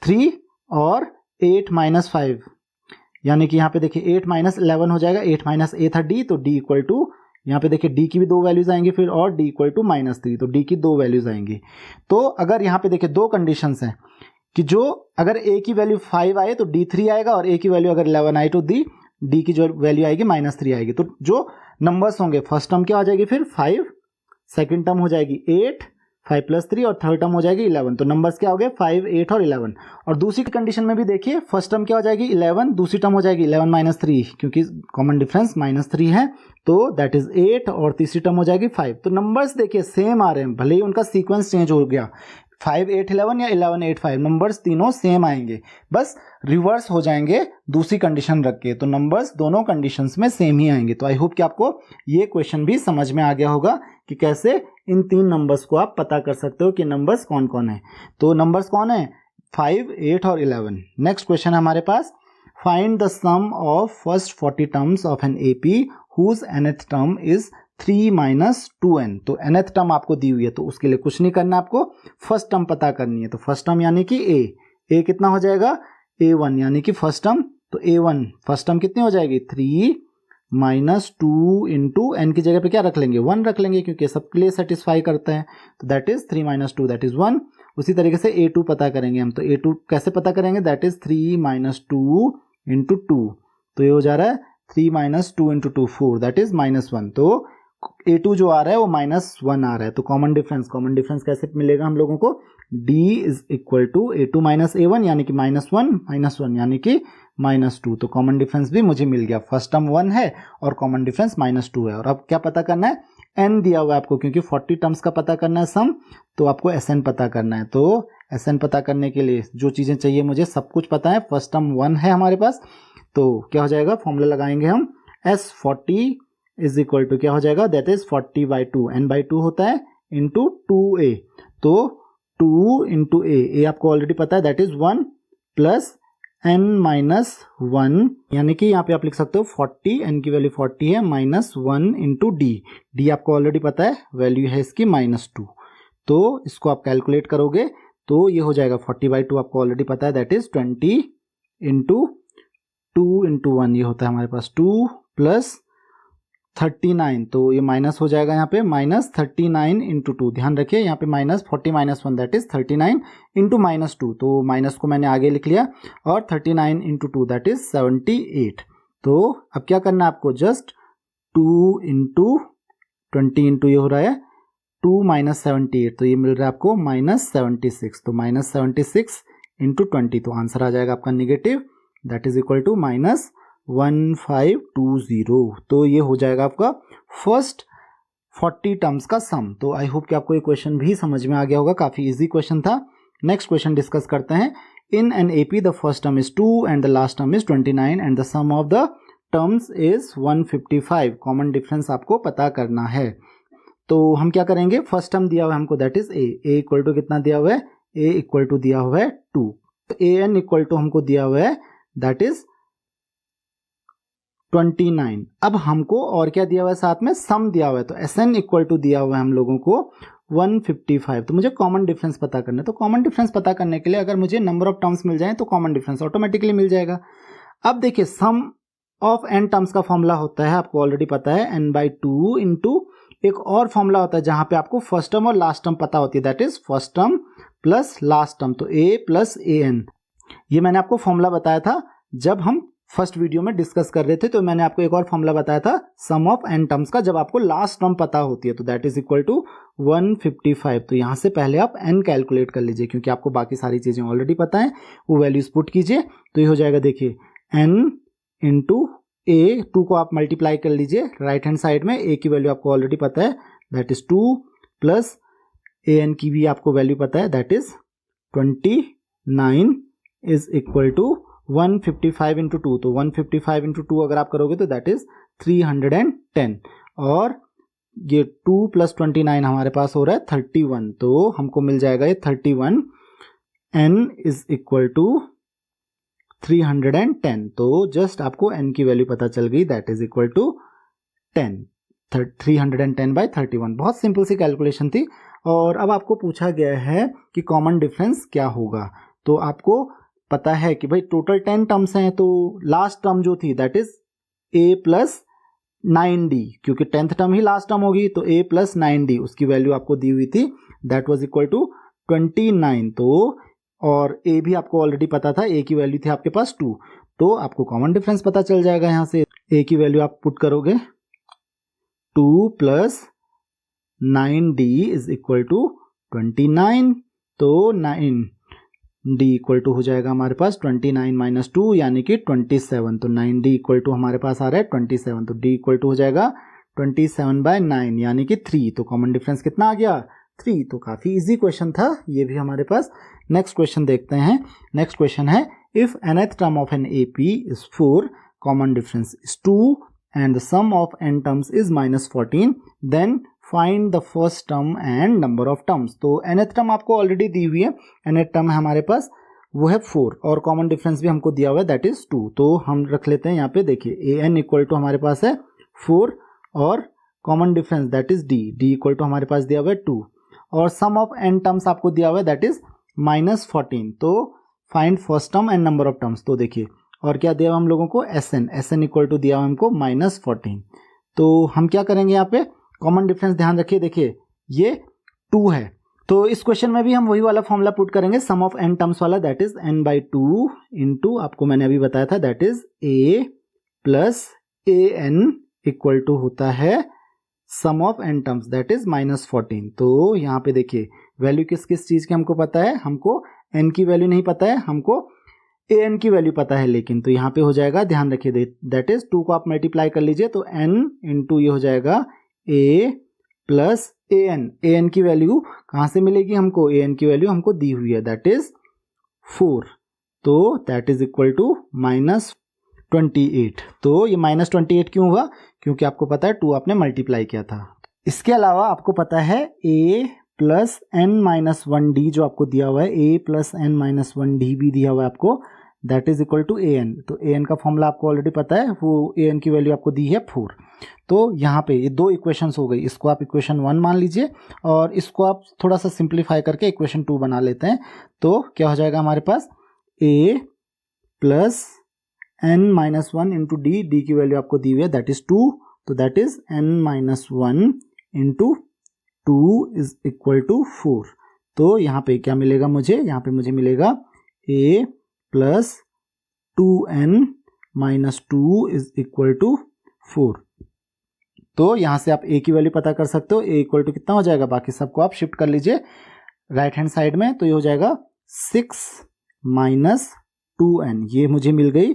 3 और 8 माइनस 5 यानी कि यहाँ पे देखिए 8 माइनस 11 हो जाएगा, 8 माइनस a था d, तो d इक्वल टू यहाँ पे देखिए d की भी दो वैल्यूज आएंगी फिर, और d इक्वल टू माइनस 3, तो d की दो वैल्यूज आएंगी। तो अगर यहाँ पे देखिए दो कंडीशंस हैं कि जो अगर a की वैल्यू 5 आए तो d3 आएगा, और a की वैल्यू अगर 11 आए तो d की जो वैल्यू आएगी माइनस 3 आएगी। तो जो नंबर्स होंगे, फर्स्ट टर्म क्या हो जाएगी फिर 5, सेकंड टर्म हो जाएगी 8, 5 प्लस 3 और थर्ड टर्म हो जाएगी 11। तो नंबर्स क्या हो गए 5, 8 और 11। और दूसरी कंडीशन में भी देखिए फर्स्ट टर्म क्या हो जाएगी 11, दूसरी टर्म हो जाएगी 11 माइनस 3, क्योंकि कॉमन डिफरेंस माइनस 3 है, तो दैट इज 8, और तीसरी टर्म हो जाएगी 5। तो नंबर्स देखिए सेम आ रहे हैं, भले ही उनका सीक्वेंस चेंज हो गया, 5, 8, 11 या 11, 8, 5 नंबर्स तीनों सेम आएंगे, बस रिवर्स हो जाएंगे दूसरी कंडीशन रख के, तो नंबर्स दोनों कंडीशंस में सेम ही आएंगे। तो आई होप कि आपको ये क्वेश्चन भी समझ में आ गया होगा कि कैसे इन तीन नंबर्स को आप पता कर सकते हो कि नंबर्स कौन कौन है। तो नंबर्स कौन है 5, 8 और 11। नेक्स्ट क्वेश्चन है हमारे पास, find the sum of first 40 terms of an AP whose nth term is 3 minus 2n। तो nth टर्म आपको दी हुई है, तो उसके लिए कुछ नहीं करना, आपको फर्स्ट टर्म पता करनी है। तो फर्स्ट टर्म यानी कि a कितना हो जाएगा a1 यानी कि फर्स्ट टर्म, तो a1 फर्स्ट टर्म कितनी हो जाएगी 3 माइनस 2 इंटू एन की जगह पे क्या रख लेंगे 1 रख लेंगे, क्योंकि सबके लिए सेटिस्फाई करता है, तो that is 3 minus 2 that is 1। उसी तरीके से a2 पता करेंगे हम, तो a2 कैसे पता करेंगे, दैट इज 3 माइनस 2 इंटू 2, तो ये हो जा रहा है 3 minus 2 into 2 4 that is minus 1। तो a2 जो आ रहा है वो माइनस 1 आ रहा है। तो कॉमन डिफरेंस कैसे मिलेगा हम लोगों को, d is equal to a2 minus a1 यानी कि माइनस 1 यानी कि माइनस 2। तो कॉमन डिफरेंस भी मुझे मिल गया, फर्स्ट टर्म 1 है और कॉमन डिफरेंस माइनस 2 है। और अब क्या पता करना है, n दिया हुआ है आपको, क्योंकि 40 टर्म्स का पता करना है सम, तो आपको Sn पता करना है। तो Sn पता करने के लिए जो चीज़ें चाहिए मुझे सब कुछ पता है। फर्स्ट टर्म 1 है हमारे पास, तो क्या हो जाएगा, फॉर्मूला लगाएंगे हम S40 इज इक्वल टू क्या हो जाएगा, दैट इज 40/2, n/2 होता है इंटू 2a, तो 2 इंटू a आपको ऑलरेडी पता है, दैट इज 1 प्लस n-1, यानी कि यहाँ पे आप लिख सकते हो 40, n की वैल्यू 40 है, -1 इंटू डी आपको ऑलरेडी पता है, वैल्यू है इसकी -2, तो इसको आप कैलकुलेट करोगे तो ये हो जाएगा 40/2 आपको ऑलरेडी पता है, दैट इज 20 इंटू 2 इंटू 1, ये होता है हमारे पास 2 प्लस 39, तो ये माइनस हो जाएगा यहाँ पे -39 इंटू 2, ध्यान रखिए यहाँ पे -40 -1 दैट इज 39 इंटू -2, तो माइनस को मैंने आगे लिख लिया, और 39 इंटू 2 दैट इज 78। तो अब क्या करना है आपको, जस्ट 2 इंटू 20 इंटू ये हो रहा है 2 - 78, तो ये मिल रहा है आपको -76, तो -76 इंटू 20, तो आंसर आ जाएगा आपका negative, that is equal to -1520। तो ये हो जाएगा आपका फर्स्ट 40 टर्म्स का सम। तो आई होप कि आपको ये क्वेश्चन भी समझ में आ गया होगा, काफी इजी क्वेश्चन था। नेक्स्ट क्वेश्चन डिस्कस करते हैं। In an AP the first term is 2 and the last term is 29 and the sum of the terms is 155। Common difference आपको पता करना है। तो हम क्या करेंगे, फर्स्ट टर्म दिया हुआ है हमको, that is a equal to कितना दिया हुआ है, ए इक्वल टू दिया हुआ है 2, ए एन इक्वल टू हमको दिया हुआ है दैट इज 29। अब हमको और क्या दिया हुआ है, साथ में सम दिया हुआ है, तो Sn इक्वल टू दिया हुआ है हम लोगों को 155। तो मुझे कॉमन डिफरेंस पता करना है। तो कॉमन डिफरेंस पता करने के लिए अगर मुझे नंबर ऑफ टर्म्स मिल जाए तो कॉमन डिफरेंस ऑटोमेटिकली मिल जाएगा। अब देखिए सम ऑफ n टर्म्स का फॉर्मूला होता है, आपको ऑलरेडी पता है, n/2 इंटू एक और फॉर्मूला होता है जहां पे आपको फर्स्ट टर्म और लास्ट टर्म पता होती है, that is first term plus last term, तो a प्लस an। ये मैंने आपको फॉर्मूला बताया था जब हम फर्स्ट वीडियो में डिस्कस कर रहे थे, तो मैंने आपको एक और फॉर्मूला बताया था सम ऑफ n टर्म्स का, जब आपको लास्ट टर्म पता होती है, तो दैट इज इक्वल टू 155। तो यहां से पहले आप n कैलकुलेट कर लीजिए, क्योंकि आपको बाकी सारी चीजें ऑलरेडी पता है, वो वैल्यूज पुट कीजिए, तो ये हो जाएगा, देखिए n इंटू a, 2 को आप मल्टीप्लाई कर लीजिए राइट हैंड साइड में, a की वैल्यू आपको ऑलरेडी पता है, दैट इज 2 प्लस an की भी आपको वैल्यू पता है, that is 29 is equal to 155 into 2, तो 155 इंटू 2 अगर आप करोगे तो दैट इज 310, और ये 2 प्लस 29 हमारे पास हो रहा है 31, तो हमको मिल जाएगा ये 31, n इज इक्वल टू 310। तो जस्ट आपको n की वैल्यू पता चल गई, दैट इज इक्वल टू 10, 310/31। बहुत सिंपल सी कैलकुलेशन थी। और अब आपको पूछा गया है कि कॉमन डिफरेंस क्या होगा, तो आपको पता है कि भाई टोटल 10 टर्म्स हैं, तो लास्ट टर्म जो थी that is a plus 9d, क्योंकि 10th टर्म ही लास्ट टर्म होगी, तो a प्लस 9d उसकी वैल्यू आपको दी हुई थी, दैट वाज इक्वल टू 29। तो और a भी आपको ऑलरेडी पता था, a की वैल्यू थी आपके पास 2, तो आपको कॉमन डिफरेंस पता चल जाएगा। यहाँ से a की वैल्यू आप पुट करोगे 2 plus 9d is equal to 29, तो 9d इक्वल टू हो जाएगा हमारे पास 29 माइनस 2 यानी कि 27, तो 9d इक्वल टू हमारे पास आ रहा है 27, तो d इक्वल टू हो जाएगा 27/9 यानी कि 3। तो कॉमन डिफरेंस कितना आ गया, 3। तो काफी इजी क्वेश्चन था ये भी हमारे पास। नेक्स्ट क्वेश्चन देखते हैं। नेक्स्ट क्वेश्चन है, if nth term of an AP is 4, common difference is 2 and the sum of n terms is -14, then find the first term and number of terms. तो nth term आपको already दी हुई है, nth term है हमारे पास, वो है 4, और कॉमन डिफरेंस भी हमको दिया हुआ है दैट इज 2। तो हम रख लेते हैं यहाँ पे, देखिए an इक्वल टू हमारे पास है 4 और common difference that is d equal to हमारे पास दिया हुआ है 2, और सम ऑफ n टर्म्स आपको दिया हुआ है दैट इज -14। तो find first term and number of terms. तो देखिए और क्या दिया हुआ हम लोगों को, sn इक्वल टू दिया हुआ हमको -14। तो हम क्या करेंगे यहाँ पे, कॉमन डिफरेंस ध्यान रखिए, देखिए ये 2 है, तो इस क्वेश्चन में भी हम वही वाला फॉर्मूला पुट करेंगे सम ऑफ n टर्म्स वाला, दैट इज n/2 इंटू आपको मैंने अभी बताया था that is a plus an equal to होता है sum of n terms that is -14। तो यहाँ पे देखिए वैल्यू किस किस चीज की हमको पता है, हमको n की वैल्यू नहीं पता है, हमको an की वैल्यू पता है, लेकिन तो यहाँ पे हो जाएगा, ध्यान रखिए दैट इज 2 को आप मल्टीप्लाई कर लीजिए, तो n इंटू ये हो जाएगा a प्लस an की वैल्यू कहाँ से मिलेगी हमको, an की वैल्यू हमको दी हुई है, दैट इज 4, तो दैट इज इक्वल टू -28। तो ये -28 क्यों हुआ, क्योंकि आपको पता है 2 आपने मल्टीप्लाई किया था। इसके अलावा आपको पता है a प्लस n-1d जो आपको दिया हुआ है, a प्लस n-1d भी दिया हुआ है आपको, that is equal to an। तो an का फॉर्मूला आपको ऑलरेडी पता है, वो an की वैल्यू आपको दी है 4। तो यहाँ पे ये 2 इक्वेशंस हो गई, इसको आप इक्वेशन 1 मान लीजिए और इसको आप थोड़ा सा सिंप्लीफाई करके इक्वेशन 2 बना लेते हैं। तो क्या हो जाएगा हमारे पास, a plus n-1 into d की वैल्यू आपको दी हुई है दैट इज 2, तो that is n-1 into 2 is equal to 4। तो यहाँ पे क्या मिलेगा मुझे, यहाँ पे मुझे मिलेगा a plus 2n-2 is equal to 4। तो यहाँ से आप a की वैल्यू पता कर सकते हो, a इक्वल टू कितना हो जाएगा, बाकी सबको आप शिफ्ट कर लीजिए राइट हैंड साइड में, तो ये हो जाएगा 6 माइनस 2n, ये मुझे मिल गई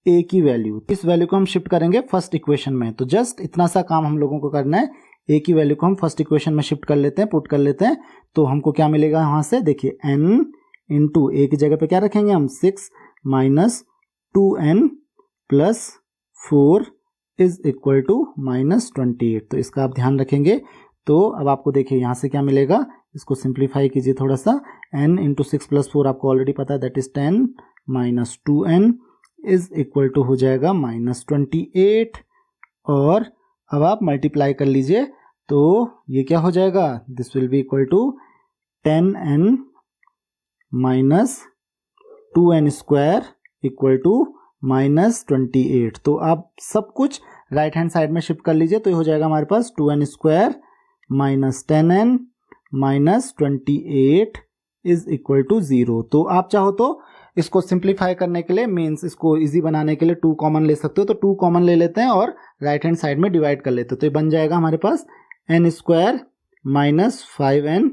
a की वैल्यू। इस वैल्यू को हम शिफ्ट करेंगे फर्स्ट इक्वेशन में, तो जस्ट इतना सा काम हम लोगों को करना है, a की वैल्यू को हम फर्स्ट इक्वेशन में शिफ्ट कर लेते हैं, पुट कर लेते हैं। तो हमको क्या मिलेगा यहाँ से, देखिए n इंटू a की जगह पे क्या रखेंगे हम, 6 minus 2n plus 4 is equal to -28। तो इसका आप ध्यान रखेंगे। तो अब आपको देखिए यहाँ से क्या मिलेगा, इसको सिंप्लीफाई कीजिए थोड़ा सा, n इंटू 6 प्लस 4 आपको ऑलरेडी पता है, that is 10 minus 2n is equal to हो जाएगा -28। और अब आप मल्टीप्लाई कर लीजिए, तो ये क्या हो जाएगा, this will be equal to 10n minus 2n square equal to -28। तो आप सब कुछ राइट हैंड साइड में शिफ्ट कर लीजिए, तो ये हो जाएगा हमारे पास 2n square minus 10n minus 28 is equal to 0। तो आप चाहो तो इसको सिंप्लीफाई करने के लिए, मीन्स इसको इजी बनाने के लिए 2 कॉमन ले सकते हो, तो 2 कॉमन ले लेते हैं और राइट हैंड साइड में डिवाइड कर लेते हो। तो ये बन जाएगा हमारे पास n square minus 5n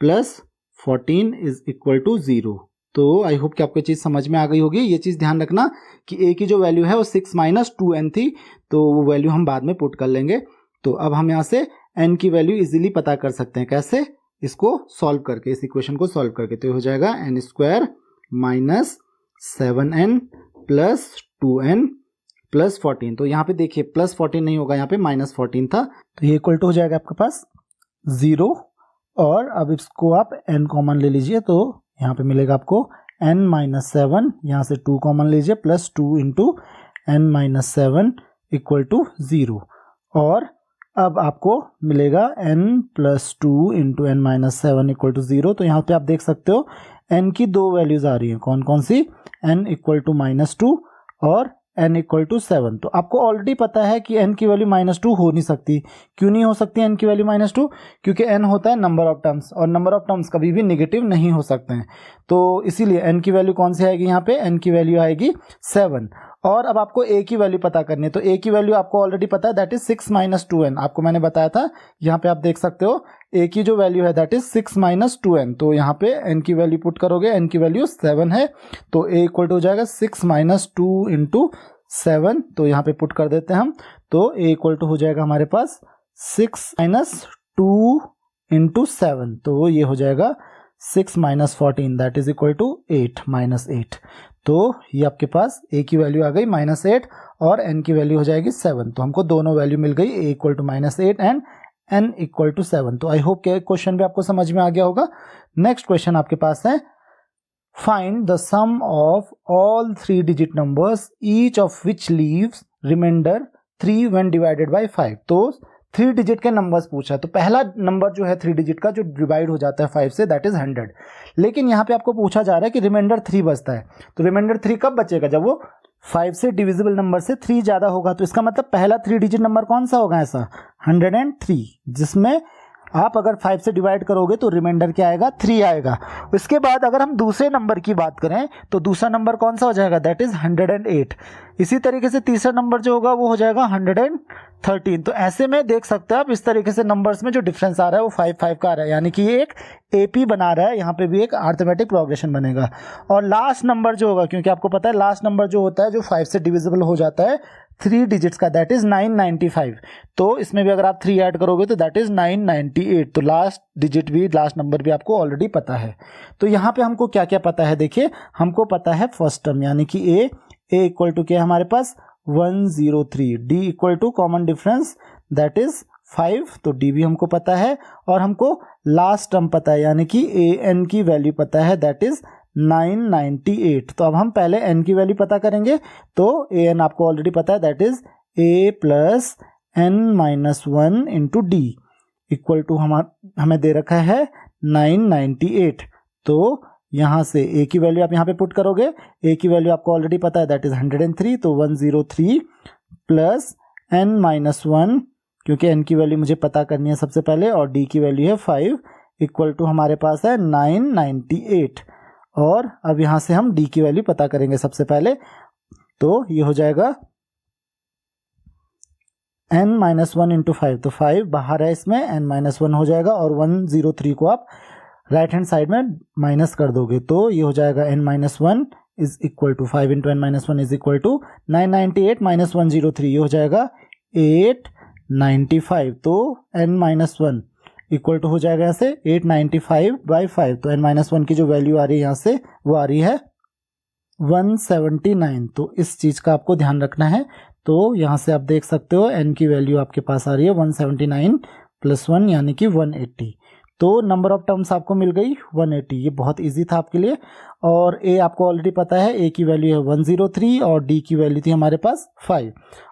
plus 14 is equal to 0। तो आई होप कि आपको चीज़ समझ में आ गई होगी। ये चीज़ ध्यान रखना कि a की जो वैल्यू है वो 6 माइनस 2n थी, तो वो वैल्यू हम बाद में पुट कर लेंगे। तो अब हम यहाँ से n की वैल्यू इजीली पता कर सकते हैं, कैसे, इसको सॉल्व करके, इस इक्वेशन को सॉल्व करके। तो ये हो जाएगा n square minus 7n plus 2n plus 14। तो यहाँ पे देखिए प्लस 14 नहीं होगा, यहाँ पे -14 था, तो ये इक्वल टू हो जाएगा आपके पास 0। और अब इसको आप n कॉमन ले लीजिए, तो यहाँ पे मिलेगा आपको n माइनस 7, यहाँ से 2 कॉमन लीजिए, plus 2 into n minus 7 equal to 0। और अब आपको मिलेगा n plus 2 into n minus 7 equal to 0। तो यहाँ पे आप देख सकते हो n की 2 वैल्यूज आ रही हैं, कौन कौन सी, n इक्वल टू -2 और n इक्वल टू 7। तो आपको ऑलरेडी पता है कि n की वैल्यू -2 हो नहीं सकती। क्यों नहीं हो सकती n की वैल्यू -2? क्योंकि n होता है नंबर ऑफ टर्म्स, और नंबर ऑफ टर्म्स कभी भी नेगेटिव नहीं हो सकते हैं। तो इसीलिए n की वैल्यू कौन सी आएगी, यहाँ पे n की वैल्यू आएगी 7। और अब आपको a की वैल्यू पता करनी है, तो a की वैल्यू आपको ऑलरेडी पता है, दैट इज 6 माइनस 2n, आपको मैंने बताया था। यहाँ पे आप देख सकते हो a की जो वैल्यू है दैट इज 6 माइनस 2n। तो यहाँ पे n की वैल्यू पुट करोगे, n की वैल्यू 7 है, तो a इक्वल टू हो जाएगा 6 माइनस 2 इंटू 7। तो यहाँ पे पुट कर देते हैं हम, तो a इक्वल टू हो जाएगा हमारे पास 6 माइनस 2 इंटू 7। तो ये हो जाएगा 6 minus 14, that is equal to 8 minus 8। तो ये आपके पास a की वैल्यू आ गई -8 और n की वैल्यू हो जाएगी 7। तो हमको दोनों वैल्यू मिल गई, a equal to -8 and n equal to 7। तो आई होप कि क्वेश्चन भी आपको समझ में आ गया होगा। नेक्स्ट क्वेश्चन आपके पास है, find the sum of all 3 digit numbers each of which leaves remainder 3 when divided by 5। तो 3 डिजिट के नंबर्स पूछा, तो पहला नंबर जो है 3 डिजिट का जो डिवाइड हो जाता है 5 से, दैट इज 100। लेकिन यहाँ पे आपको पूछा जा रहा है कि रिमाइंडर 3 बचता है, तो रिमाइंडर 3 कब बचेगा, जब वो 5 से डिविजिबल नंबर से 3 ज्यादा होगा। तो इसका मतलब पहला 3 डिजिट नंबर कौन सा होगा, ऐसा 103, जिसमें आप अगर 5 से डिवाइड करोगे तो रिमाइंडर क्या आएगा, 3 आएगा। उसके बाद अगर हम दूसरे नंबर की बात करें तो दूसरा नंबर कौन सा हो जाएगा, दैट इज 108। इसी तरीके से तीसरा नंबर जो होगा वो हो जाएगा 113। तो ऐसे में देख सकते हैं आप, इस तरीके से नंबर्स में जो डिफरेंस आ रहा है वो 5 का आ रहा है, यानी कि ये एक एपी बना रहा है, यहाँ पे भी एक अरिथमेटिक प्रोग्रेशन बनेगा। और लास्ट नंबर जो होगा, क्योंकि आपको पता है लास्ट नंबर जो होता है जो 5 से डिविजिबल हो जाता है, 3 डिजिट्स का, दैट इज 995। तो इसमें भी अगर आप 3 ऐड करोगे तो दैट इज 998। तो लास्ट डिजिट भी, लास्ट नंबर भी आपको ऑलरेडी पता है। तो यहाँ पे हमको क्या क्या पता है, देखिए हमको पता है फर्स्ट टर्म यानी कि ए इक्वल टू क्या हमारे पास 103, d equal to common difference that is 5, तो डी भी हमको पता है, और हमको लास्ट टर्म पता है यानी कि ए एन की वैल्यू पता है दैट इज 998। तो अब हम पहले एन की वैल्यू पता करेंगे। तो ए एन आपको ऑलरेडी पता है that is a plus n minus 1 into d equal to हमें दे रखा है 998। तो यहाँ से ए की वैल्यू आप यहाँ पे पुट करोगे, ए की वैल्यू आपको ऑलरेडी पता है दैट इज 103, तो 103 प्लस एन माइनस 1, क्योंकि एन की वैल्यू मुझे पता करनी है सबसे पहले, और डी की वैल्यू है 5 इक्वल टू हमारे पास है 998। और अब यहाँ से हम डी की वैल्यू पता करेंगे सबसे पहले, तो ये हो जाएगा n माइनस 1 इंटू 5, तो 5 बाहर है इसमें, n माइनस 1 हो जाएगा, और 103 को आप राइट हैंड साइड में माइनस कर दोगे, तो ये हो जाएगा n minus 1 is equal to 5 into n minus 1 is equal to 998 minus 103, ये हो जाएगा 895। तो n माइनस 1 इक्वल टू हो जाएगा यहाँ से 895 बाई 5, तो n माइनस 1 की जो वैल्यू आ रही है यहाँ से वो आ रही है 179। तो इस चीज़ का आपको ध्यान रखना है। तो यहाँ से आप देख सकते हो n की वैल्यू आपके पास आ रही है 179 प्लस 1 यानी कि 180। तो नंबर ऑफ टर्म्स आपको मिल गई 180, ये बहुत इजी था आपके लिए। और a आपको ऑलरेडी पता है, a की वैल्यू है 103 और d की वैल्यू थी हमारे पास 5।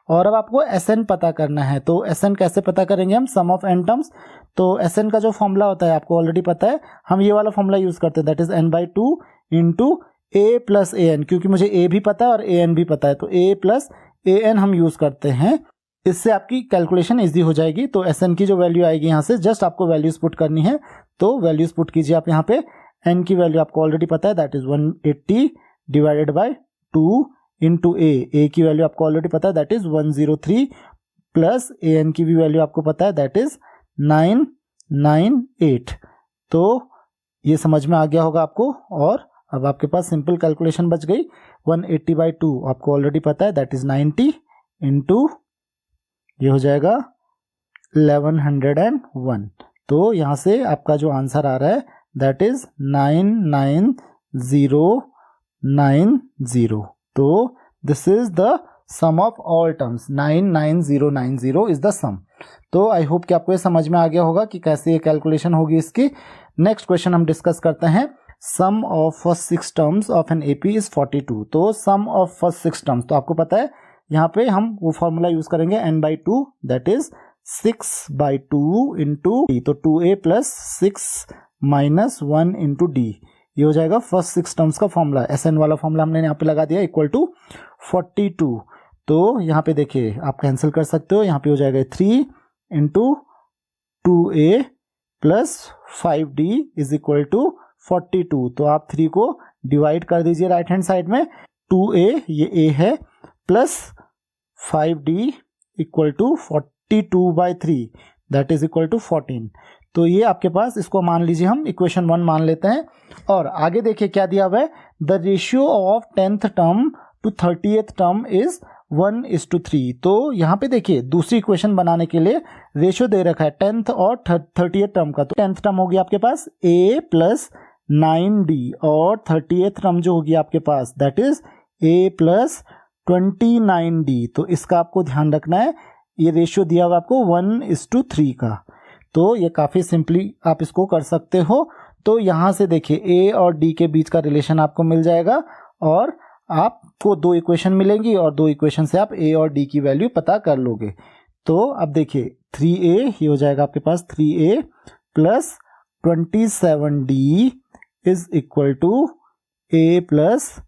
और अब आपको sn पता करना है, तो sn कैसे पता करेंगे हम, सम ऑफ n टर्म्स। तो sn का जो फॉर्मूला होता है आपको ऑलरेडी पता है, हम ये वाला फॉर्मूला यूज करते हैं that is n/2 into a plus A n, क्योंकि मुझे a भी पता है और a n भी पता है, तो a प्लस ए एन हम यूज करते हैं। इससे आपकी कैलकुलेशन इजी हो जाएगी। तो एन की जो वैल्यू आएगी यहाँ से जस्ट आपको वैल्यूज पुट करनी है, तो वैल्यूज पुट कीजिए आप यहाँ पे। एन की वैल्यू आपको ऑलरेडी पता है that is 180 divided by 2 into A की वैल्यू आपको ऑलरेडी पता है that is 103 plus A N की भी वैल्यू आपको पता है दैट इज 998। तो ये समझ में आ गया होगा आपको। और अब आपके पास सिंपल कैलकुलेशन बच गई। 180 बाई 2 आपको ऑलरेडी पता है दैट इज 90 इंटू ये हो जाएगा 1101। तो यहाँ से आपका जो आंसर आ रहा है दैट इज 99090। तो this is the sum of all terms, 99090 is the sum. तो आई होप कि आपको ये समझ में आ गया होगा कि कैसे ये कैलकुलेशन होगी इसकी। नेक्स्ट क्वेश्चन हम डिस्कस करते हैं। Sum of first 6 terms of an AP is 42। तो सम ऑफ फर्स्ट 6 टर्म्स, तो आपको पता है यहाँ पे हम वो फॉर्मूला यूज करेंगे n/2 that is 6/2 into D, तो 2a plus 6 minus 1 into D, ये हो जाएगा फर्स्ट 6 टर्म्स का फॉर्मूला। एसएन वाला फॉर्मूला हमने यहाँ पे लगा दिया इक्वल टू 42। तो यहाँ पे देखिए आप कैंसिल कर सकते हो, यहाँ पे हो जाएगा 3 into 2a plus 5d is equal to 42। तो आप 3 को डिवाइड कर दीजिए राइट हैंड साइड में, 2a ये a है plus 5d equal to 42/3 that is equal to 14। तो ये आपके पास, इसको मान लीजिए हम इक्वेशन 1 मान लेते हैं। और आगे देखिए क्या दिया हुआ है, the ratio of 10th term to 30th term is 1:3। तो यहाँ पे देखिए दूसरी इक्वेशन बनाने के लिए रेशियो दे रखा है 10th और 30th टर्म का। तो 10th टर्म होगी आपके पास a प्लस 9d और 30th टर्म जो होगी आपके पास that is a plus 29d। तो इसका आपको ध्यान रखना है, ये रेशियो दिया हुआ आपको 1:3 का। तो ये काफ़ी सिंपली आप इसको कर सकते हो। तो यहाँ से देखिए a और d के बीच का रिलेशन आपको मिल जाएगा और आपको 2 इक्वेशन मिलेंगी और 2 इक्वेशन से आप a और d की वैल्यू पता कर लोगे। तो अब देखिए 3a ये हो जाएगा आपके पास 3a plus 27d is equal to a plus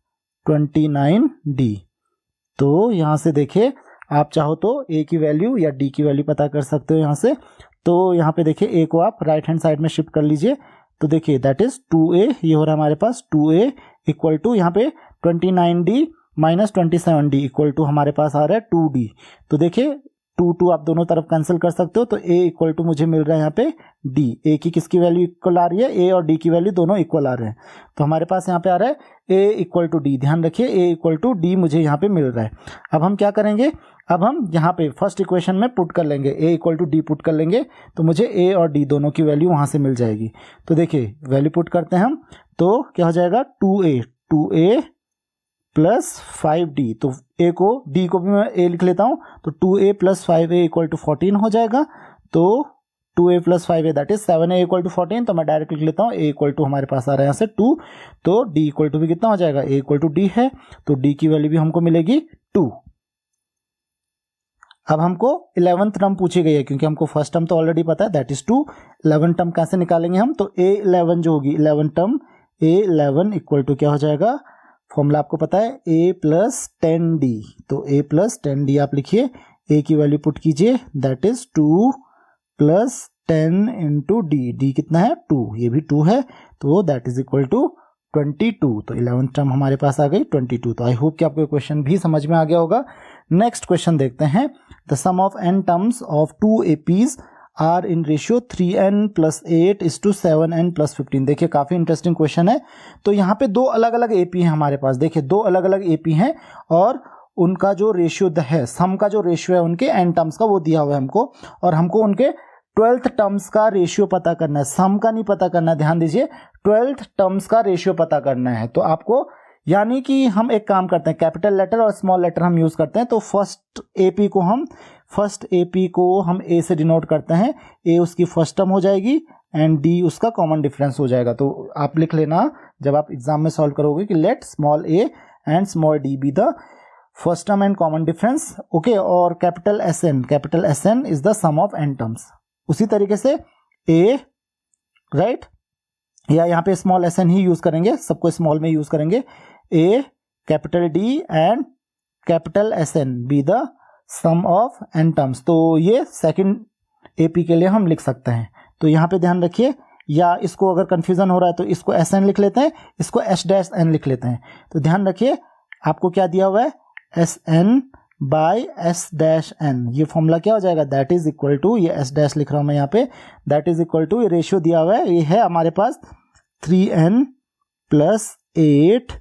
29d। तो यहाँ से देखिए आप चाहो तो a की वैल्यू या d की वैल्यू पता कर सकते हो यहाँ से। तो यहाँ पे देखिए a को आप राइट हैंड साइड में शिफ्ट कर लीजिए, तो देखिए दैट इज 2a, ये हो रहा है हमारे पास 2a इक्वल टू यहाँ पे 29d minus 27d equal to हमारे पास आ रहा है 2d। तो देखिए 2 आप दोनों तरफ कैंसिल कर सकते हो, तो a इक्वल टू मुझे मिल रहा है यहाँ पे d। a की किसकी वैल्यू इक्वल आ रही है, a और d की वैल्यू दोनों इक्वल आ रहे हैं, तो हमारे पास यहाँ पे आ रहा है a इक्वल टू d। ध्यान रखिए a इक्वल टू d मुझे यहाँ पे मिल रहा है। अब हम क्या करेंगे, अब हम यहाँ पे फर्स्ट इक्वेशन में पुट कर लेंगे, a equal to d put कर लेंगे, तो मुझे a और d दोनों की वैल्यू वहाँ से मिल जाएगी। तो देखिए वैल्यू पुट करते हैं हम, तो क्या हो जाएगा 2a प्लस 5d। तो a को d को भी मैं a लिख लेता हूँ, तो 2a plus 5a equal to 14 हो जाएगा। तो 2a plus 5a that is 7a equal to 14। तो मैं डायरेक्ट लिख लेता हूँ a इक्वल टू हमारे पास आ रहा है यहाँ से 2, तो d इक्वल टू भी कितना हो जाएगा, a इक्वल टू d है, तो d की वैल्यू भी हमको मिलेगी 2। अब हमको 11th टर्म पूछी गई है, क्योंकि हमको फर्स्ट टर्म तो ऑलरेडी पता है दैट इज 2। 11 टर्म कैसे निकालेंगे हम, तो a11 जो होगी 11 टर्म a11 इक्वल टू क्या हो जाएगा, फॉर्मूला आपको पता है a प्लस 10d। तो a प्लस 10d आप लिखिए, a की वैल्यू पुट कीजिए that is 2 plus 10 into d कितना है 2, ये भी 2 है, तो दैट इज इक्वल टू 22। तो 11th टर्म हमारे पास आ गई 22। तो आई होप कि आपको क्वेश्चन भी समझ में आ गया होगा। नेक्स्ट क्वेश्चन देखते हैं, the sum of n terms of 2 APs are in ratio 3n plus 8 is to 7n plus 15। देखिए काफ़ी इंटरेस्टिंग क्वेश्चन है। तो यहाँ पे दो अलग अलग AP हैं हमारे पास, देखिए दो अलग अलग AP हैं और उनका जो रेशियो है, सम का जो रेशियो है उनके n टर्म्स का वो दिया हुआ है हमको, और हमको उनके 12th टर्म्स का रेशियो पता करना है, सम का नहीं पता करना है। ध्यान दीजिए 12th टर्म्स का रेशियो पता करना है। तो आपको यानी कि हम एक काम करते हैं, कैपिटल लेटर और स्मॉल लेटर हम यूज करते हैं। तो फर्स्ट एपी को हम ए से डिनोट करते हैं, ए उसकी फर्स्ट टर्म हो जाएगी एंड डी उसका कॉमन डिफरेंस हो जाएगा। तो आप लिख लेना जब आप एग्जाम में सॉल्व करोगे कि let small A and small D be the first term and common difference, okay. और capital S N is the sum of N terms. उसी तरीके से ए राइट, या यहाँ पे स्मॉल एस एन ही यूज करेंगे, सबको स्मॉल में यूज करेंगे, A capital D and capital S N be the sum of N terms. तो ये सेकंड एपी के लिए हम लिख सकते हैं। तो यहाँ पे ध्यान रखिए, या इसको अगर कंफ्यूजन हो रहा है तो इसको एस एन लिख लेते हैं, इसको एस डैश एन लिख लेते हैं। तो ध्यान रखिए आपको क्या दिया हुआ है, S n by S dash n, ये फॉर्मूला क्या हो जाएगा, दैट इज इक्वल टू, ये एस डैश लिख रहा हूं मैं यहाँ पे, दैट इज इक्वल टू, ये रेशियो दिया हुआ है, ये है हमारे पास 3n plus 8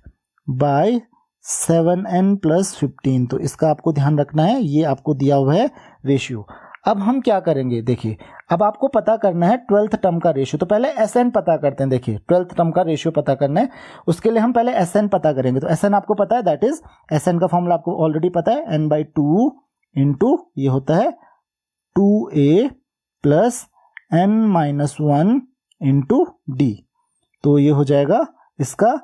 by 7n plus 15। तो इसका आपको ध्यान रखना है, ये आपको दिया हुआ है रेशियो। अब हम क्या करेंगे, देखिए अब आपको पता करना है 12th टर्म का रेशियो। तो पहले एसएन पता करते हैं, देखिए 12th टर्म का रेशियो पता करना है, उसके लिए हम पहले एसएन पता करेंगे। तो एसएन आपको पता है, दैट इज एसएन का फॉर्मूला आपको ऑलरेडी पता है, n बाई 2 इंटू ये होता है 2a plus n minus 1 into D. तो ये हो जाएगा इसका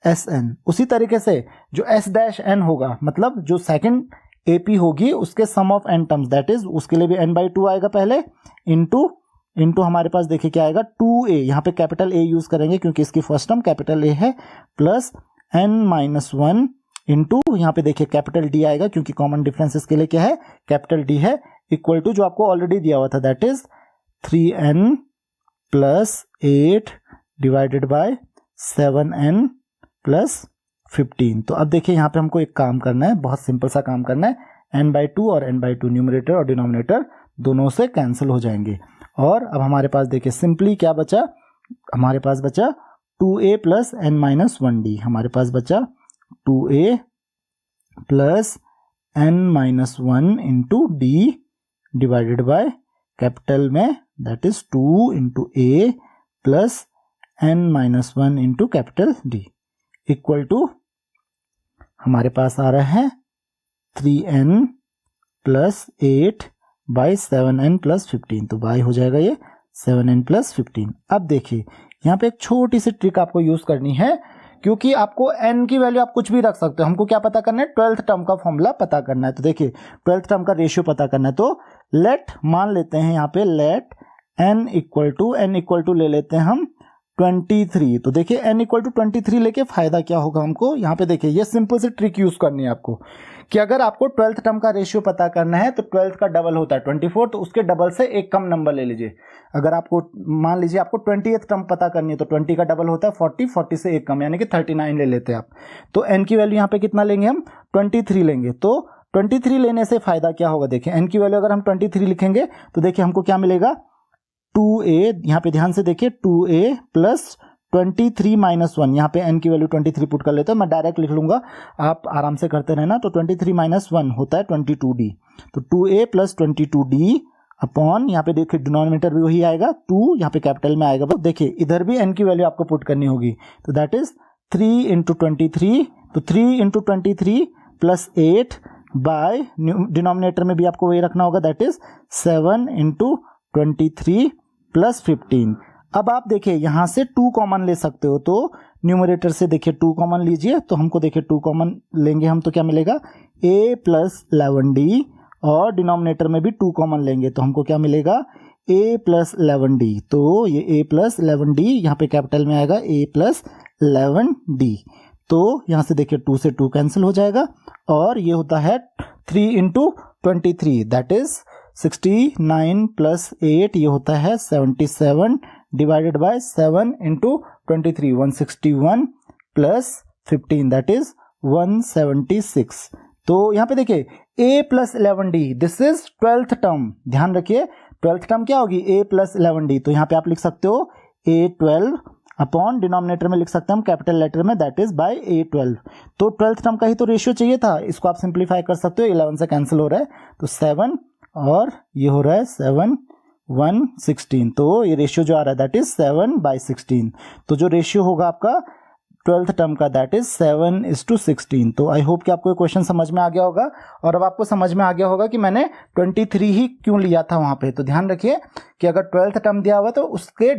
एसएन। उसी तरीके से जो एस डैश एन होगा, मतलब जो सेकंड एपी होगी उसके sum of N terms, that is उसके लिए भी n बाई 2 आएगा पहले, इंटू हमारे पास देखिए क्या आएगा 2a, यहाँ पे कैपिटल ए यूज करेंगे क्योंकि इसकी फर्स्ट टर्म कैपिटल ए है, प्लस n माइनस 1 इंटू यहाँ पे देखिए कैपिटल डी आएगा क्योंकि कॉमन डिफरेंस इसके लिए क्या है, कैपिटल डी है, इक्वल टू जो आपको ऑलरेडी दिया हुआ था, that is 3n plus 8 divided by 7n plus 15। तो अब देखिए यहाँ पे हमको एक काम करना है, बहुत सिंपल सा काम करना है, n बाई 2 और n बाई 2 न्यूमरेटर और डिनोमिनेटर दोनों से कैंसिल हो जाएंगे। और अब हमारे पास देखिए सिंपली क्या बचा, हमारे पास बचा 2a plus n minus 1d, हमारे पास बचा 2a plus n minus 1 into D divided by capital में that is 2 into a plus n minus 1 into capital D, equal to हमारे पास आ रहा है 3n plus 8 by 7n plus 15। तो by हो जाएगा ये 7n प्लस 15। अब देखिए यहाँ पे एक छोटी सी ट्रिक आपको यूज करनी है, क्योंकि आपको n की वैल्यू आप कुछ भी रख सकते हो, हमको क्या पता करना है, 12th टर्म का फॉर्मूला पता करना है। तो देखिए 12th टर्म का रेशियो पता करना है, तो लेट मान लेते हैं यहाँ पे लेट n इक्वल टू ले लेते हैं हम 23। तो देखिए n इक्वल टू 23 लेके फायदा क्या होगा हमको, यहाँ पे देखिए ये सिंपल सी ट्रिक यूज करनी है आपको कि अगर आपको 12th टर्म का रेशियो पता करना है तो 12th का डबल होता है 24, तो उसके डबल से एक कम नंबर ले लीजिए। अगर आपको मान लीजिए आपको 20th टर्म पता करनी है तो 20 का डबल होता है 40 से एक कम यानी कि 39 ले लेते हैं आप। तो n की वैल्यू यहाँ पे कितना लेंगे हम 23 लेंगे, तो 23 लेने से फायदा क्या होगा, देखिए n की वैल्यू अगर हम 23 लिखेंगे तो देखिए हमको क्या मिलेगा 2a, यहाँ पे ध्यान से देखिए 2a प्लस 23 माइनस 1, यहाँ पे n की वैल्यू 23 पुट कर लेते हैं, मैं डायरेक्ट लिख लूंगा, आप आराम से करते रहना। तो 23 माइनस 1 होता है 22d, तो 2a प्लस 22d अपॉन, यहाँ पे देखिए डिनोमिनेटर भी वही आएगा 2, यहाँ पे कैपिटल में आएगा। बस देखिए इधर भी n की वैल्यू आपको पुट करनी होगी, तो दैट इज 3 इंटू 23, तो 3 इंटू 23 प्लस 8 बाय डिनोमिनेटर में भी आपको वही रखना होगा, दैट इज 7 इंटू 23 प्लस 15। अब आप देखिए यहाँ से 2 कॉमन ले सकते हो, तो न्यूमरेटर से देखिए 2 कॉमन लीजिए, तो हमको देखिए 2 कॉमन लेंगे हम तो क्या मिलेगा a प्लस 11d, और डिनोमिनेटर में भी 2 कॉमन लेंगे तो हमको क्या मिलेगा a प्लस 11d, तो ये a प्लस 11d यहाँ पे कैपिटल में आएगा a प्लस 11d, तो यहाँ से देखिए 2 से 2 कैंसिल हो जाएगा, और ये होता है 3 इंटू 23 दैट इज 69 प्लस 8, ये होता है 77 divided by 7 into 23, 161 plus 15 that is 176। तो यहाँ पे देखिए a plus 11d, this is 12th term, ध्यान रखिए 12th टर्म क्या होगी a प्लस 11d, तो यहाँ पे आप लिख सकते हो a12 अपॉन डिनोमिनेटर में लिख सकते हैं हम कैपिटल लेटर में, दैट इज बाय a12। तो 12th टर्म का ही तो रेशियो चाहिए था, इसको आप सिंप्लीफाई कर सकते हो, 11 से कैंसिल हो रहा है तो 7 और ये हो रहा है 7 116, तो ये रेशियो जो आ रहा है दैट इज 7/16, तो जो रेशियो होगा आपका 12th टर्म का दैट इज 7:16। तो आई होप कि आपको ये क्वेश्चन समझ में आ गया होगा, और अब आपको समझ में आ गया होगा कि मैंने 23 ही क्यों लिया था वहां पे। तो ध्यान रखिए कि अगर 12th टर्म दिया हुआ तो उसके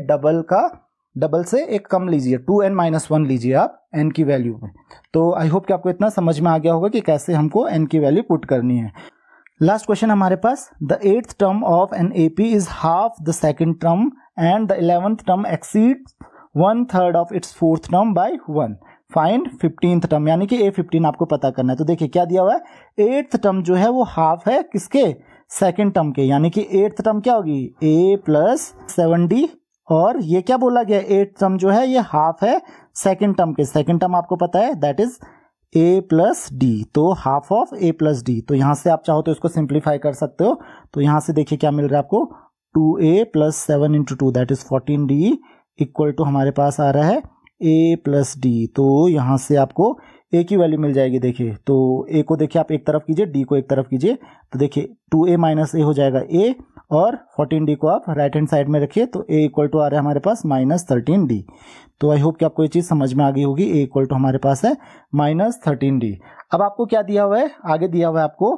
डबल से एक कम लीजिए, 2n-1 लीजिए आप n की वैल्यू में। तो आई होप कि आपको इतना समझ में आ गया होगा कि कैसे हमको n की वैल्यू पुट करनी है। लास्ट क्वेश्चन हमारे पास, the 8th term of an AP is half the second term and the 11th term exceeds 1/3 of its 4th term by 1, find 15th term, यानी कि A15 आपको पता करना है। तो देखिए क्या दिया हुआ है, 8th टर्म जो है वो हाफ है किसके, सेकेंड टर्म के, यानी कि 8th टर्म क्या होगी a प्लस 7d, और ये क्या बोला गया 8th टर्म जो है ये हाफ है सेकेंड टर्म के, सेकेंड टर्म आपको पता है that is a plus D, तो half of a plus D. तो यहां से आप चाहो तो इसको सिंप्लीफाई कर सकते हो, तो यहां से देखिए क्या मिल रहा है आपको 2a plus 7 into 2 that is 14d equal to हमारे पास आ रहा है a प्लस डी। तो यहां से आपको a की वैल्यू मिल जाएगी, देखिए तो a को देखिए आप एक तरफ कीजिए, d को एक तरफ कीजिए, तो देखिए 2a माइनस a हो जाएगा a, और 14d को आप राइट हैंड साइड में रखिए, तो a इक्वल टू आ रहा है हमारे पास -13d। तो आई होप कि आपको ये चीज समझ में आ गई होगी, a इक्वल टू हमारे पास है -13d। अब आपको क्या दिया हुआ है, आगे दिया हुआ है आपको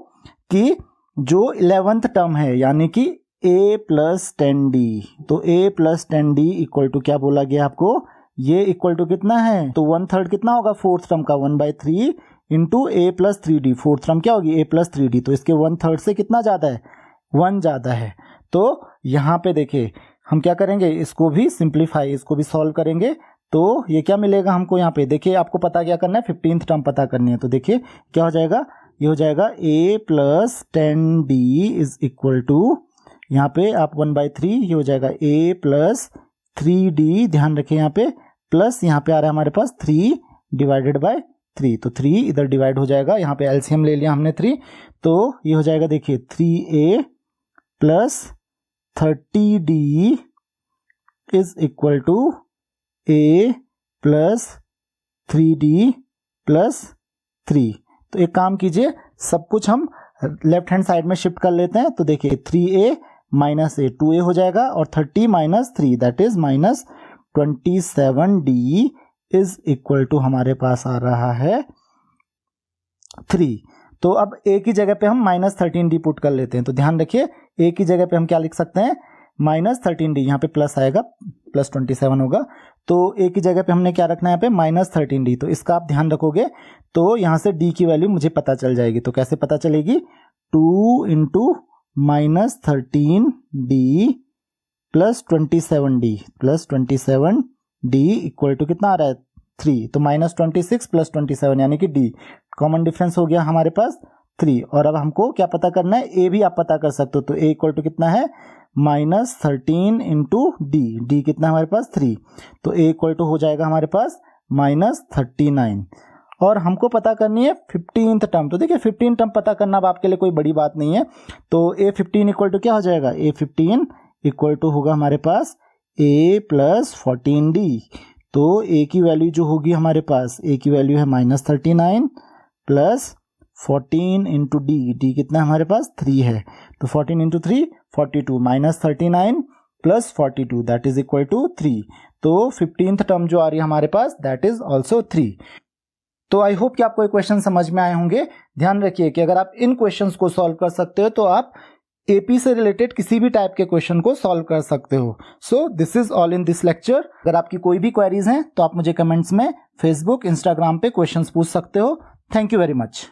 कि जो 11th टर्म है यानी कि a प्लस 10d, तो a plus 10d equal to क्या बोला गया आपको, ये इक्वल टू कितना है, तो 1/3 कितना होगा 4th टर्म का 1/3 into a plus 3d, 4th term क्या होगी a प्लस 3d, तो इसके 1/3 से कितना ज्यादा है 1 ज्यादा है। तो यहाँ पे देखिए हम क्या करेंगे, इसको भी सिंप्लीफाई, इसको भी सॉल्व करेंगे, तो ये क्या मिलेगा हमको, यहाँ पे देखिए आपको पता क्या करना है 15th टर्म पता करनी है, तो देखिए क्या हो जाएगा, ये हो जाएगा a plus 10d is equal to, यहाँ पे आप 1/3, ये हो जाएगा a प्लस 3d, ध्यान रखिए यहाँ पे प्लस, यहाँ पे आ रहा है हमारे पास 3 डिवाइडेड बाय 3, तो 3 इधर डिवाइड हो जाएगा, यहाँ पे एलसीएम ले लिया हमने 3, तो ये हो जाएगा देखिए 3a plus 30d is equal to a plus 3d plus 3। तो एक काम कीजिए, सब कुछ हम लेफ्ट हैंड साइड में शिफ्ट कर लेते हैं, तो देखिए 3a माइनस a 2a हो जाएगा, और 30 minus 3 that is -27d is equal to हमारे पास आ रहा है 3। तो अब a की जगह पे हम -13d पुट कर लेते हैं, तो ध्यान रखिए a की जगह पे हम क्या लिख सकते हैं -13d, यहाँ पे प्लस आएगा +27 होगा, तो a की जगह पे हमने क्या रखना है यहाँ पे -13d, तो इसका आप ध्यान रखोगे तो यहाँ से d की वैल्यू मुझे पता चल जाएगी। तो कैसे पता चलेगी, 2 into -13d plus 27d equal to कितना आ रहा है 3, तो -26 प्लस 27 यानी कि d कॉमन डिफरेंस हो गया हमारे पास 3। और अब हमको क्या पता करना है, a भी आप पता कर सकते हो, तो a इक्वल टू कितना है -13 इंटू d कितना है हमारे पास 3, तो a इक्वल टू हो जाएगा हमारे पास -39। और हमको पता करनी है 15th टर्म। तो देखिए 15 टर्म पता करना अब आपके लिए कोई बड़ी बात नहीं है। तो A15 इक्वल टू क्या हो जाएगा, A15 इक्वल टू होगा हमारे पास A प्लस 14D। तो A की वैल्यू जो होगी हमारे पास, A की वैल्यू है -39 प्लस 14 इंटू डी कितना है हमारे पास 3 है। तो 14 into 3 42 -39 plus 42 that is equal to 3। तो 15th टर्म जो आ रही है हमारे पास दैट इज ऑल्सो 3। तो आई होप कि आपको ये क्वेश्चन समझ में आए होंगे। ध्यान रखिए कि अगर आप इन क्वेश्चंस को सॉल्व कर सकते हो तो आप एपी से रिलेटेड किसी भी टाइप के क्वेश्चन को सॉल्व कर सकते हो। So this is all in this lecture. अगर आपकी कोई भी क्वेरीज हैं तो आप मुझे कमेंट्स में फेसबुक इंस्टाग्राम पे क्वेश्चंस पूछ सकते हो। Thank you very much.